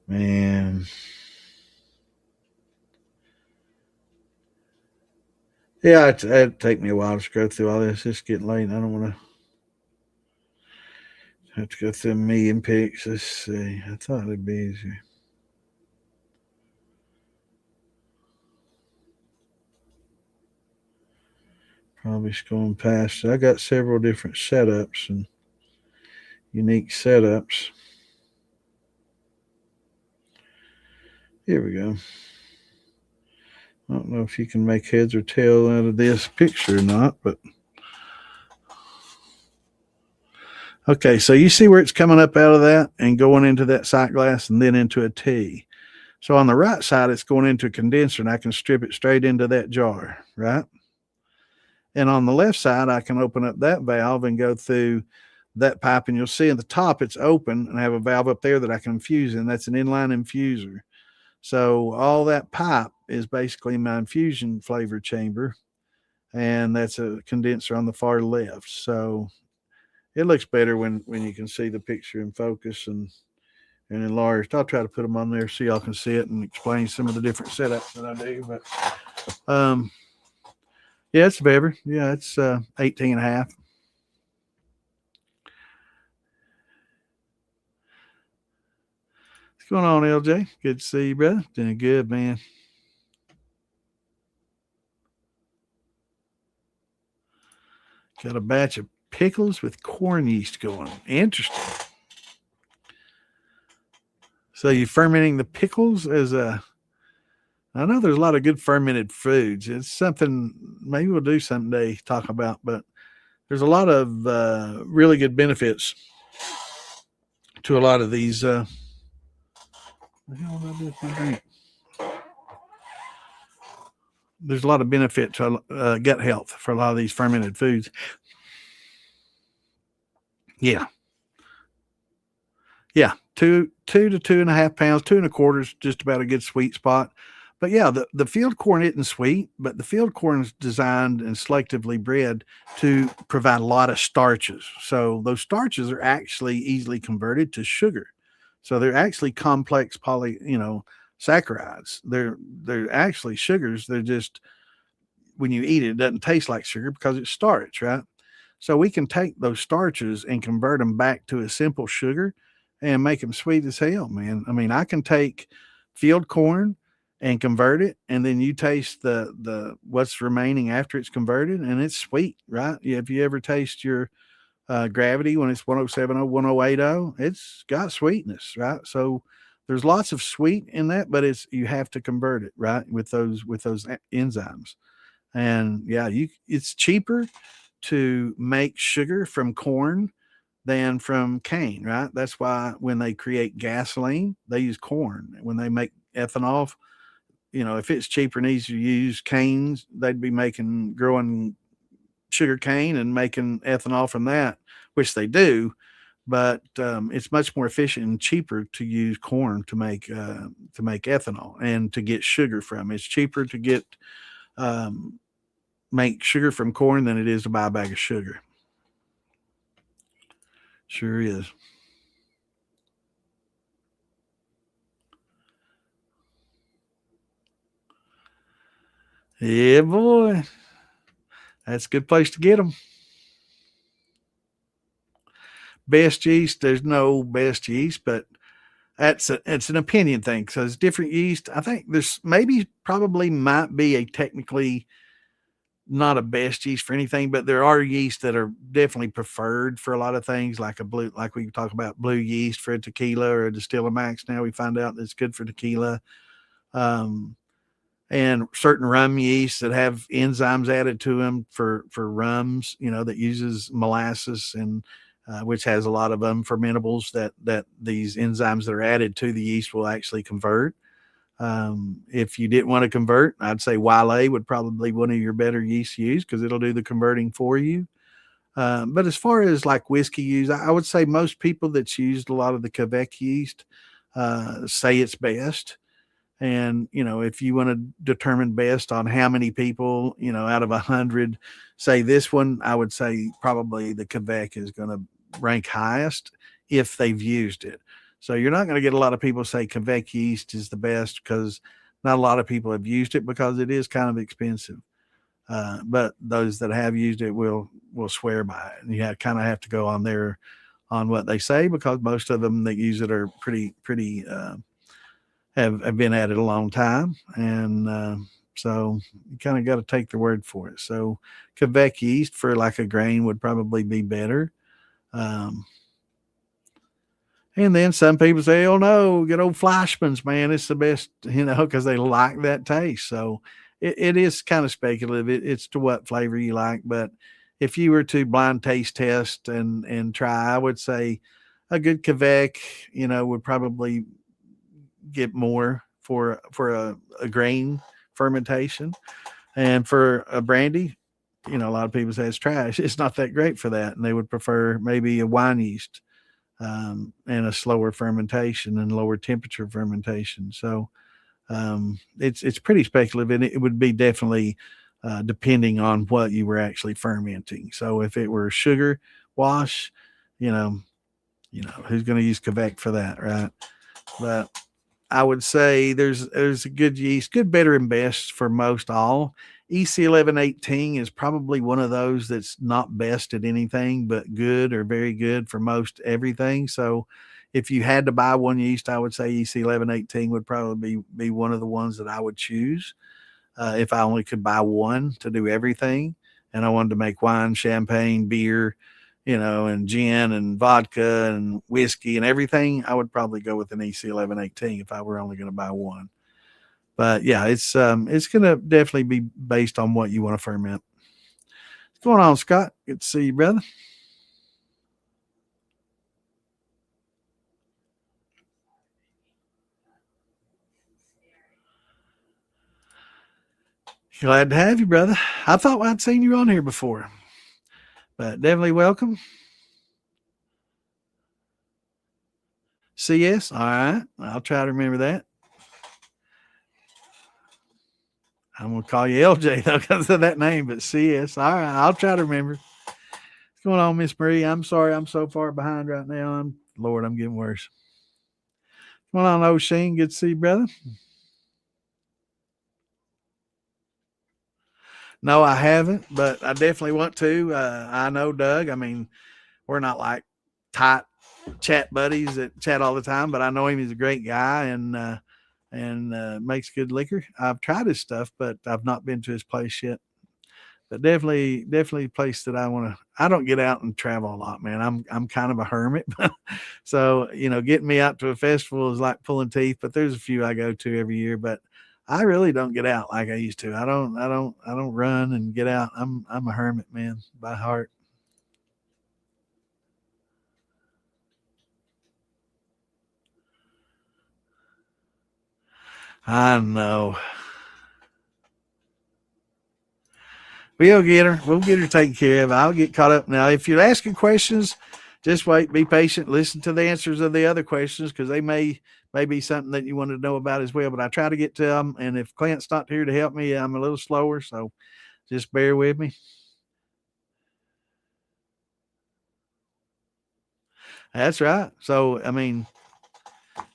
Man. Yeah, it'd take me a while to scroll through all this. It's getting late. I don't want to have to go through me and pics. Let's see. I thought it'd be easier. Probably scrolling past. I got several different setups and unique setups. Here we go. I don't know if you can make heads or tail out of this picture or not, but okay, so you see where it's coming up out of that and going into that sight glass and then into a T. So on the right side, it's going into a condenser, and I can strip it straight into that jar, right? And on the left side, I can open up that valve and go through that pipe, and you'll see at the top it's open and I have a valve up there that I can infuse in. That's an inline infuser. So all that pipe is basically my infusion flavor chamber, and that's a condenser on the far left. So it looks better when you can see the picture in focus and enlarged. I'll try to put them on there so y'all can see it and explain some of the different setups that I do. But yeah, it's Weber. Yeah, it's 18 and a half. What's going on, LJ? Good to see you, brother. Doing good, man. Got a batch of pickles with corn yeast going. Interesting. So you fermenting the pickles as a. I know there's a lot of good fermented foods. It's something maybe we'll do someday talk about, but there's a lot of really good benefits to a lot of these. What the hell did I do with my drink? There's a lot of benefit to gut health for a lot of these fermented foods. Yeah. Yeah. 2 to 2.5 pounds, 2.25 is just about a good sweet spot. But yeah, the field corn isn't sweet, but the field corn is designed and selectively bred to provide a lot of starches. So those starches are actually easily converted to sugar. So they're actually complex saccharides. They're actually sugars. They're just when you eat it, it doesn't taste like sugar because it's starch, right? So we can take those starches and convert them back to a simple sugar and make them sweet as hell, man. I mean, I can take field corn and convert it, and then you taste the what's remaining after it's converted, and it's sweet, right? If you ever taste your gravity when it's 1070, 1080, it's got sweetness, right? So there's lots of sweet in that, but you have to convert it, right? With those enzymes. And yeah, it's cheaper to make sugar from corn than from cane, right? That's why when they create gasoline, they use corn. When they make ethanol, if it's cheaper and easier to use canes, they'd be growing sugar cane and making ethanol from that, which they do. But it's much more efficient and cheaper to use corn to make ethanol and to get sugar from. It's cheaper to get make sugar from corn than it is to buy a bag of sugar. Sure is. Yeah, boy. That's a good place to get them. Best yeast, there's no best yeast, but it's an opinion thing. So it's different yeast. I think there's maybe probably might be a technically not a best yeast for anything, but there are yeasts that are definitely preferred for a lot of things, like a blue, like we talk about blue yeast for a tequila or a distiller max. Now we find out that it's good for tequila. Um, and certain rum yeasts that have enzymes added to them for rums, that uses molasses and which has a lot of unfermentables that these enzymes that are added to the yeast will actually convert. If you didn't want to convert, I'd say Wile would probably be one of your better yeast to use because it'll do the converting for you. But as far as like whiskey use, I would say most people that's used a lot of the Quebec yeast say it's best. And, if you want to determine best on how many people, out of 100 say this one, I would say probably the Quebec is going to rank highest if they've used it. So you're not going to get a lot of people say Quebec yeast is the best because not a lot of people have used it because it is kind of expensive. But those that have used it will swear by it. And you kind of have to go on what they say because most of them that use it are pretty have been at it a long time. And so you kind of got to take their word for it. So Quebec yeast for like a grain would probably be better. And then some people say, oh no, get old Fleischmann's, man. It's the best, because they like that taste. So it is kind of speculative. It's to what flavor you like. But if you were to blind taste test and try, I would say a good Quebec, would probably get more for a grain fermentation. And for a brandy, a lot of people say it's trash. It's not that great for that. And they would prefer maybe a wine yeast and a slower fermentation and lower temperature fermentation. So it's pretty speculative, and it would be definitely depending on what you were actually fermenting. So if it were sugar wash, who's going to use Quebec for that, right? But I would say there's a good yeast, good, better, and best for most all. EC 1118 is probably one of those that's not best at anything, but good or very good for most everything. So if you had to buy one yeast, I would say EC 1118 would probably be one of the ones that I would choose if I only could buy one to do everything. And I wanted to make wine, champagne, beer, and gin and vodka and whiskey and everything, I would probably go with an EC 1118 if I were only going to buy one. But yeah, it's going to definitely be based on what you want to ferment. What's going on, Scott? Good to see you, brother. Glad to have you, brother. I thought I'd seen you on here before, but definitely welcome. CS, all right. I'll try to remember that. I'm gonna call you LJ though because of that name, but CS. All right, I'll try to remember. What's going on, Miss Marie? I'm sorry, I'm so far behind right now. Lord, I'm getting worse. What's going on, O'Sheen? Good to see you, brother. No, I haven't, but I definitely want to. I know Doug. I mean, we're not like tight chat buddies that chat all the time, but I know him. He's a great guy and makes good liquor. I've tried his stuff, but I've not been to his place yet. But definitely a place that I want to. I don't get out and travel a lot, man. I'm kind of a hermit, so getting me out to a festival is like pulling teeth. But there's a few I go to every year, but I really don't get out like I used to. I don't run and get out. I'm a hermit, man, by heart. I know. We'll get her. We'll get her taken care of. I'll get caught up now. If you're asking questions, just wait, be patient, listen to the answers of the other questions because they may be something that you want to know about as well. But I try to get to them, and if Clint's not here to help me, I'm a little slower. So Just bear with me. That's right. So, I mean,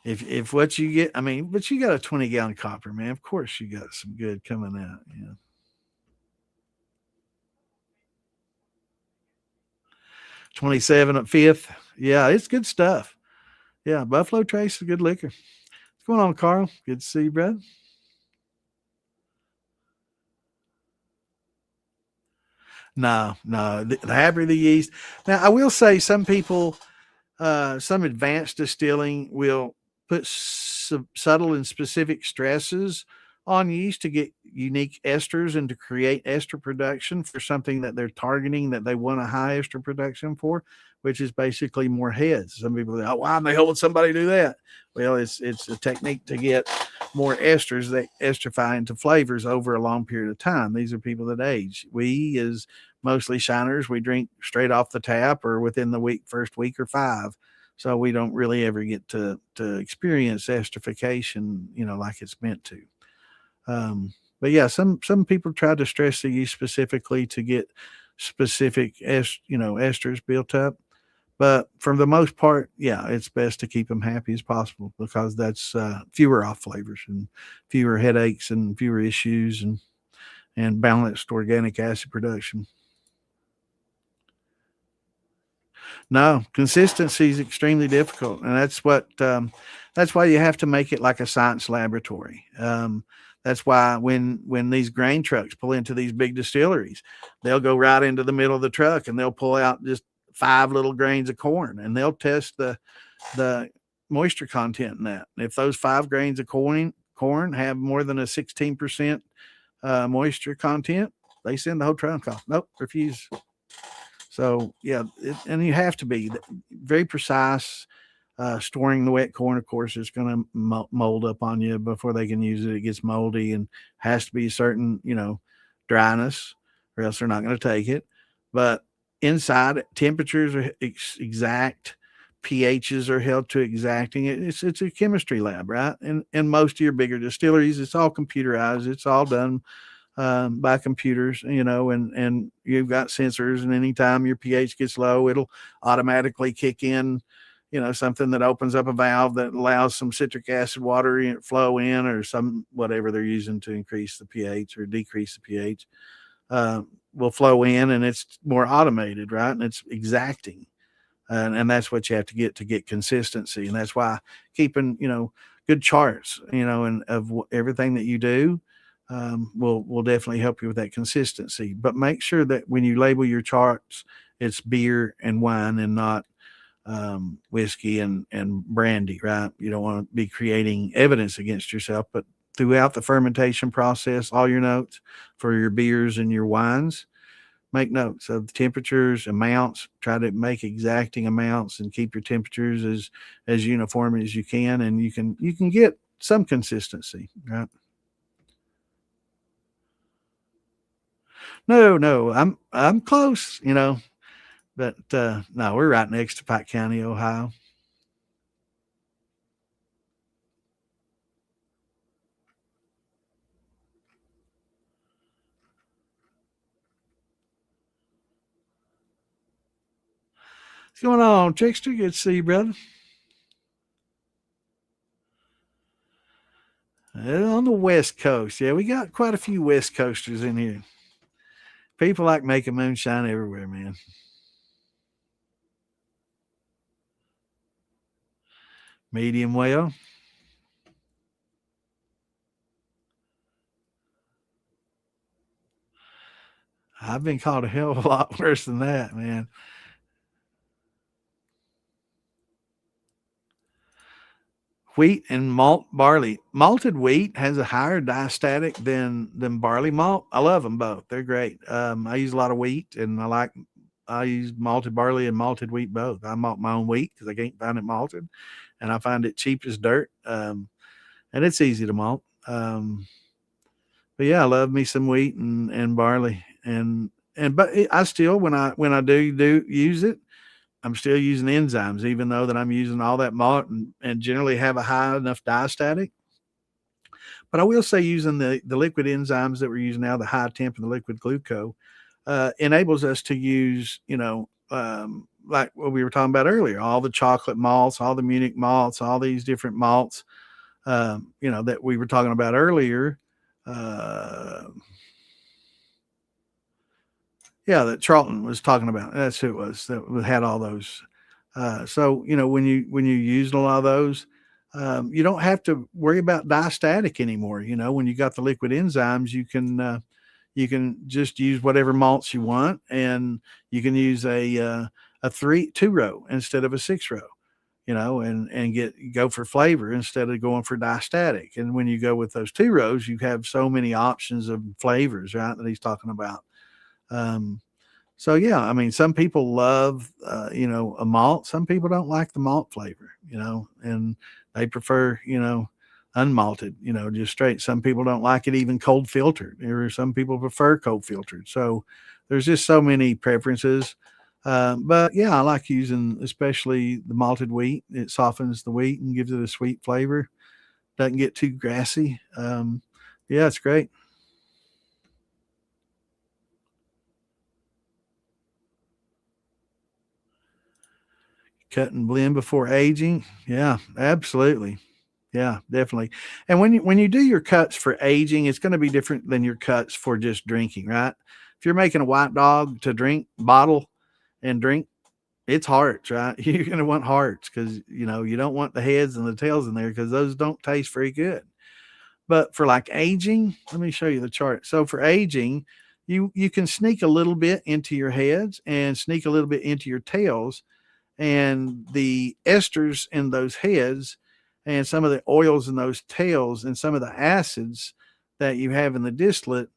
if what you get, I mean, but you got a 20-gallon copper, man. Of course, you got some good coming out. Yeah. 27 at fifth. Yeah, it's good stuff. Yeah, Buffalo Trace is good liquor. What's going on, Carl? Good to see you, brother. No, the happier the yeast. Now, I will say some people, some advanced distilling will put subtle and specific stresses on yeast to get unique esters and to create ester production for something that they're targeting that they want a high ester production for, which is basically more heads. Some people say, "Oh, why am I helping somebody do that?" Well, it's a technique to get more esters that esterify into flavors over a long period of time. These are people that age. We, as mostly shiners, we drink straight off the tap or within the first week or five. So we don't really ever get to experience esterification, like it's meant to. But yeah, some people try to stress the yeast specifically to get specific esters built up. But for the most part, yeah, it's best to keep them happy as possible because that's fewer off flavors and fewer headaches and fewer issues and balanced organic acid production. No, consistency is extremely difficult, and that's why you have to make it like a science laboratory. That's why when these grain trucks pull into these big distilleries, they'll go right into the middle of the truck and they'll pull out just 5 little grains of corn, and they'll test the moisture content in that. If those 5 grains of corn have more than a 16% moisture content, they send the whole truck off. Nope, refuse. So yeah, and you have to be very precise. Storing the wet corn, of course, is going to mold up on you before they can use it. It gets moldy and has to be a certain, dryness, or else they're not going to take it. But inside, temperatures are exact. pHs are held to exacting. It's a chemistry lab, right? And most of your bigger distilleries, it's all computerized. It's all done by computers, and you've got sensors, and anytime your pH gets low, it'll automatically kick in, something that opens up a valve that allows some citric acid water flow in, or some whatever they're using to increase the pH or decrease the pH will flow in, and it's more automated, right? And it's exacting. And that's what you have to get consistency. And that's why keeping, good charts, and of everything that you do, will definitely help you with that consistency. But make sure that when you label your charts, it's beer and wine and not whiskey and brandy, right? You don't want to be creating evidence against yourself, but throughout the fermentation process, all your notes for your beers and your wines, make notes of the temperatures, amounts, try to make exacting amounts and keep your temperatures as uniform as you can, and you can get some consistency, right? No, I'm close, but no, we're right next to Pike County, Ohio. What's going on, Trickster? Good to see you, brother. On the West Coast, yeah, we got quite a few West Coasters in here. People like making moonshine everywhere, man. Medium well. I've been called a hell of a lot worse than that, man. Wheat and malt barley. Malted wheat has a higher diastatic than barley malt. I love them both. They're great. I use a lot of wheat, and I use malted barley and malted wheat both. I malt my own wheat because I can't find it malted, and I find it cheap as dirt. And it's easy to malt. But yeah, I love me some wheat and barley, but I still when I do use it, I'm still using enzymes, even though that I'm using all that malt and generally have a high enough diastatic. But I will say using the liquid enzymes that we're using now, the high temp and the liquid glucose, enables us to use, like what we were talking about earlier, all the chocolate malts, all the Munich malts, all these different malts, that we were talking about earlier. Uh, yeah, that Charlton was talking about. That's who it was that had all those. So when you use a lot of those, you don't have to worry about diastatic anymore. When you got the liquid enzymes, you can just use whatever malts you want, and you can use a 2 row instead of a 6 row. And go for flavor instead of going for diastatic. And when you go with those 2 rows, you have so many options of flavors, right? That he's talking about. Um, so yeah, I mean, some people love, a malt. Some people don't like the malt flavor, and they prefer, unmalted, just straight. Some people don't like it even cold filtered, or some people prefer cold filtered. So there's just so many preferences. But yeah, I like using especially the malted wheat. It softens the wheat and gives it a sweet flavor. Doesn't get too grassy. Yeah, it's great. Cut and blend before aging. Yeah, absolutely. Yeah, definitely. And when you do your cuts for aging, it's going to be different than your cuts for just drinking, right? If you're making a white dog to drink, bottle and drink, it's hearts, right? You're going to want hearts because you don't want the heads and the tails in there because those don't taste very good. But for like aging, let me show you the chart. So for aging, you can sneak a little bit into your heads and sneak a little bit into your tails, and the esters in those heads and some of the oils in those tails and some of the acids that you have in the distillate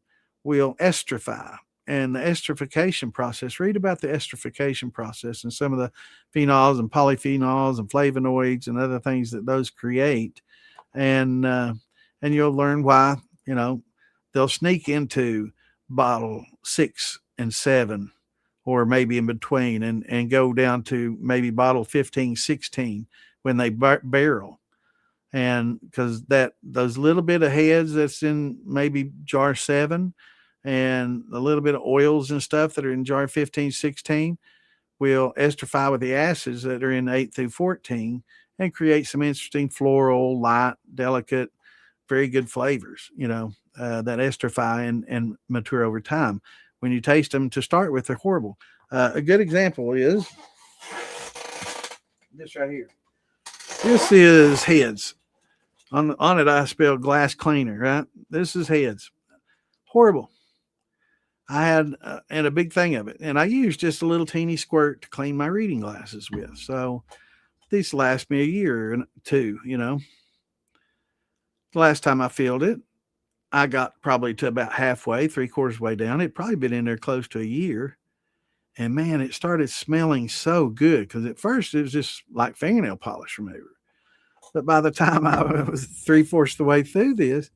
will estrify. And the esterification process, read about the esterification process and some of the phenols and polyphenols and flavonoids and other things that those create. And you'll learn why, they'll sneak into bottle 6 and 7, or maybe in between, and go down to maybe bottle 15, 16 when they barrel. And because those little bit of heads that's in maybe jar 7 and a little bit of oils and stuff that are in jar 15, 16 will esterify with the acids that are in 8 through 14 and create some interesting floral, light, delicate, very good flavors, that esterify and mature over time. When you taste them to start with, they're horrible. A good example is this right here. This is heads. On it, I spelled glass cleaner, right? This is heads. Horrible. I had and a big thing of it, and I used just a little teeny squirt to clean my reading glasses with. So these last me a year and two. The last time I filled it, I got probably to about halfway, 3/4 way down. It'd probably been in there close to a year. And man, it started smelling so good because at first it was just like fingernail polish remover. But by the time I was 3/4 the way through this,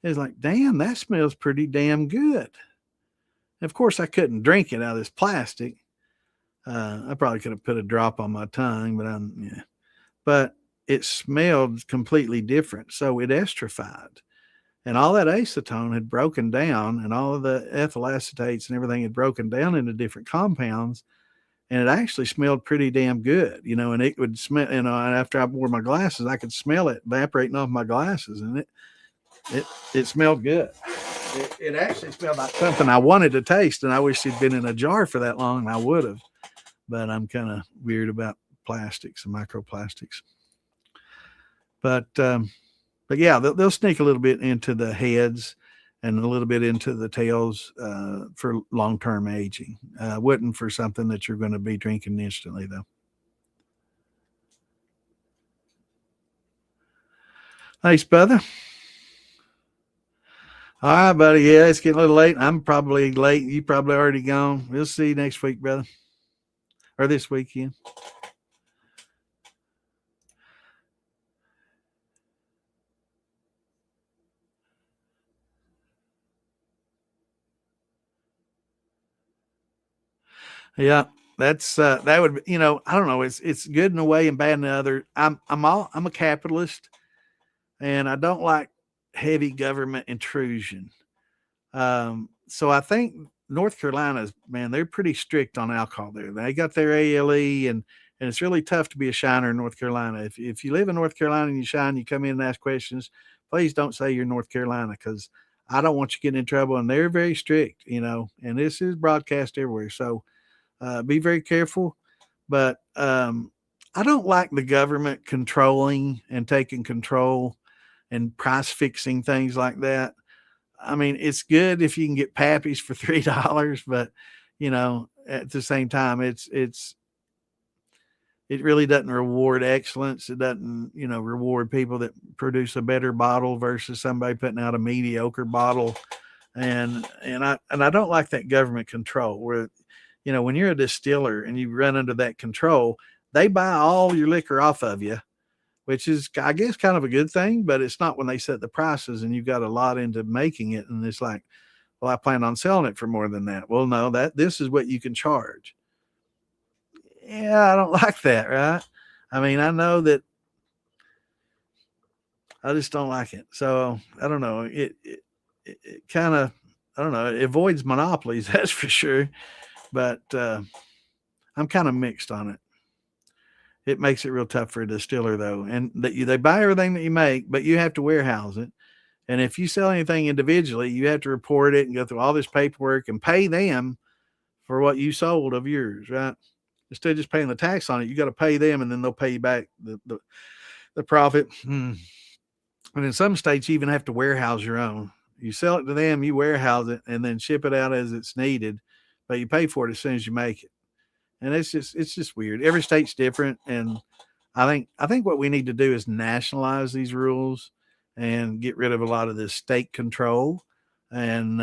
it was like, damn, that smells pretty damn good. And of course, I couldn't drink it out of this plastic. I probably could have put a drop on my tongue, yeah. But it smelled completely different. So it esterified. And all that acetone had broken down, and all of the ethyl acetates and everything had broken down into different compounds. And it actually smelled pretty damn good, and it would smell, and after I wore my glasses, I could smell it evaporating off my glasses, and it smelled good. It actually smelled like something I wanted to taste, and I wish it'd been in a jar for that long, and I would have. But I'm kind of weird about plastics and microplastics. But yeah, they'll sneak a little bit into the heads and a little bit into the tails for long-term aging. Wouldn't for something that you're going to be drinking instantly, though. Thanks, brother. All right, buddy. Yeah, it's getting a little late. I'm probably late. You probably already gone. We'll see you next week, brother, or this weekend. Yeah, that's that would I don't know. It's good in a way and bad in the other. I'm a capitalist, and I don't like heavy government intrusion. So I think North Carolina's, man, they're pretty strict on alcohol there. They got their ALE, and it's really tough to be a shiner in North Carolina. If you live in North Carolina and you shine, you come in and ask questions, please don't say you're North Carolina, because I don't want you getting in trouble. And they're very strict, and this is broadcast everywhere. So be very careful. But I don't like the government controlling and taking control and price fixing things like that. I mean, it's good if you can get pappies for $3, but at the same time, it really doesn't reward excellence. It doesn't, reward people that produce a better bottle versus somebody putting out a mediocre bottle. And I don't like that government control where, when you're a distiller and you run under that control, they buy all your liquor off of you, which is, I guess, kind of a good thing, but it's not when they set the prices and you've got a lot into making it. And it's like, well, I plan on selling it for more than that. Well, no, this is what you can charge. Yeah, I don't like that, right? I mean, I know that I just don't like it. So I don't know. It kind of, I don't know, it avoids monopolies, that's for sure. But I'm kind of mixed on it. It makes it real tough for a distiller, though. And they buy everything that you make, but you have to warehouse it. And if you sell anything individually, you have to report it and go through all this paperwork and pay them for what you sold of yours, right? Instead of just paying the tax on it, you got to pay them, and then they'll pay you back the profit. And in some states, you even have to warehouse your own. You sell it to them, you warehouse it, and then ship it out as it's needed, but you pay for it as soon as you make it. And it's just weird. Every state's different, and I think what we need to do is nationalize these rules and get rid of a lot of this state control, and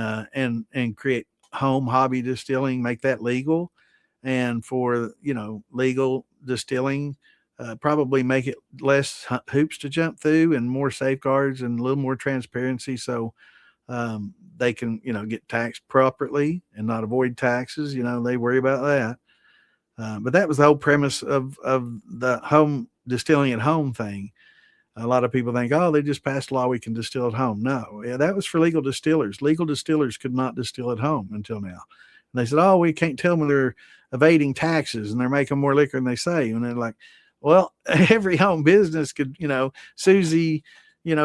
create home hobby distilling, make that legal, and for legal distilling, probably make it less hoops to jump through and more safeguards and a little more transparency, so they can get taxed properly and not avoid taxes. They worry about that. But that was the whole premise of the home distilling at home thing. A lot of people think, oh, they just passed a law we can distill at home. No, yeah, that was for legal distillers. Legal distillers could not distill at home until now. And they said, oh, we can't tell them they're evading taxes and they're making more liquor than they say. And they're like, well, every home business could, Susie,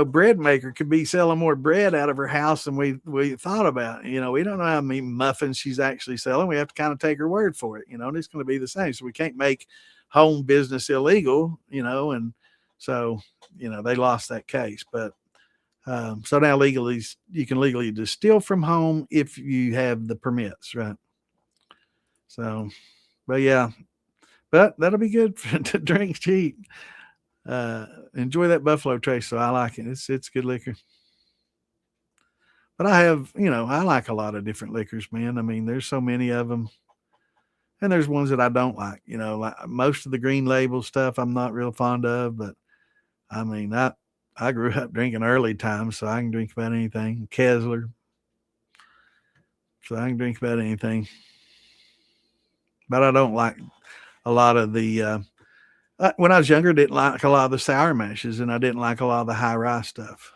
bread maker could be selling more bread out of her house than we thought about. We don't know how many muffins she's actually selling. We have to kind of take her word for it, and it's going to be the same. So we can't make home business illegal, and so, they lost that case. But so now legally, you can legally distill from home if you have the permits, right? So, but yeah, but that'll be good to drink cheap. Enjoy that Buffalo Trace. So I like it. It's good liquor. But I have, I like a lot of different liquors, man. I mean, there's so many of them. And there's ones that I don't like, like most of the green label stuff I'm not real fond of, but I mean, I grew up drinking early times, so I can drink about anything. Kessler. So I can drink about anything. But I don't like a lot of the when I was younger, I didn't like a lot of the sour mashes, and I didn't like a lot of the high rye stuff.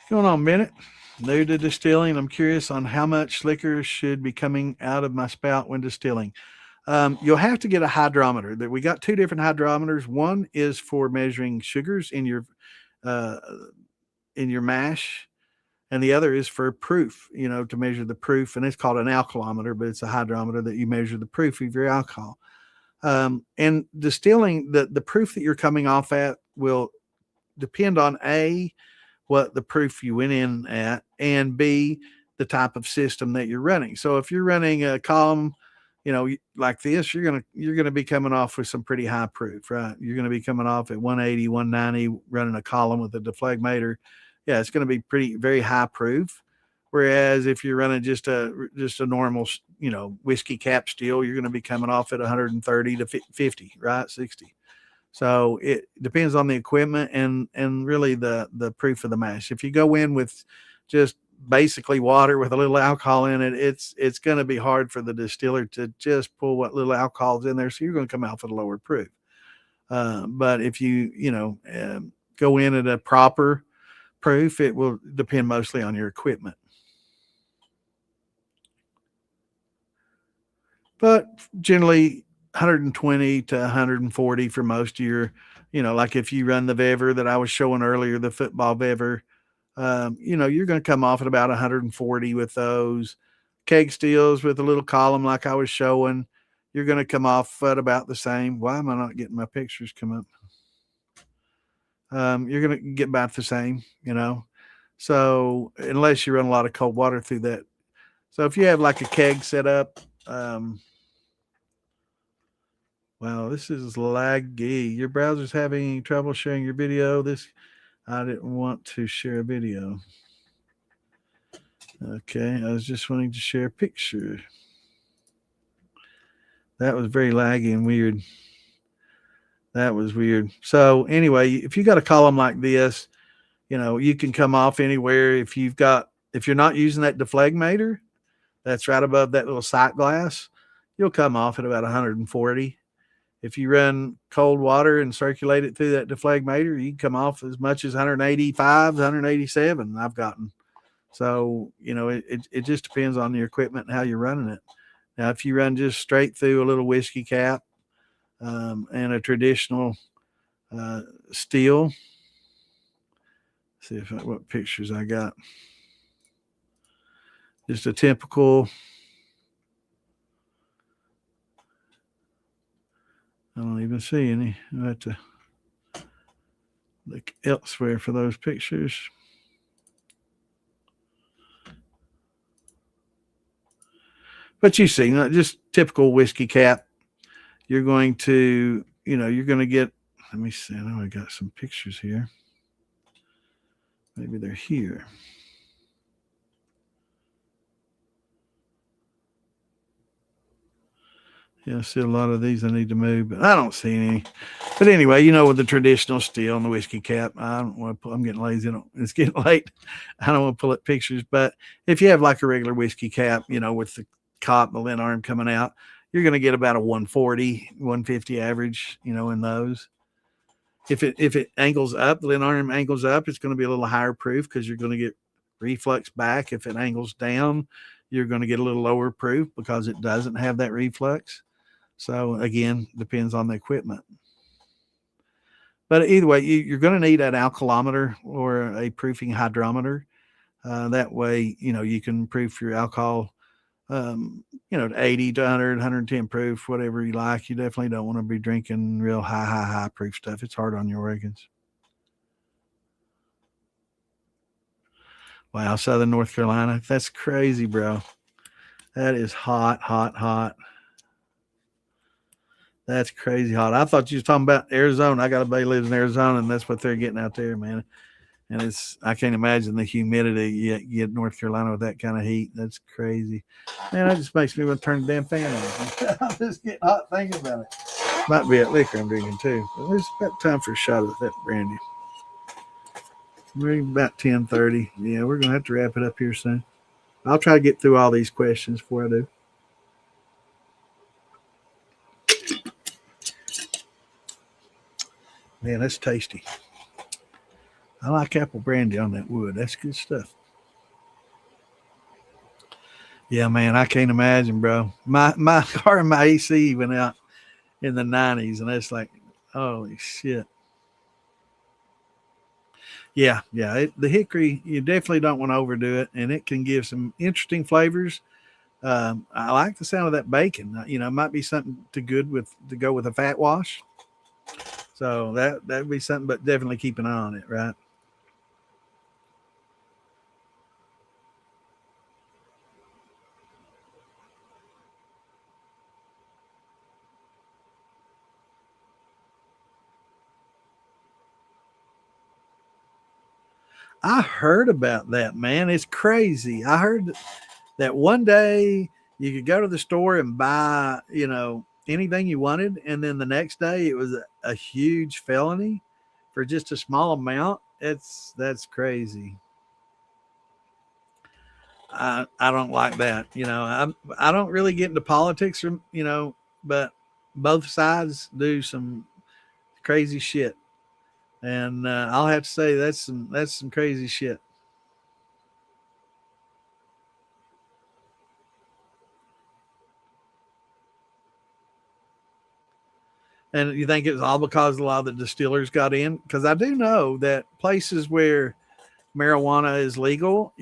Going on a minute. New to distilling. I'm curious on how much liquor should be coming out of my spout when distilling. You'll have to get a hydrometer. That we got two different hydrometers. One is for measuring sugars in your mash, and the other is for proof. To measure the proof, and it's called an alkalometer, but it's a hydrometer that you measure the proof of your alcohol. And distilling, the proof that you're coming off at will depend on what the proof you went in at, and B, the type of system that you're running. So if you're running a column, like this, you're gonna be coming off with some pretty high proof, right? You're gonna be coming off at 180, 190, running a column with a deflagmator. Yeah, it's gonna be very high proof. Whereas if you're running just a normal, whiskey cap still, you're gonna be coming off at 130 to 50, right? 60. So it depends on the equipment and really the proof of the mash. If you go in with just basically water with a little alcohol in it, it's going to be hard for the distiller to just pull what little alcohol's in there. So you're going to come out with a lower proof. But if go in at a proper proof, it will depend mostly on your equipment. But generally 120 to 140 for most of your, like if you run the Vever that I was showing earlier, the football Vever, you're going to come off at about 140 with those. Keg steels with a little column like I was showing, you're going to come off at about the same. Why am I not getting my pictures come up? You're going to get about the same, So unless you run a lot of cold water through that. So if you have like a keg set up, wow, this is laggy. Your browser's having trouble sharing your video. I didn't want to share a video. Okay, I was just wanting to share a picture. That was very laggy and weird. That was weird. So anyway, if you got a column like this, you can come off anywhere. If you're not using that deflegmator, that's right above that little sight glass, you'll come off at about 140. If you run cold water and circulate it through that deflegmator, you can come off as much as 185, 187 I've gotten. So, it just depends on your equipment and how you're running it. Now, if you run just straight through a little whiskey cap and a traditional steel, see what pictures I got. Just a typical. I don't even see any. I have to look elsewhere for those pictures. But you see, just typical whiskey cap. You're going to, you're going to get, let me see. I know I got some pictures here. Maybe they're here. Yeah, I see a lot of these I need to move, but I don't see any. But anyway, with the traditional steel and the whiskey cap, I don't want to I'm getting lazy. It's getting late. I don't want to pull up pictures. But if you have like a regular whiskey cap, with the cop, the lint arm coming out, you're going to get about a 140, 150 average, in those. If it angles up, the lint arm angles up, it's going to be a little higher proof because you're going to get reflux back. If it angles down, you're going to get a little lower proof because it doesn't have that reflux. So again, depends on the equipment. But either way, you're going to need that alkalometer or a proofing hydrometer. That way, you can proof your alcohol, to 80 to 100, 110 proof, whatever you like. You definitely don't want to be drinking real high proof stuff. It's hard on your organs. Wow, Southern North Carolina. That's crazy, bro. That is hot, hot, hot. That's crazy hot. I thought you was talking about Arizona. I got a buddy lives in Arizona, and that's what they're getting out there, man. And I can't imagine the humidity you get North Carolina with that kind of heat. That's crazy. Man, that just makes me want to turn the damn fan on. I'm just getting hot thinking about it. Might be that liquor I'm drinking too. But it's about time for a shot of that brandy. We're about 10:30. Yeah, we're gonna have to wrap it up here soon. I'll try to get through all these questions before I do. Man, that's tasty. I like apple brandy on that wood. That's good stuff. Yeah, man, I can't imagine, bro. My car and my AC went out in the 90s, and that's like, holy shit. Yeah. The hickory, you definitely don't want to overdo it, and it can give some interesting flavors. I like the sound of that bacon. It might be something to go with a fat wash. So that would be something, but definitely keep an eye on it, right? I heard about that, man. It's crazy. I heard that one day you could go to the store and buy, anything you wanted, and then the next day it was a huge felony for just a small amount. That's crazy. I don't like that. I don't really get into politics, or but both sides do some crazy shit, and I'll have to say that's some crazy shit. And you think it's all because a lot of the distillers got in? Because I do know that places where marijuana is legal,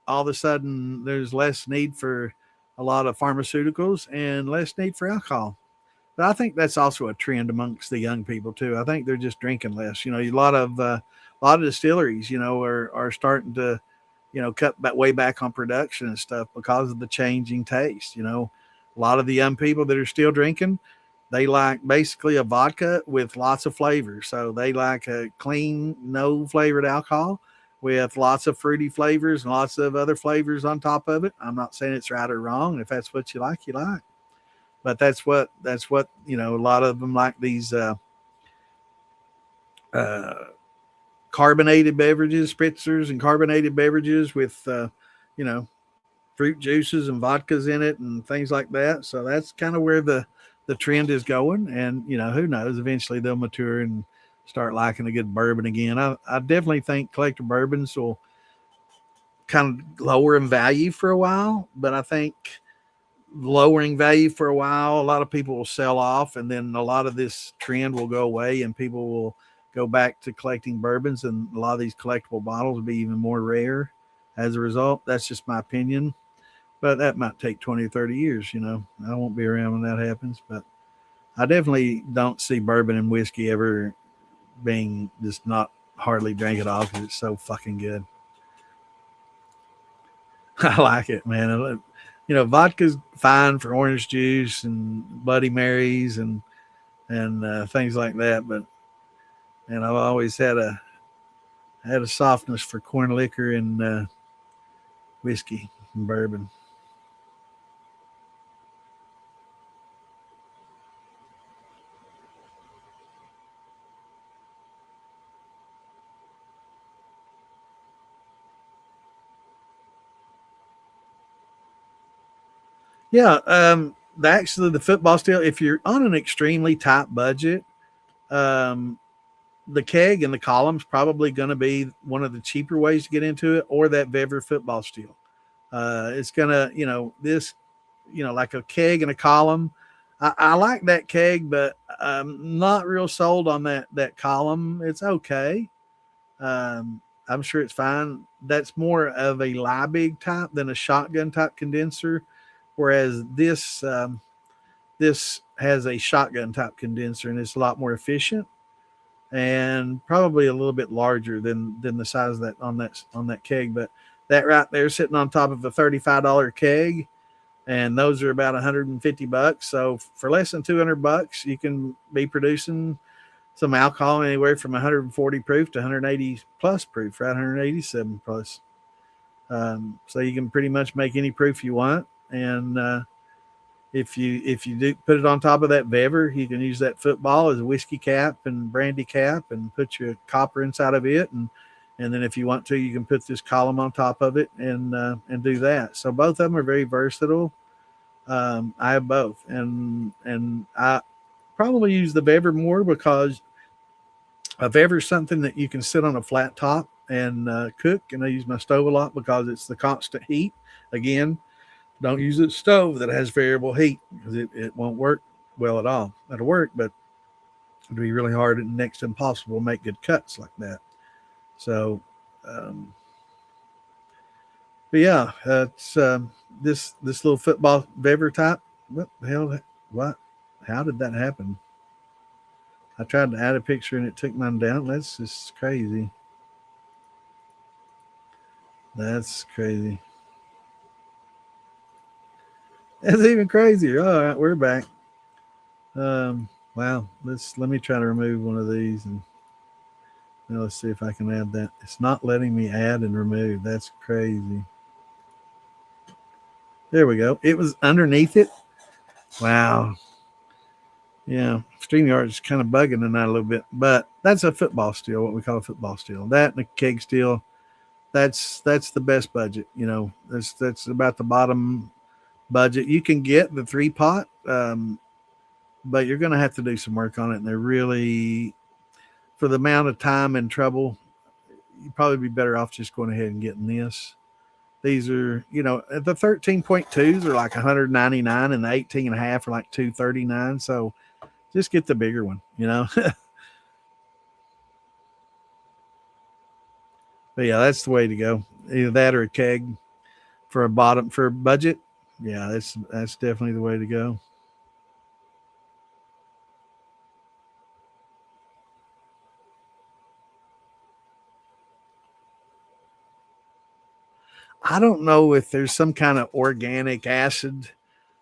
all of a sudden there's less need for a lot of pharmaceuticals and less need for alcohol. But I think that's also a trend amongst the young people too. I think they're just drinking less. A lot of distilleries, are starting to, cut back way back on production and stuff because of the changing taste. A lot of the young people that are still drinking, they like basically a vodka with lots of flavors. So they like a clean, no flavored alcohol with lots of fruity flavors and lots of other flavors on top of it. I'm not saying it's right or wrong. If that's what you like, you like. But that's what a lot of them like these uh, carbonated beverages, spritzers, and carbonated beverages with you know fruit juices and vodkas in it and things like that. So that's kind of where the trend is going. And who knows? Eventually they'll mature and start liking a good bourbon again. I definitely think collector bourbons will kind of lower in value for a while, but I think lowering value for a while, a lot of people will sell off, and then a lot of this trend will go away, and people will go back to collecting bourbons, and a lot of these collectible bottles will be even more rare as a result. That's just my opinion, but that might take 20 or 30 years. I won't be around when that happens, but I definitely don't see bourbon and whiskey ever being just not hardly drink it off because it's so fucking good. I like it, man. Vodka's fine for orange juice and Bloody Marys and things like that, but I've always had a softness for corn liquor and whiskey and bourbon. Yeah, actually, the football still. If you're on an extremely tight budget, um, the keg and the column's probably going to be one of the cheaper ways to get into it, or that Vever football steel. It's gonna, this, like a keg and a column. I like that keg, but I'm not real sold on that column. It's okay. I'm sure it's fine. That's more of a Liebig type than a shotgun type condenser, whereas this has a shotgun type condenser and it's a lot more efficient and probably a little bit larger than the size of that on that keg. But that right there sitting on top of a $35 keg, and those are about $150. So for less than $200, you can be producing some alcohol anywhere from 140 proof to 180 plus proof, right? 187 plus. So you can pretty much make any proof you want. And if you do put it on top of that Vever, you can use that football as a whiskey cap and brandy cap, and put your copper inside of it, and then if you want to, you can put this column on top of it and do that. So both of them are very versatile. I have both, and I probably use the Vever more because a Vever is something that you can sit on a flat top and cook, and I use my stove a lot because it's the constant heat. Again, don't use a stove that has variable heat because it won't work well at all. It'll work, but it'll be really hard and next to impossible to make good cuts like that. So, um, but yeah, it's this little football Vever type. What the hell? What? How did that happen? I tried to add a picture and it took mine down. That's just crazy. That's crazy. That's even crazier. All right, we're back. Wow. Let me try to remove one of these, and now let's see if I can add that. It's not letting me add and remove. That's crazy. There we go. It was underneath it. Wow. Yeah, StreamYard is kind of bugging tonight a little bit, but that's a football steel, what we call a football steel. That and a keg steel, that's the best budget. You know, that's about the bottom budget. You can get the 3-pot, but you're going to have to do some work on it. And they're really, for the amount of time and trouble, you'd probably be better off just going ahead and getting this. These are, you know, the 13.2s are like 199 and the 18 and a half are like 239. So just get the bigger one, you know. But yeah, that's the way to go. Either that or a keg for a bottom for a budget. Yeah, that's definitely the way to go. I don't know if there's some kind of organic acid.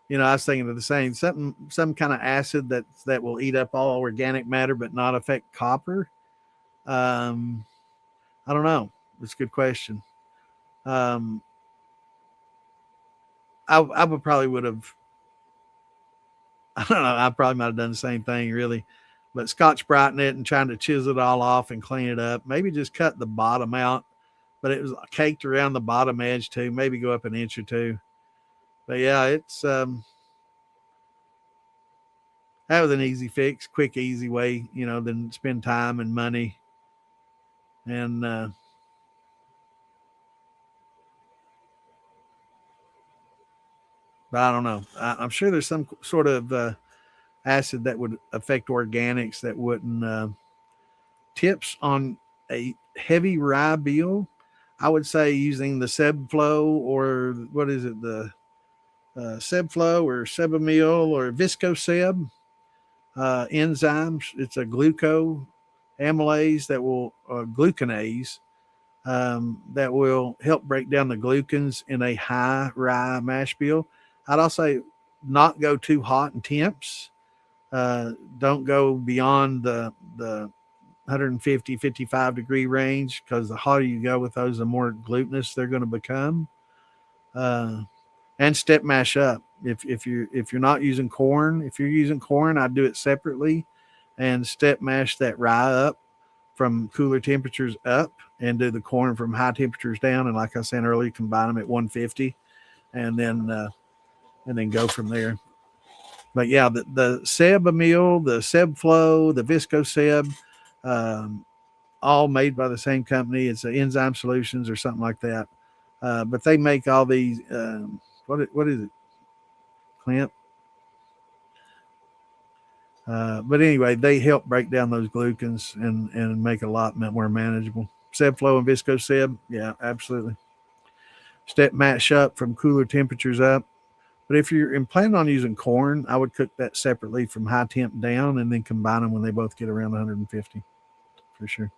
You know, I was thinking of the same some kind of acid that will eat up all organic matter but not affect copper. Um, I don't know. It's a good question. Um, I would probably would have. I don't know. I probably might have done the same thing, really. But Scotch Brighten it and trying to chisel it all off and clean it up. Maybe just cut the bottom out, but it was caked around the bottom edge too. Maybe go up an inch or two. But yeah, it's that was an easy fix, quick, easy way, you know, than spend time and money. And but I don't know. I'm sure there's some sort of acid that would affect organics that wouldn't. Tips on a heavy rye bill, I would say using the Sebflow or what is it, the Sebflow or Sebamil or Viscoseb enzymes. It's a gluco amylase that will glucanase that will help break down the glucans in a high rye mash bill. I'd also not go too hot in temps. Don't go beyond the 150, 55-degree range because the hotter you go with those, the more glutinous they're going to become. Uh, and step mash up. If you're not using corn, if you're using corn, I'd do it separately and step mash that rye up from cooler temperatures up and do the corn from high temperatures down. And like I said earlier, combine them at 150 and then go from there. But yeah, the Sebamil, the Sebflow, the Viscoseb, um, all made by the same company. It's a Enzyme Solutions or something like that. But they make all these. What is it, Clint? But anyway, they help break down those glucans and make it a lot more manageable. Sebflow and Viscoseb, yeah, absolutely. Step match up from cooler temperatures up. But if you're planning on using corn, I would cook that separately from high temp down and then combine them when they both get around 150 for sure.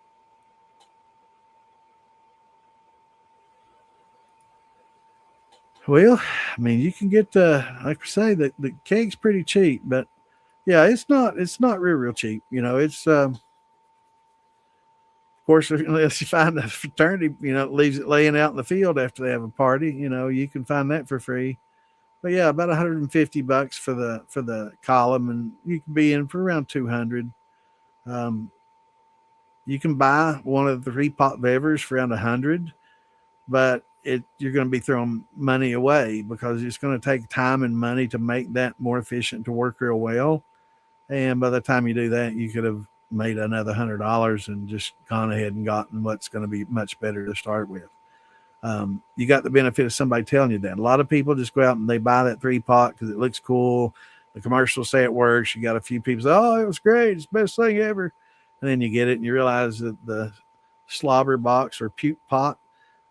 Well, I mean, you can get like I say, the keg's pretty cheap, but yeah, it's not real cheap. You know, it's of course unless you find a fraternity, you know, leaves it laying out in the field after they have a party, you know, you can find that for free. But yeah, about 150 bucks for the column, and you can be in for around 200. Um, you can buy one of the 3-pot Bevers for around 100, but you're going to be throwing money away because it's going to take time and money to make that more efficient to work real well. And by the time you do that, you could have made another $100 and just gone ahead and gotten what's going to be much better to start with. You got the benefit of somebody telling you that. A lot of people just go out and they buy that 3-pot because it looks cool. The commercials say it works. You got a few people say, "Oh, it was great. It's the best thing ever." And then you get it and you realize that the slobber box or puke pot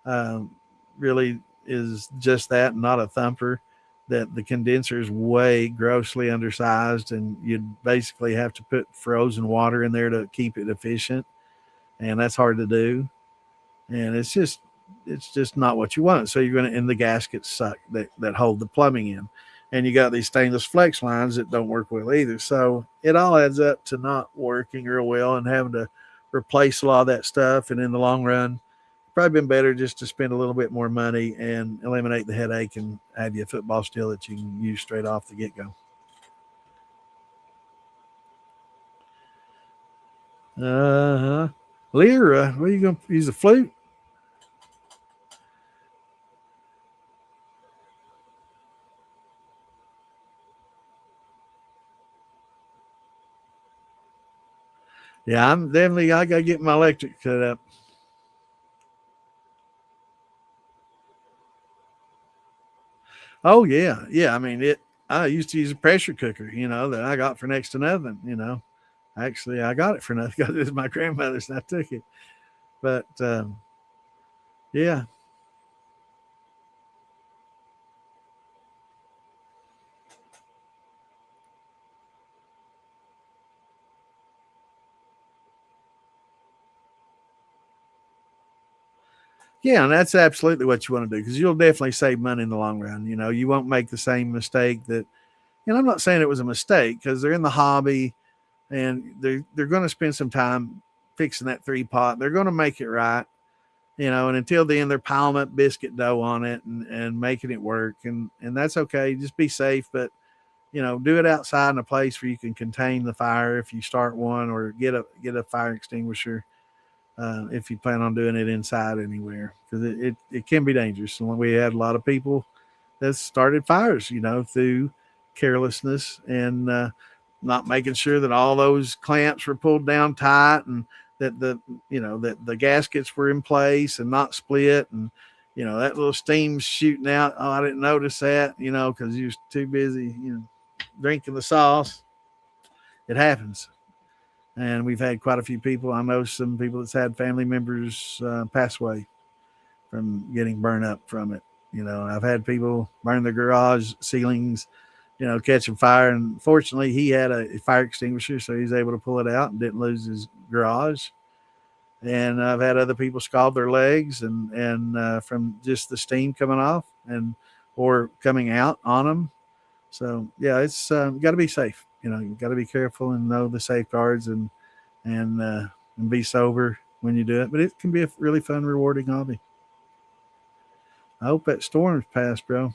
um, really is just that, not a thumper. That the condenser is way grossly undersized, and you'd basically have to put frozen water in there to keep it efficient, and that's hard to do. And it's just not what you want. So you're going to end the gaskets suck that hold the plumbing in, and you got these stainless flex lines that don't work well either. So it all adds up to not working real well and having to replace a lot of that stuff. And in the long run, probably been better just to spend a little bit more money and eliminate the headache and have you a football steel that you can use straight off the get go. Uh huh. Lyra, what are you going to use a flute? Yeah, I gotta get my electric cut up. Oh yeah, yeah. I mean it. I used to use a pressure cooker, that I got for next to nothing. Actually, I got it for nothing because it was my grandmother's, and I took it. But yeah, yeah, and that's absolutely what you want to do because you'll definitely save money in the long run. You won't make the same mistake that. And I'm not saying it was a mistake because they're in the hobby and they're going to spend some time fixing that 3 pot. They're going to make it right, and until then they're piling up biscuit dough on it and making it work, and that's okay. Just be safe, but do it outside in a place where you can contain the fire if you start one, or get a fire extinguisher if you plan on doing it inside anywhere, because it can be dangerous. And we had a lot of people that started fires, through carelessness and not making sure that all those clamps were pulled down tight, and that that the gaskets were in place and not split, and that little steam's shooting out. Oh, I didn't notice that, because you was too busy, drinking the sauce. It happens. And we've had quite a few people. I know some people that's had family members pass away from getting burned up from it. I've had people burn their garage ceilings, catching fire. And fortunately, he had a fire extinguisher, so he was able to pull it out and didn't lose his garage. And I've had other people scald their legs and from just the steam coming off and or coming out on them. So yeah, it's got to be safe. You got to be careful and know the safeguards and be sober when you do it. But it can be a really fun, rewarding hobby. I hope that storm's passed, bro.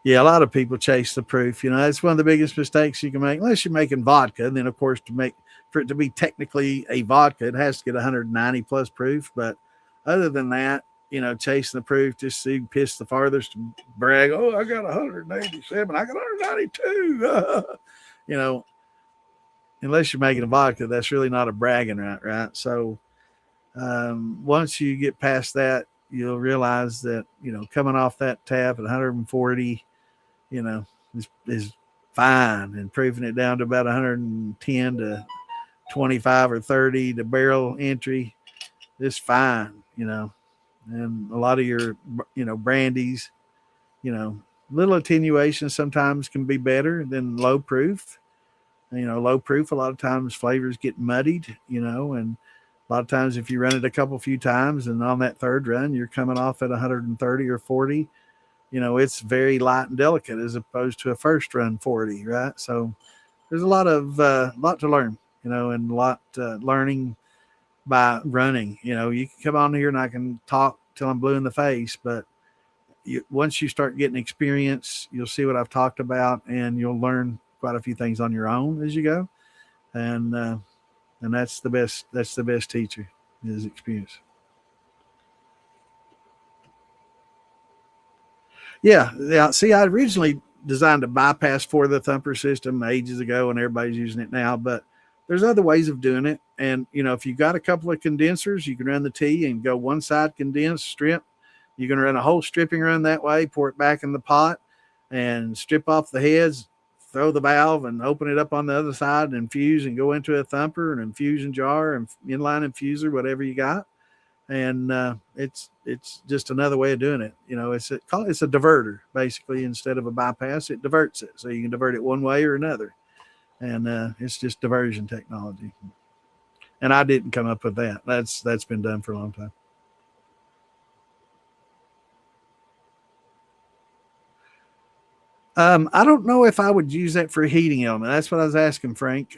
Yeah, a lot of people chase the proof. That's one of the biggest mistakes you can make, unless you're making vodka. And then, of course, for it to be technically a vodka, it has to get 190 plus proof. But other than that, chasing the proof just so you can piss the farthest and brag, oh, I got 187, I got 192. you know, Unless you're making a vodka, that's really not a bragging right, right? So once you get past that, you'll realize that, coming off that tap at 140, is fine, and proofing it down to about 110 to 25 or 30 to barrel entry is fine, and a lot of your, brandies, little attenuation sometimes can be better than low proof. Low proof, a lot of times flavors get muddied, and a lot of times if you run it a few times and on that third run, you're coming off at 130 or 40, it's very light and delicate as opposed to a first run 40, right? So there's a lot to learn, and a lot learning by running. You can come on here and I can talk till I'm blue in the face, but once you start getting experience, you'll see what I've talked about, and you'll learn quite a few things on your own as you go, and that's the best. That's the best teacher is experience. Yeah, yeah. See, I originally designed a bypass for the thumper system ages ago, and everybody's using it now. But there's other ways of doing it, and if you got a couple of condensers, you can run the T and go one side condensed strip. You can run a whole stripping run that way, pour it back in the pot, and strip off the heads, throw the valve, and open it up on the other side, and infuse and go into a thumper, an infusion jar, and inline infuser, whatever you got. And it's just another way of doing it. It's a diverter basically. Instead of a bypass, it diverts it, so you can divert it one way or another. And it's just diversion technology. And I didn't come up with that. That's been done for a long time. I don't know if I would use that for a heating element. That's what I was asking, Frank.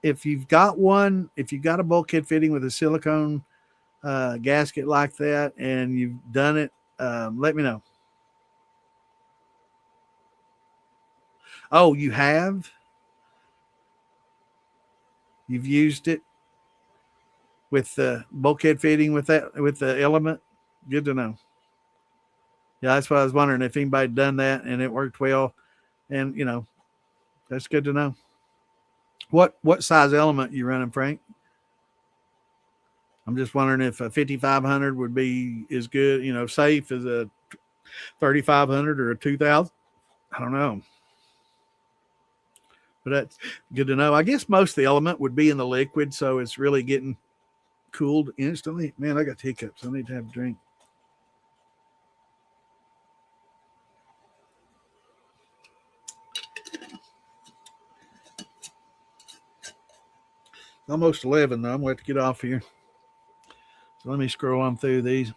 If you've got one, if you've got a bulkhead fitting with a silicone gasket like that, and you've done it, let me know. Oh, you have? You've used it with the bulkhead fitting with the element? Good to know. Yeah, that's what I was wondering if anybody done that and it worked well. And that's good to know. What size element you running, Frank? I'm just wondering if a 5500 would be as good, safe as a 3500 or a 2000. I don't know, but that's good to know. I guess most of the element would be in the liquid, so it's really getting cooled instantly. Man, I got hiccups. I need to have a drink. Almost 11 though. I'm going to have to get off here. So let me scroll on through these.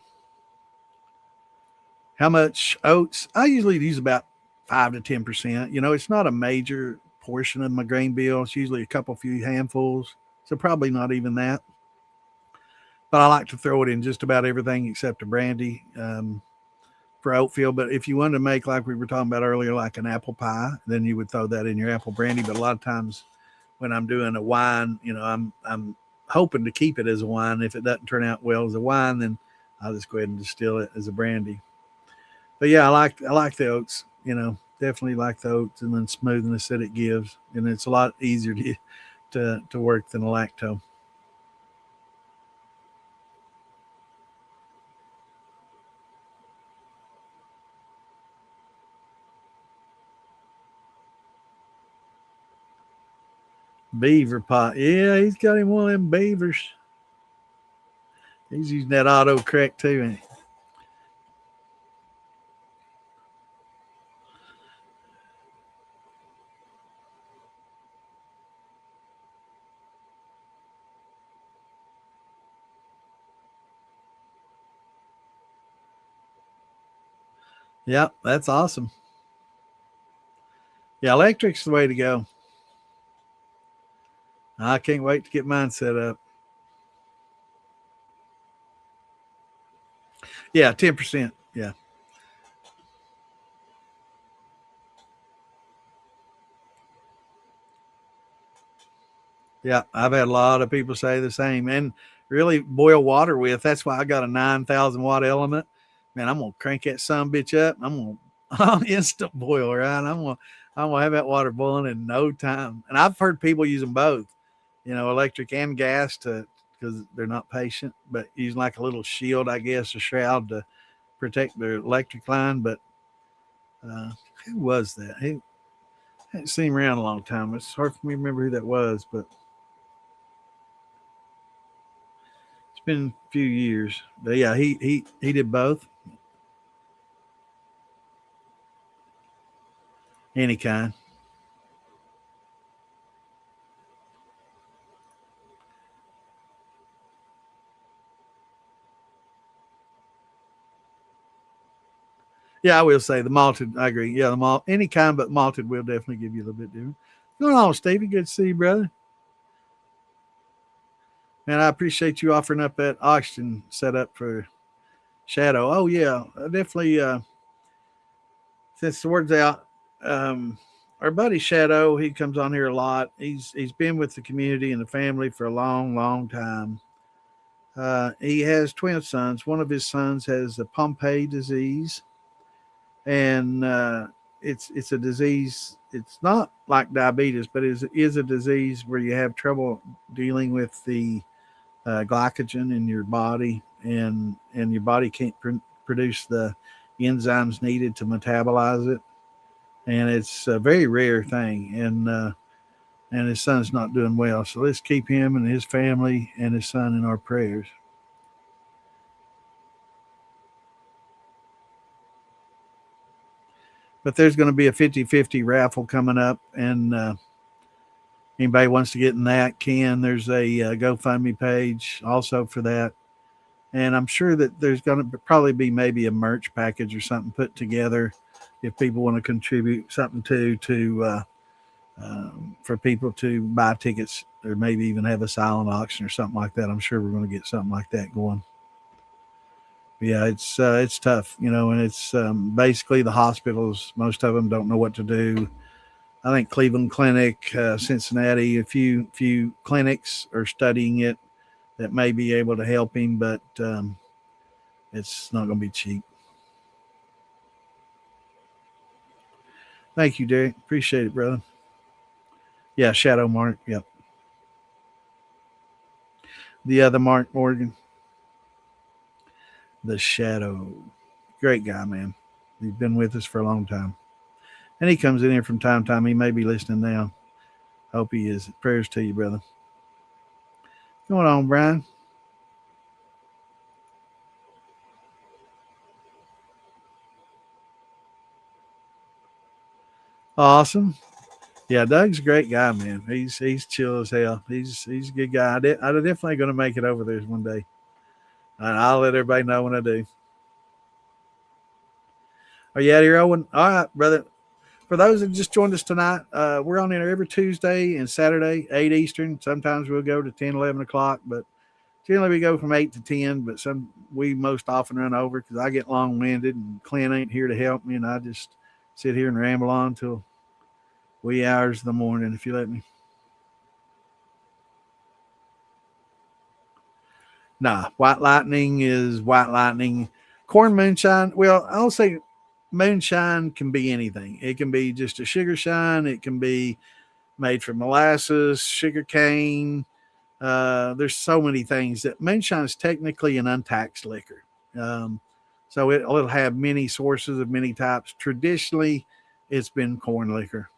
How much oats? I usually use about 5 to 10%. It's not a major portion of my grain bill. It's usually a couple few handfuls. So probably not even that. But I like to throw it in just about everything except a brandy for oatfield. But if you wanted to make, like we were talking about earlier, like an apple pie, then you would throw that in your apple brandy. But a lot of times when I'm doing a wine, I'm hoping to keep it as a wine. If it doesn't turn out well as a wine, then I'll just go ahead and distill it as a brandy. But yeah, I like the oats. Definitely like the oats and then smoothness that it gives, and it's a lot easier to work than a lacto. Beaver pot. Yeah, he's got him one of them beavers. He's using that auto correct too, ain't he? Yeah, that's awesome. Yeah, electric's the way to go. I can't wait to get mine set up. Yeah, 10%. Yeah. Yeah, I've had a lot of people say the same, and really boil water with. That's why I got a 9,000 watt element. Man, I'm gonna crank that some bitch up. I'm instant boil, right? I'm gonna have that water boiling in no time. And I've heard people using both, electric and gas to because they're not patient, but using like a little shield, I guess, a shroud to protect their electric line. But uh, who was that? He hadn't seen him around a long time. It's hard for me to remember who that was, but it's been a few years. But yeah, he did both, any kind. Yeah, I will say the malted. I agree. Yeah, the malt, any kind, but malted will definitely give you a little bit different. What's going on, Stevie? Good to see you, brother. Man, I appreciate you offering up that oxygen setup for Shadow. Oh yeah, definitely. Since the word's out, um, our buddy Shadow, he comes on here a lot. He's been with the community and the family for a long, long time. He has twin sons. One of his sons has a Pompe disease, and it's a disease. It's not like diabetes, but it is a disease where you have trouble dealing with the glycogen in your body, and your body can't produce the enzymes needed to metabolize it, and it's a very rare thing. And his son's not doing well, so let's keep him and his family and his son in our prayers. But there's going to be a 50-50 raffle coming up, and anybody wants to get in that can. There's a GoFundMe page also for that, and I'm sure that there's going to probably be maybe a merch package or something put together if people want to contribute something for people to buy tickets or maybe even have a silent auction or something like that. I'm sure we're going to get something like that going. Yeah, it's tough, and it's basically the hospitals. Most of them don't know what to do. I think Cleveland Clinic, Cincinnati, a few clinics are studying it that may be able to help him, but it's not going to be cheap. Thank you, Derek. Appreciate it, brother. Yeah, Shadow Mark. Yep. The other Mark Morgan. The Shadow. Great guy, man. He's been with us for a long time. And he comes in here from time to time. He may be listening now. Hope he is. Prayers to you, brother. What's going on, Brian? Awesome. Yeah, Doug's a great guy, man. He's chill as hell. He's a good guy. I'm definitely going to make it over there one day, and I'll let everybody know when I do. Are you out here, Owen? All right, brother. For those that just joined us tonight, we're on there every Tuesday and Saturday, 8 Eastern. Sometimes we'll go to 10, 11 o'clock, but generally we go from 8 to 10. But we most often run over because I get long winded and Clint ain't here to help me, and I just sit here and ramble on till wee hours of the morning, if you let me. Nah, White Lightning is White Lightning. Corn moonshine. Well, I'll say moonshine can be anything. It can be just a sugar shine. It can be made from molasses, sugar cane. There's so many things that moonshine is technically an untaxed liquor. Um, so it'll have many sources of many types. Traditionally, it's been corn liquor.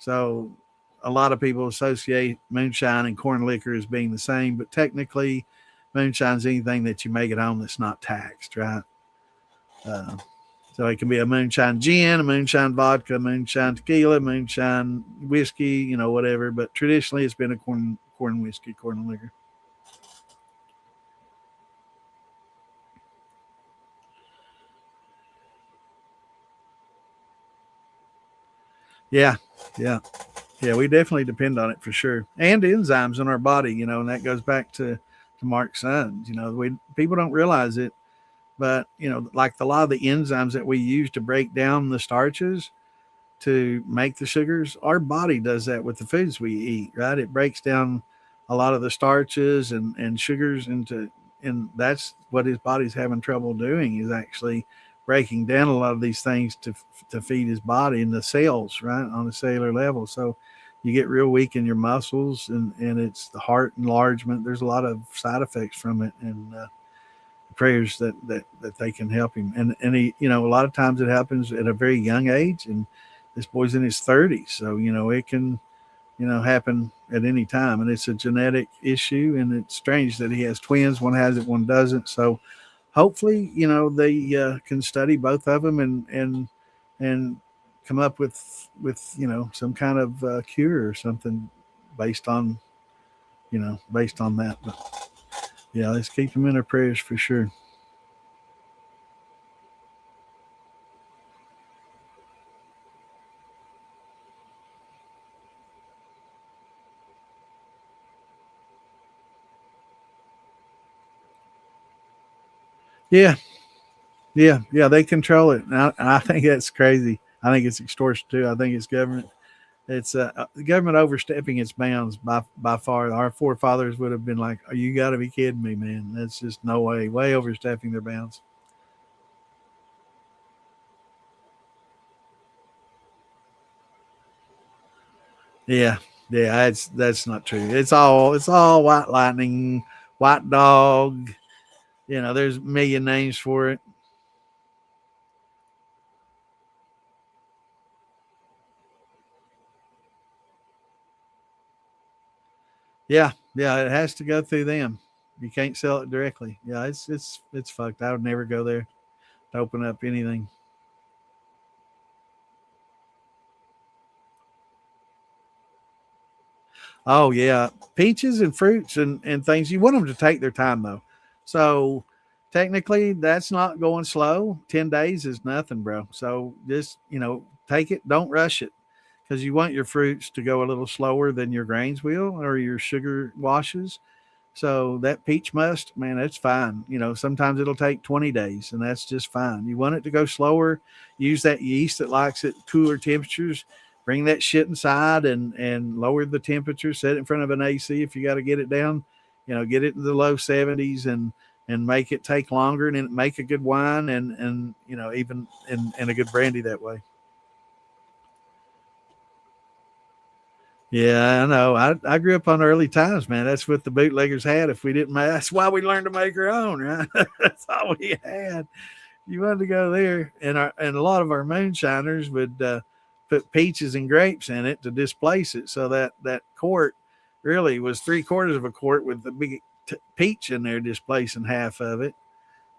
So a lot of people associate moonshine and corn liquor as being the same, but technically, moonshine's anything that you make at home that's not taxed, right? Uh, so it can be a moonshine gin, a moonshine vodka, moonshine tequila, moonshine whiskey, whatever. But traditionally, it's been a corn whiskey, corn liquor. Yeah, yeah, yeah. We definitely depend on it for sure, and enzymes in our body, and that goes back to Mark's sons. We people don't realize it, but like a lot of the enzymes that we use to break down the starches to make the sugars, our body does that with the foods we eat, right? It breaks down a lot of the starches and sugars and that's what his body's having trouble doing, is actually breaking down a lot of these things to feed his body and the cells, right, on a cellular level. So you get real weak in your muscles, and it's the heart enlargement. There's a lot of side effects from it, and prayers that they can help him. And he, a lot of times it happens at a very young age, and this boy's in his 30s, so it can happen at any time, and it's a genetic issue, and it's strange that he has twins. One has it, one doesn't. So hopefully, they can study both of them and come up with some kind of cure or something based on based on that. But yeah, let's keep them in our prayers for sure. Yeah, yeah, they control it. And I think that's crazy. I think it's extortion too. I think it's government. It's the government overstepping its bounds by far. Our forefathers would have been like, "Oh, you got to be kidding me, man! That's just no way. Way overstepping their bounds." Yeah, yeah, that's not true. It's all white lightning, white dog. There's a million names for it. Yeah, yeah, it has to go through them. You can't sell it directly. Yeah, it's fucked. I would never go there to open up anything. Oh yeah, peaches and fruits and things. You want them to take their time though. So technically, that's not going slow. 10 days is nothing, bro. So just take it. Don't rush it because you want your fruits to go a little slower than your grains will or your sugar washes. So that peach must, man, that's fine. Sometimes it'll take 20 days, and that's just fine. You want it to go slower. Use that yeast that likes it cooler temperatures. Bring that shit inside and lower the temperature. Set it in front of an AC if you got to get it down. Get it in the low 70s and make it take longer and make a good wine and even in a good brandy that way. Yeah, I know. I grew up on early times, man. That's what the bootleggers had. If we didn't make, that's why we learned to make our own, right? That's all we had. You wanted to go there, and a lot of our moonshiners would put peaches and grapes in it to displace it, so that quart really was 3/4 of a quart with the big peach in there displacing half of it.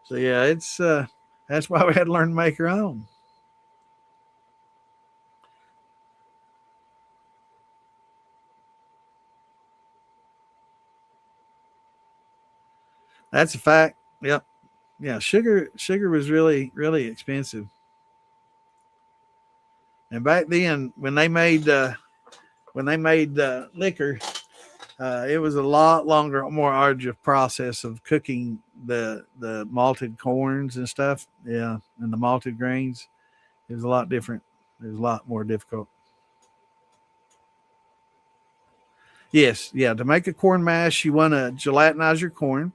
So yeah, it's that's why we had to learn to make our own. That's a fact. Yep. Yeah, sugar was really expensive. And back then, when they made liquor, it was a lot longer, more arduous process of cooking the malted corns and stuff. Yeah, and the malted grains. It was a lot different. It was a lot more difficult. Yes, yeah. To make a corn mash, you want to gelatinize your corn.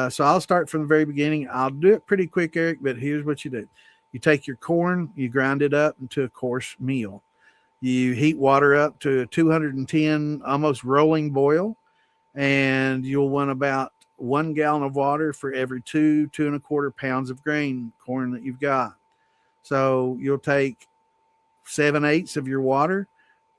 So I'll start from the very beginning. I'll do it pretty quick, Eric. But here's what you do: you take your corn, you grind it up into a coarse meal. You heat water up to 210, almost rolling boil, and you'll want about 1 gallon of water for every 2.25 pounds of grain corn that you've got. So you'll take 7/8 of your water,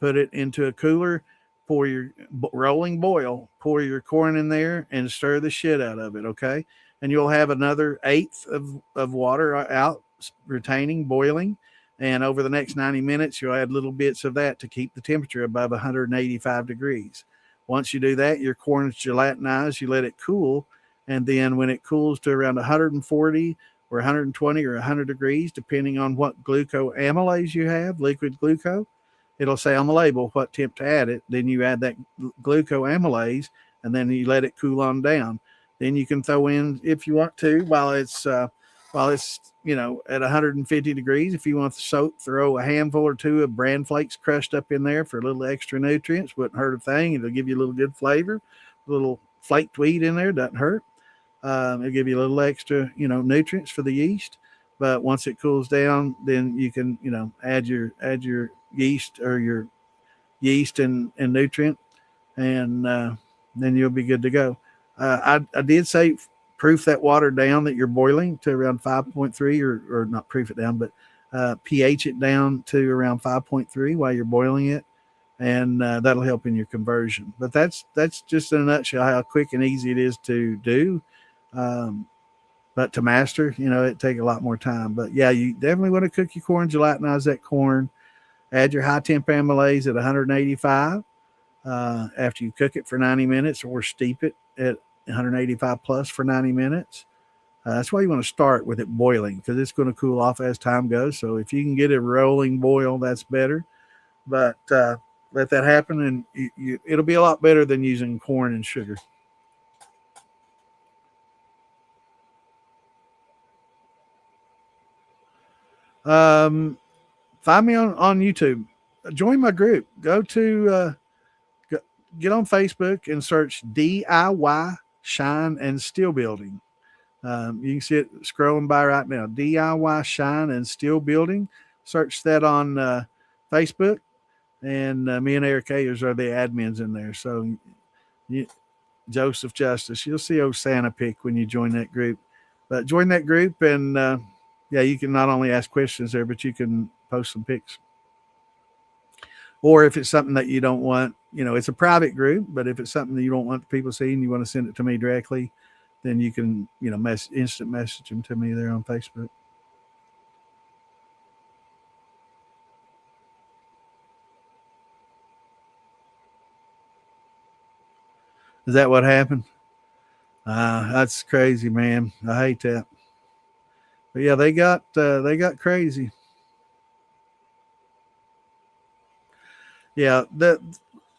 put it into a cooler, pour your rolling boil, pour your corn in there and stir the shit out of it. Okay. And you'll have another eighth of water out retaining, boiling. And over the next 90 minutes, you'll add little bits of that to keep the temperature above 185 degrees. Once you do that, your corn is gelatinized. You let it cool. And then when it cools to around 140 or 120 or 100 degrees, depending on what glucoamylase you have, liquid glucose. It'll say on the label what temp to add it. Then you add that glucoamylase, and then you let it cool on down. Then you can throw in, if you want to, while it's at 150 degrees. If you want to soak, throw a handful or two of bran flakes crushed up in there for a little extra nutrients. Wouldn't hurt a thing. It'll give you a little good flavor. A little flaked wheat in there doesn't hurt. It'll give you a little extra, nutrients for the yeast. But once it cools down, then you can, add your yeast or your yeast and nutrient, and then you'll be good to go. I did say proof that water down that you're boiling to around 5.3, or not proof it down, but pH it down to around 5.3 while you're boiling it, and that'll help in your conversion. But that's just in a nutshell how quick and easy it is to do. Um, but to master, it take a lot more time. But yeah, you definitely want to cook your corn, gelatinize that corn, add your high temp amylase at 185 after you cook it for 90 minutes, or steep it at 185 plus for 90 minutes. That's why you want to start with it boiling, because it's going to cool off as time goes. So if you can get a rolling boil, that's better. But let that happen, and it'll be a lot better than using corn and sugar. Um, Find me on YouTube. Join my group. Get on Facebook and search DIY Shine and Steel Building. You can see it scrolling by right now. DIY Shine and Steel Building. Search that on Facebook, and me and Eric Ayers are the admins in there. So you, Joseph Justice, you'll see old Santa pick when you join that group. But join that group, and yeah, you can not only ask questions there, but you can post some pics. Or if it's something that you don't want, it's a private group, but if it's something that you don't want people seeing, you want to send it to me directly, then you can, instant message them to me there on Facebook. Is that what happened? That's crazy, man. I hate that. But yeah, they got crazy. Yeah,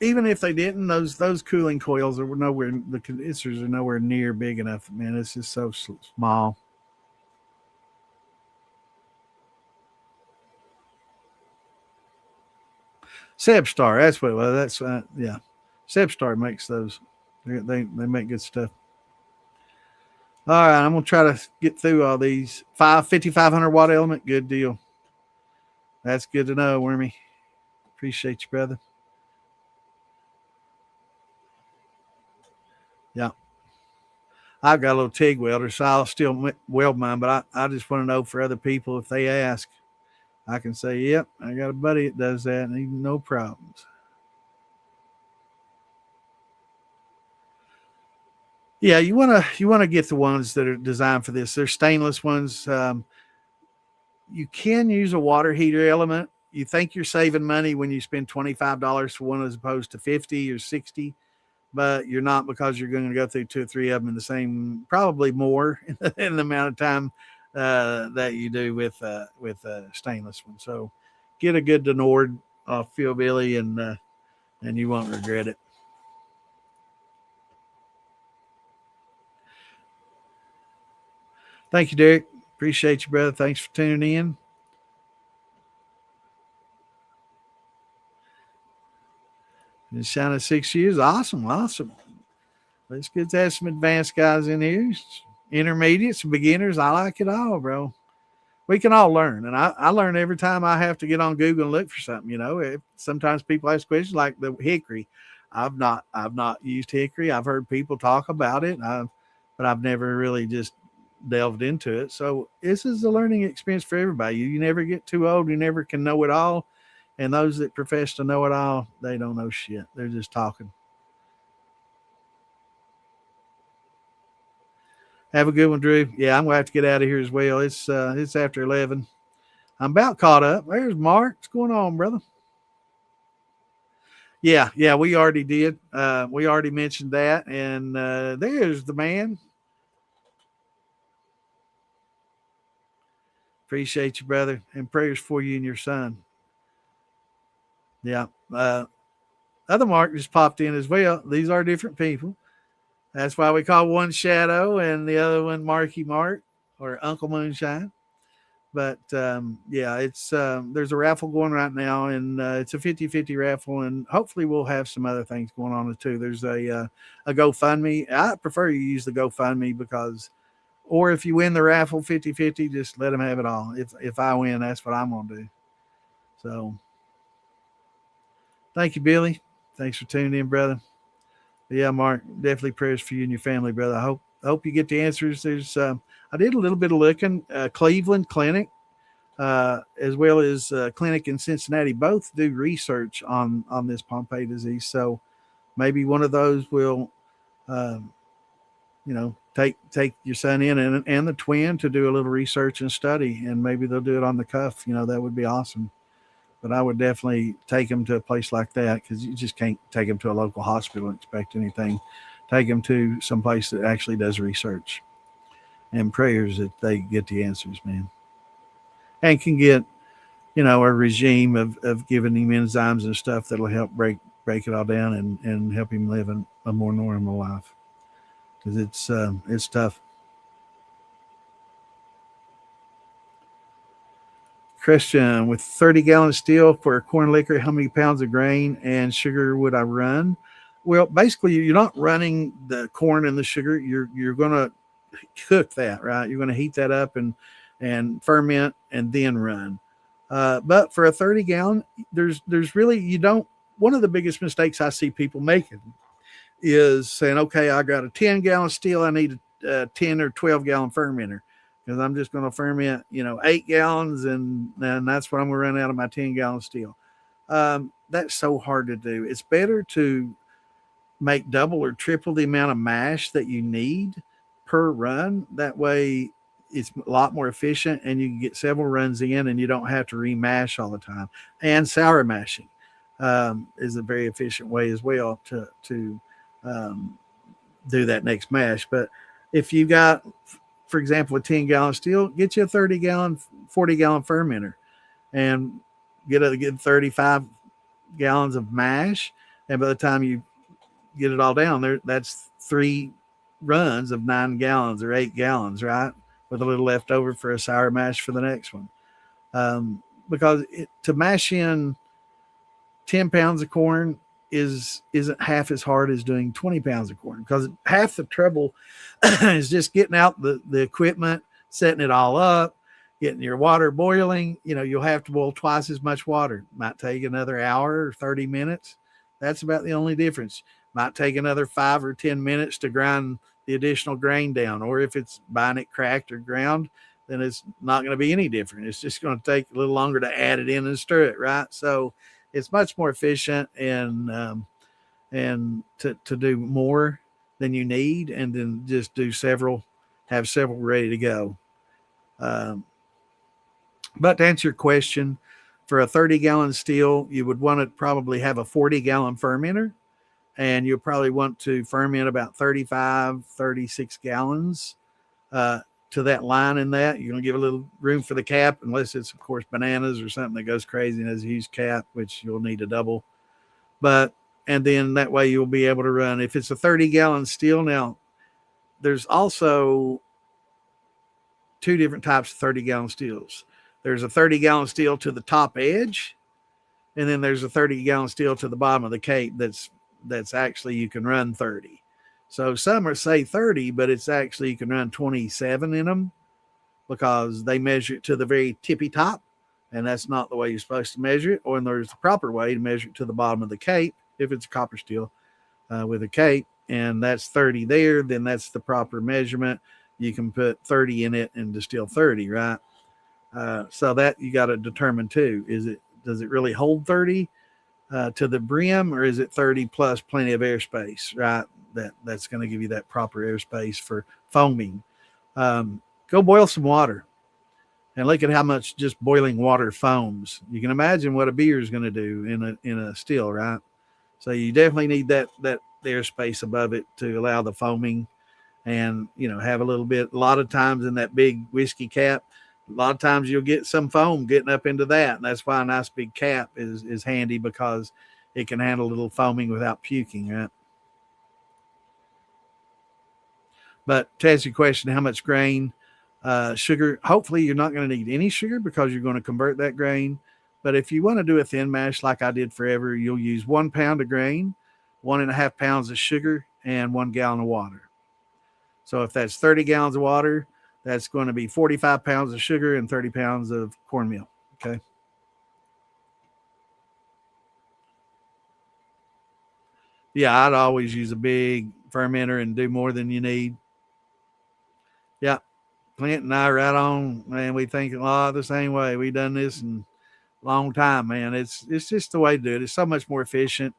even if they didn't, those cooling coils are nowhere. The condensers are nowhere near big enough. Man, it's just so small. Sebstar, that's what it was. That's yeah. Sebstar makes those. They make good stuff. All right, I'm gonna try to get through all these. 5,500 watt element, good deal. That's good to know, Wormy. Appreciate you, brother. Yeah. I've got a little TIG welder, so I'll still weld mine, but I just want to know for other people if they ask, I can say, yep, I got a buddy that does that and even no problems. Yeah, you wanna get the ones that are designed for this. They're stainless ones. You can use a water heater element. You think you're saving money when you spend $25 for one as opposed to 50 or 60, but you're not, because you're going to go through two or three of them in the same, probably more in the amount of time that you do with stainless one. So get a good Denord off Phil Billy, and you won't regret it. Thank you, Derek. Appreciate you, brother. Thanks for tuning in. Been shining 6 years. Awesome, awesome. It's good to have some advanced guys in here, intermediates, beginners. I like it all, bro. We can all learn, and I learn every time I have to get on Google and look for something. Sometimes people ask questions like the hickory. I've not used hickory. I've heard people talk about it, but I've never really just delved into it. So this is a learning experience for everybody. You never get too old. You never can know it all. And those that profess to know it all, they don't know shit. They're just talking. Have a good one, Drew. Yeah, I'm gonna have to get out of here as well. It's after 11. I'm about caught up. There's Mark. What's going on, brother? Yeah, we already did. We already mentioned that, and there's the man. Appreciate you, brother, and prayers for you and your son. Yeah. Other Mark just popped in as well. These are different people. That's why we call one Shadow and the other one Marky Mark or Uncle Moonshine. But yeah, it's there's a raffle going right now, and it's a 50-50 raffle, and hopefully we'll have some other things going on too. There's a GoFundMe. I prefer you use the GoFundMe, because, or if you win the raffle 50-50, just let them have it all. If I win, that's what I'm gonna do. So thank you, Billy. Thanks for tuning in, brother. But yeah, Mark, definitely prayers for you and your family, brother. I hope you get the answers. There's I did a little bit of looking. Cleveland Clinic, as well as clinic in Cincinnati, both do research on this Pompe disease. So maybe one of those will, um, take your son in, and the twin, to do a little research and study, and maybe they'll do it on the cuff. That would be awesome. But I would definitely take them to a place like that, because you just can't take them to a local hospital and expect anything. Take them to some place that actually does research, and prayers that they get the answers, man, and can get a regime of giving him enzymes and stuff that'll help break it all down, and help him live a more normal life, because it's tough. Christian, with 30 gallons steel for a corn liquor, how many pounds of grain and sugar would I run? Well, basically, you're not running the corn and the sugar. You're going to cook that, right? You're going to heat that up and ferment and then run. But for a 30-gallon, there's really, you don't. One of the biggest mistakes I see people making is saying, okay, I got a 10-gallon steel, I need a 10 or 12-gallon fermenter, because I'm just going to ferment 8 gallons, and that's what I'm going to run out of my 10-gallon steel. That's so hard to do. It's better to make double or triple the amount of mash that you need per run. That way it's a lot more efficient, and you can get several runs in, and you don't have to remash all the time. And sour mashing is a very efficient way as well to um, do that next mash. But if you got, for example, a 10-gallon steel, get you a 30-gallon, 40-gallon fermenter, and get 35 gallons of mash. And by the time you get it all down there, that's 3 runs of 9 gallons or 8 gallons, right? With a little left over for a sour mash for the next one. Because to mash in 10 pounds of corn isn't half as hard as doing 20 pounds of corn, because half the trouble is just getting out the equipment, setting it all up, getting your water boiling. You'll have to boil twice as much water. Might take another hour or 30 minutes. That's about the only difference. might take another 5 or 10 minutes to grind the additional grain down. Or if it's buying it cracked or ground, then it's not going to be any different. It's just going to take a little longer to add it in and stir it, right? So it's much more efficient and to do more than you need, and then just have several ready to go. But to answer your question, for a 30-gallon still, you would want to probably have a 40-gallon fermenter, and you'll probably want to ferment about 35, 36 gallons to that line in that. You're going to give a little room for the cap, unless it's, of course, bananas or something that goes crazy and has a huge cap, which you'll need a double. And then that way you'll be able to run. If it's a 30-gallon still, now there's also two different types of 30-gallon stills. There's a 30-gallon still to the top edge, and then there's a 30-gallon still to the bottom of the cape that's actually you can run 30. So some are say 30, but it's actually you can run 27 in them because they measure it to the very tippy top, and that's not the way you're supposed to measure it. Or there's the proper way to measure it to the bottom of the cape if it's a copper steel with a cape, and that's 30 there. Then that's the proper measurement. You can put 30 in it and distill 30, right? So that you got to determine too. Does it really hold 30 to the brim, or is it 30 plus plenty of airspace, right? That's going to give you that proper airspace for foaming. Go boil some water and look at how much just boiling water foams. You can imagine what a beer is going to do in a still, right? So you definitely need that airspace above it to allow the foaming, and have a little bit. A lot of times in that big whiskey cap, a lot of times you'll get some foam getting up into that, and that's why a nice big cap is handy, because it can handle a little foaming without puking, right? But to answer your question, how much grain, sugar, hopefully you're not going to need any sugar because you're going to convert that grain. But if you want to do a thin mash like I did forever, you'll use 1 pound of grain, 1.5 pounds of sugar, and 1 gallon of water. So if that's 30 gallons of water, that's going to be 45 pounds of sugar and 30 pounds of cornmeal. Okay. Yeah, I'd always use a big fermenter and do more than you need. Yeah. Clint and I right on, man. We think a lot the same way. We done this in a long time, man. It's just the way to do it. It's so much more efficient.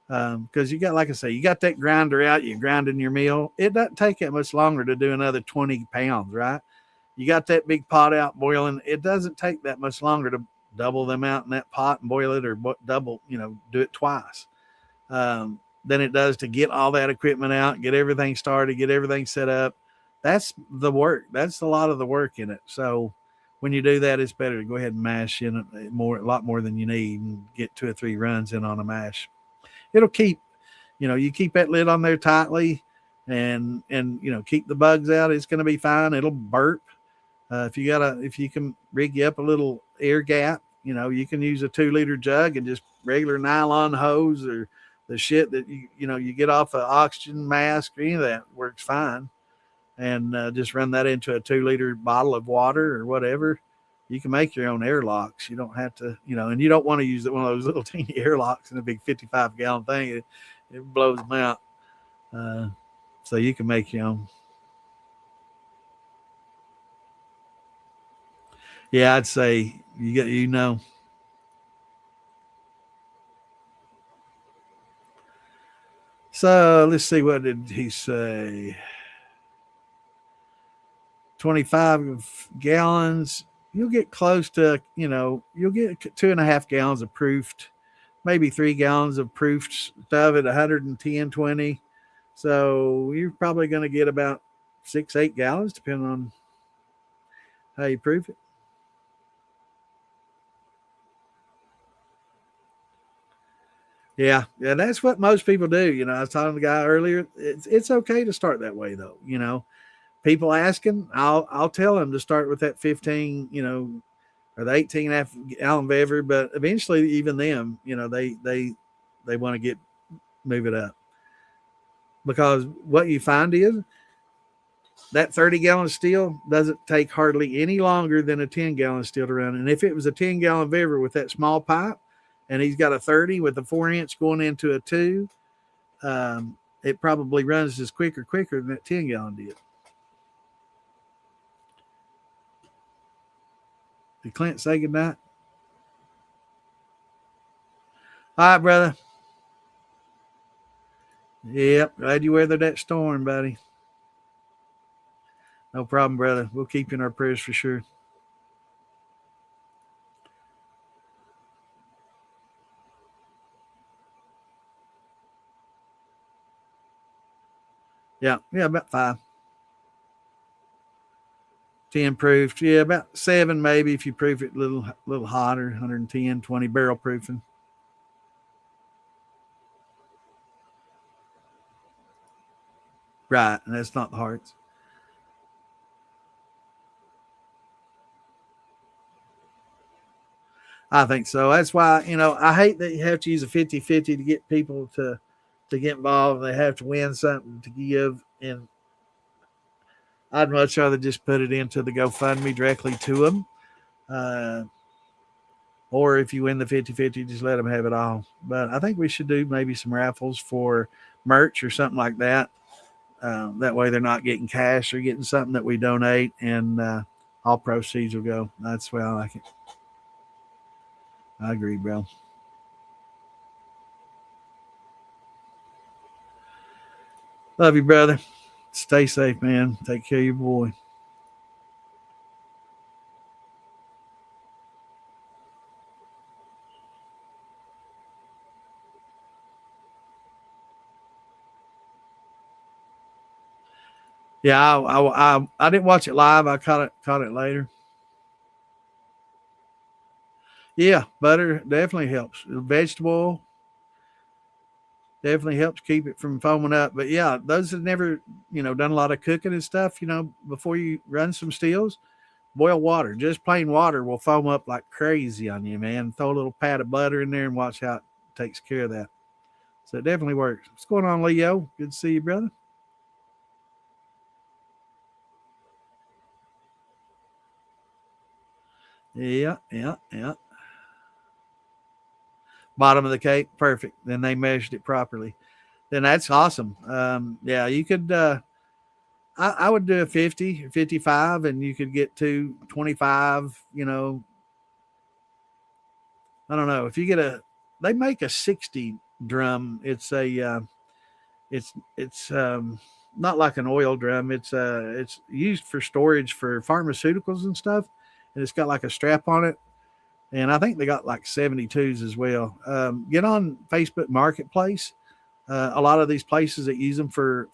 Because you got, like I say, you got that grinder out, you're grinding your meal. It doesn't take that much longer to do another 20 pounds, right? You got that big pot out boiling. It doesn't take that much longer to double them out in that pot and boil it, or double, do it twice than it does to get all that equipment out, get everything started, get everything set up. That's the work. That's a lot of the work in it. So when you do that, it's better to go ahead and mash in a lot more than you need, and get 2 or 3 runs in on a mash. It'll keep, you keep that lid on there tightly, and keep the bugs out. It's going to be fine. It'll burp. If you can rig you up a little air gap, you can use a 2-liter jug and just regular nylon hose, or the shit that you get off an oxygen mask, or any of that works fine. And just run that into a 2-liter bottle of water or whatever. You can make your own airlocks. You don't have to, and you don't want to use one of those little teeny airlocks in a big 55-gallon thing. It blows them out. So you can make your own. Yeah, I'd say So let's see, what did he say? 25 gallons. You'll get close to, you'll get 2.5 gallons of proofed, maybe 3 gallons of proofed stuff at 110, 20. So you're probably going to get about 6, 8 gallons, depending on how you proof it. Yeah, that's what most people do. I was talking to the guy earlier. It's okay to start that way, though. People asking, I'll tell them to start with that 15, or the 18.5 gallon bever. But eventually, even them, they want to move it up, because what you find is that 30-gallon still doesn't take hardly any longer than a 10-gallon still to run. And if it was a 10-gallon bever with that small pipe, and he's got a 30 with a 4-inch going into a 2, it probably runs just quicker than that 10-gallon did. Did Clint say goodnight? All right, brother. Yep, glad you weathered that storm, buddy. No problem, brother. We'll keep you in our prayers for sure. Yeah, about 5. 10 proof. Yeah, about 7 maybe if you proof it a little hotter, 110, 20 barrel proofing. Right, and that's not the hearts. I think so. That's why, I hate that you have to use a 50-50 to get people to get involved. They have to win something to give. And I'd much rather just put it into the GoFundMe directly to them. Or if you win the 50-50, just let them have it all. But I think we should do maybe some raffles for merch or something like that. That way they're not getting cash, or getting something that we donate, and all proceeds will go. That's the way I like it. I agree, bro. Love you, brother. Stay safe, man. Take care of your boy. Yeah, I didn't watch it live. I caught it later. Yeah, butter definitely helps. Vegetable definitely helps keep it from foaming up. But yeah, those that never, done a lot of cooking and stuff, before you run some stills, boil water. Just plain water will foam up like crazy on you, man. Throw a little pat of butter in there and watch how it takes care of that. So it definitely works. What's going on, Leo? Good to see you, brother. Yeah, yeah, yeah. Bottom of the cake, perfect. Then they measured it properly. Then that's awesome. Yeah, you could. I would do a 50, 55, and you could get to 25. I don't know if you get They make a 60 drum. It's not like an oil drum. It's used for storage for pharmaceuticals and stuff, and it's got like a strap on it. And I think they got like 72s as well. Get on Facebook Marketplace. A lot of these places that use them for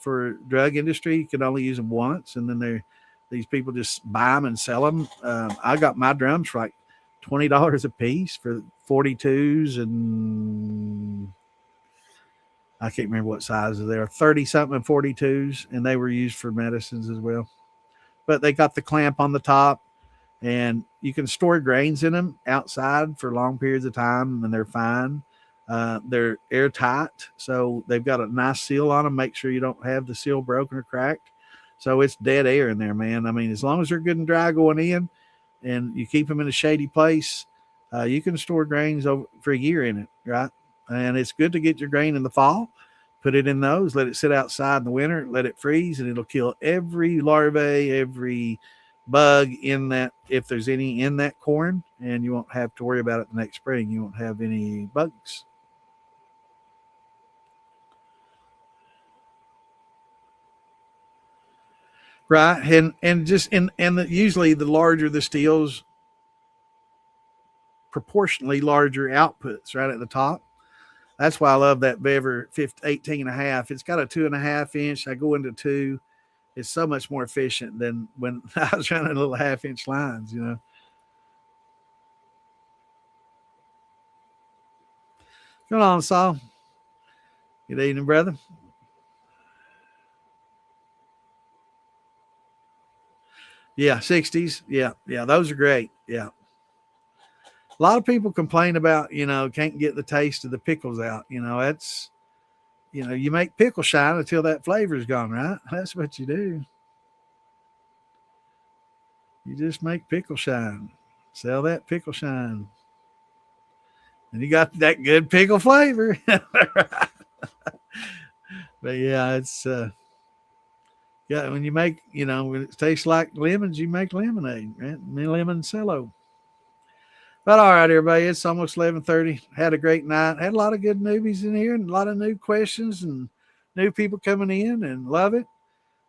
drug industry can only use them once, and then these people just buy them and sell them. I got my drums for like $20 a piece for 42s, and I can't remember what sizes they are, 30 something and 42s, and they were used for medicines as well. But they got the clamp on the top, and you can store grains in them outside for long periods of time, and they're fine. They're airtight, so they've got a nice seal on them. Make sure you don't have the seal broken or cracked. So it's dead air in there, man. I mean, as long as they're good and dry going in, and you keep them in a shady place, you can store grains over for a year in it, right? And it's good to get your grain in the fall. Put it in those, let it sit outside in the winter, let it freeze, and it'll kill every larvae, every bug in that, if there's any in that corn, and you won't have to worry about it the next spring. You won't have any bugs. Right. And just usually the larger the steels, proportionally larger outputs right at the top. That's why I love that Bever 18 and a half. It's got a 2.5 inch. I go into 2. It's so much more efficient than when I was running little 1/2 inch lines. Come on, Saul. Good evening, brother. Yeah, 60s. Yeah, yeah, those are great. Yeah. A lot of people complain about, can't get the taste of the pickles out. You make pickle shine until that flavor's gone, right? That's what you do. You just make pickle shine. Sell that pickle shine. And you got that good pickle flavor. But yeah, it's yeah, when you make, when it tastes like lemons, you make lemonade, right? Lemon cello. But all right, everybody, it's almost 11:30. Had a great night. Had a lot of good newbies in here and a lot of new questions and new people coming in, and love it.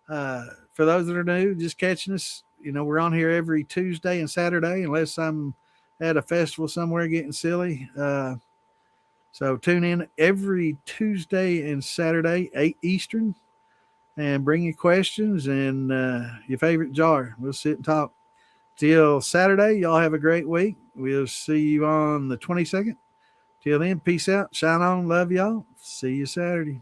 For those that are new, just catching us, we're on here every Tuesday and Saturday, unless I'm at a festival somewhere getting silly. So tune in every Tuesday and Saturday, 8 Eastern, and bring your questions and your favorite jar. We'll sit and talk. Till Saturday, y'all have a great week. We'll see you on the 22nd. Till then, peace out. Shine on. Love y'all. See you Saturday.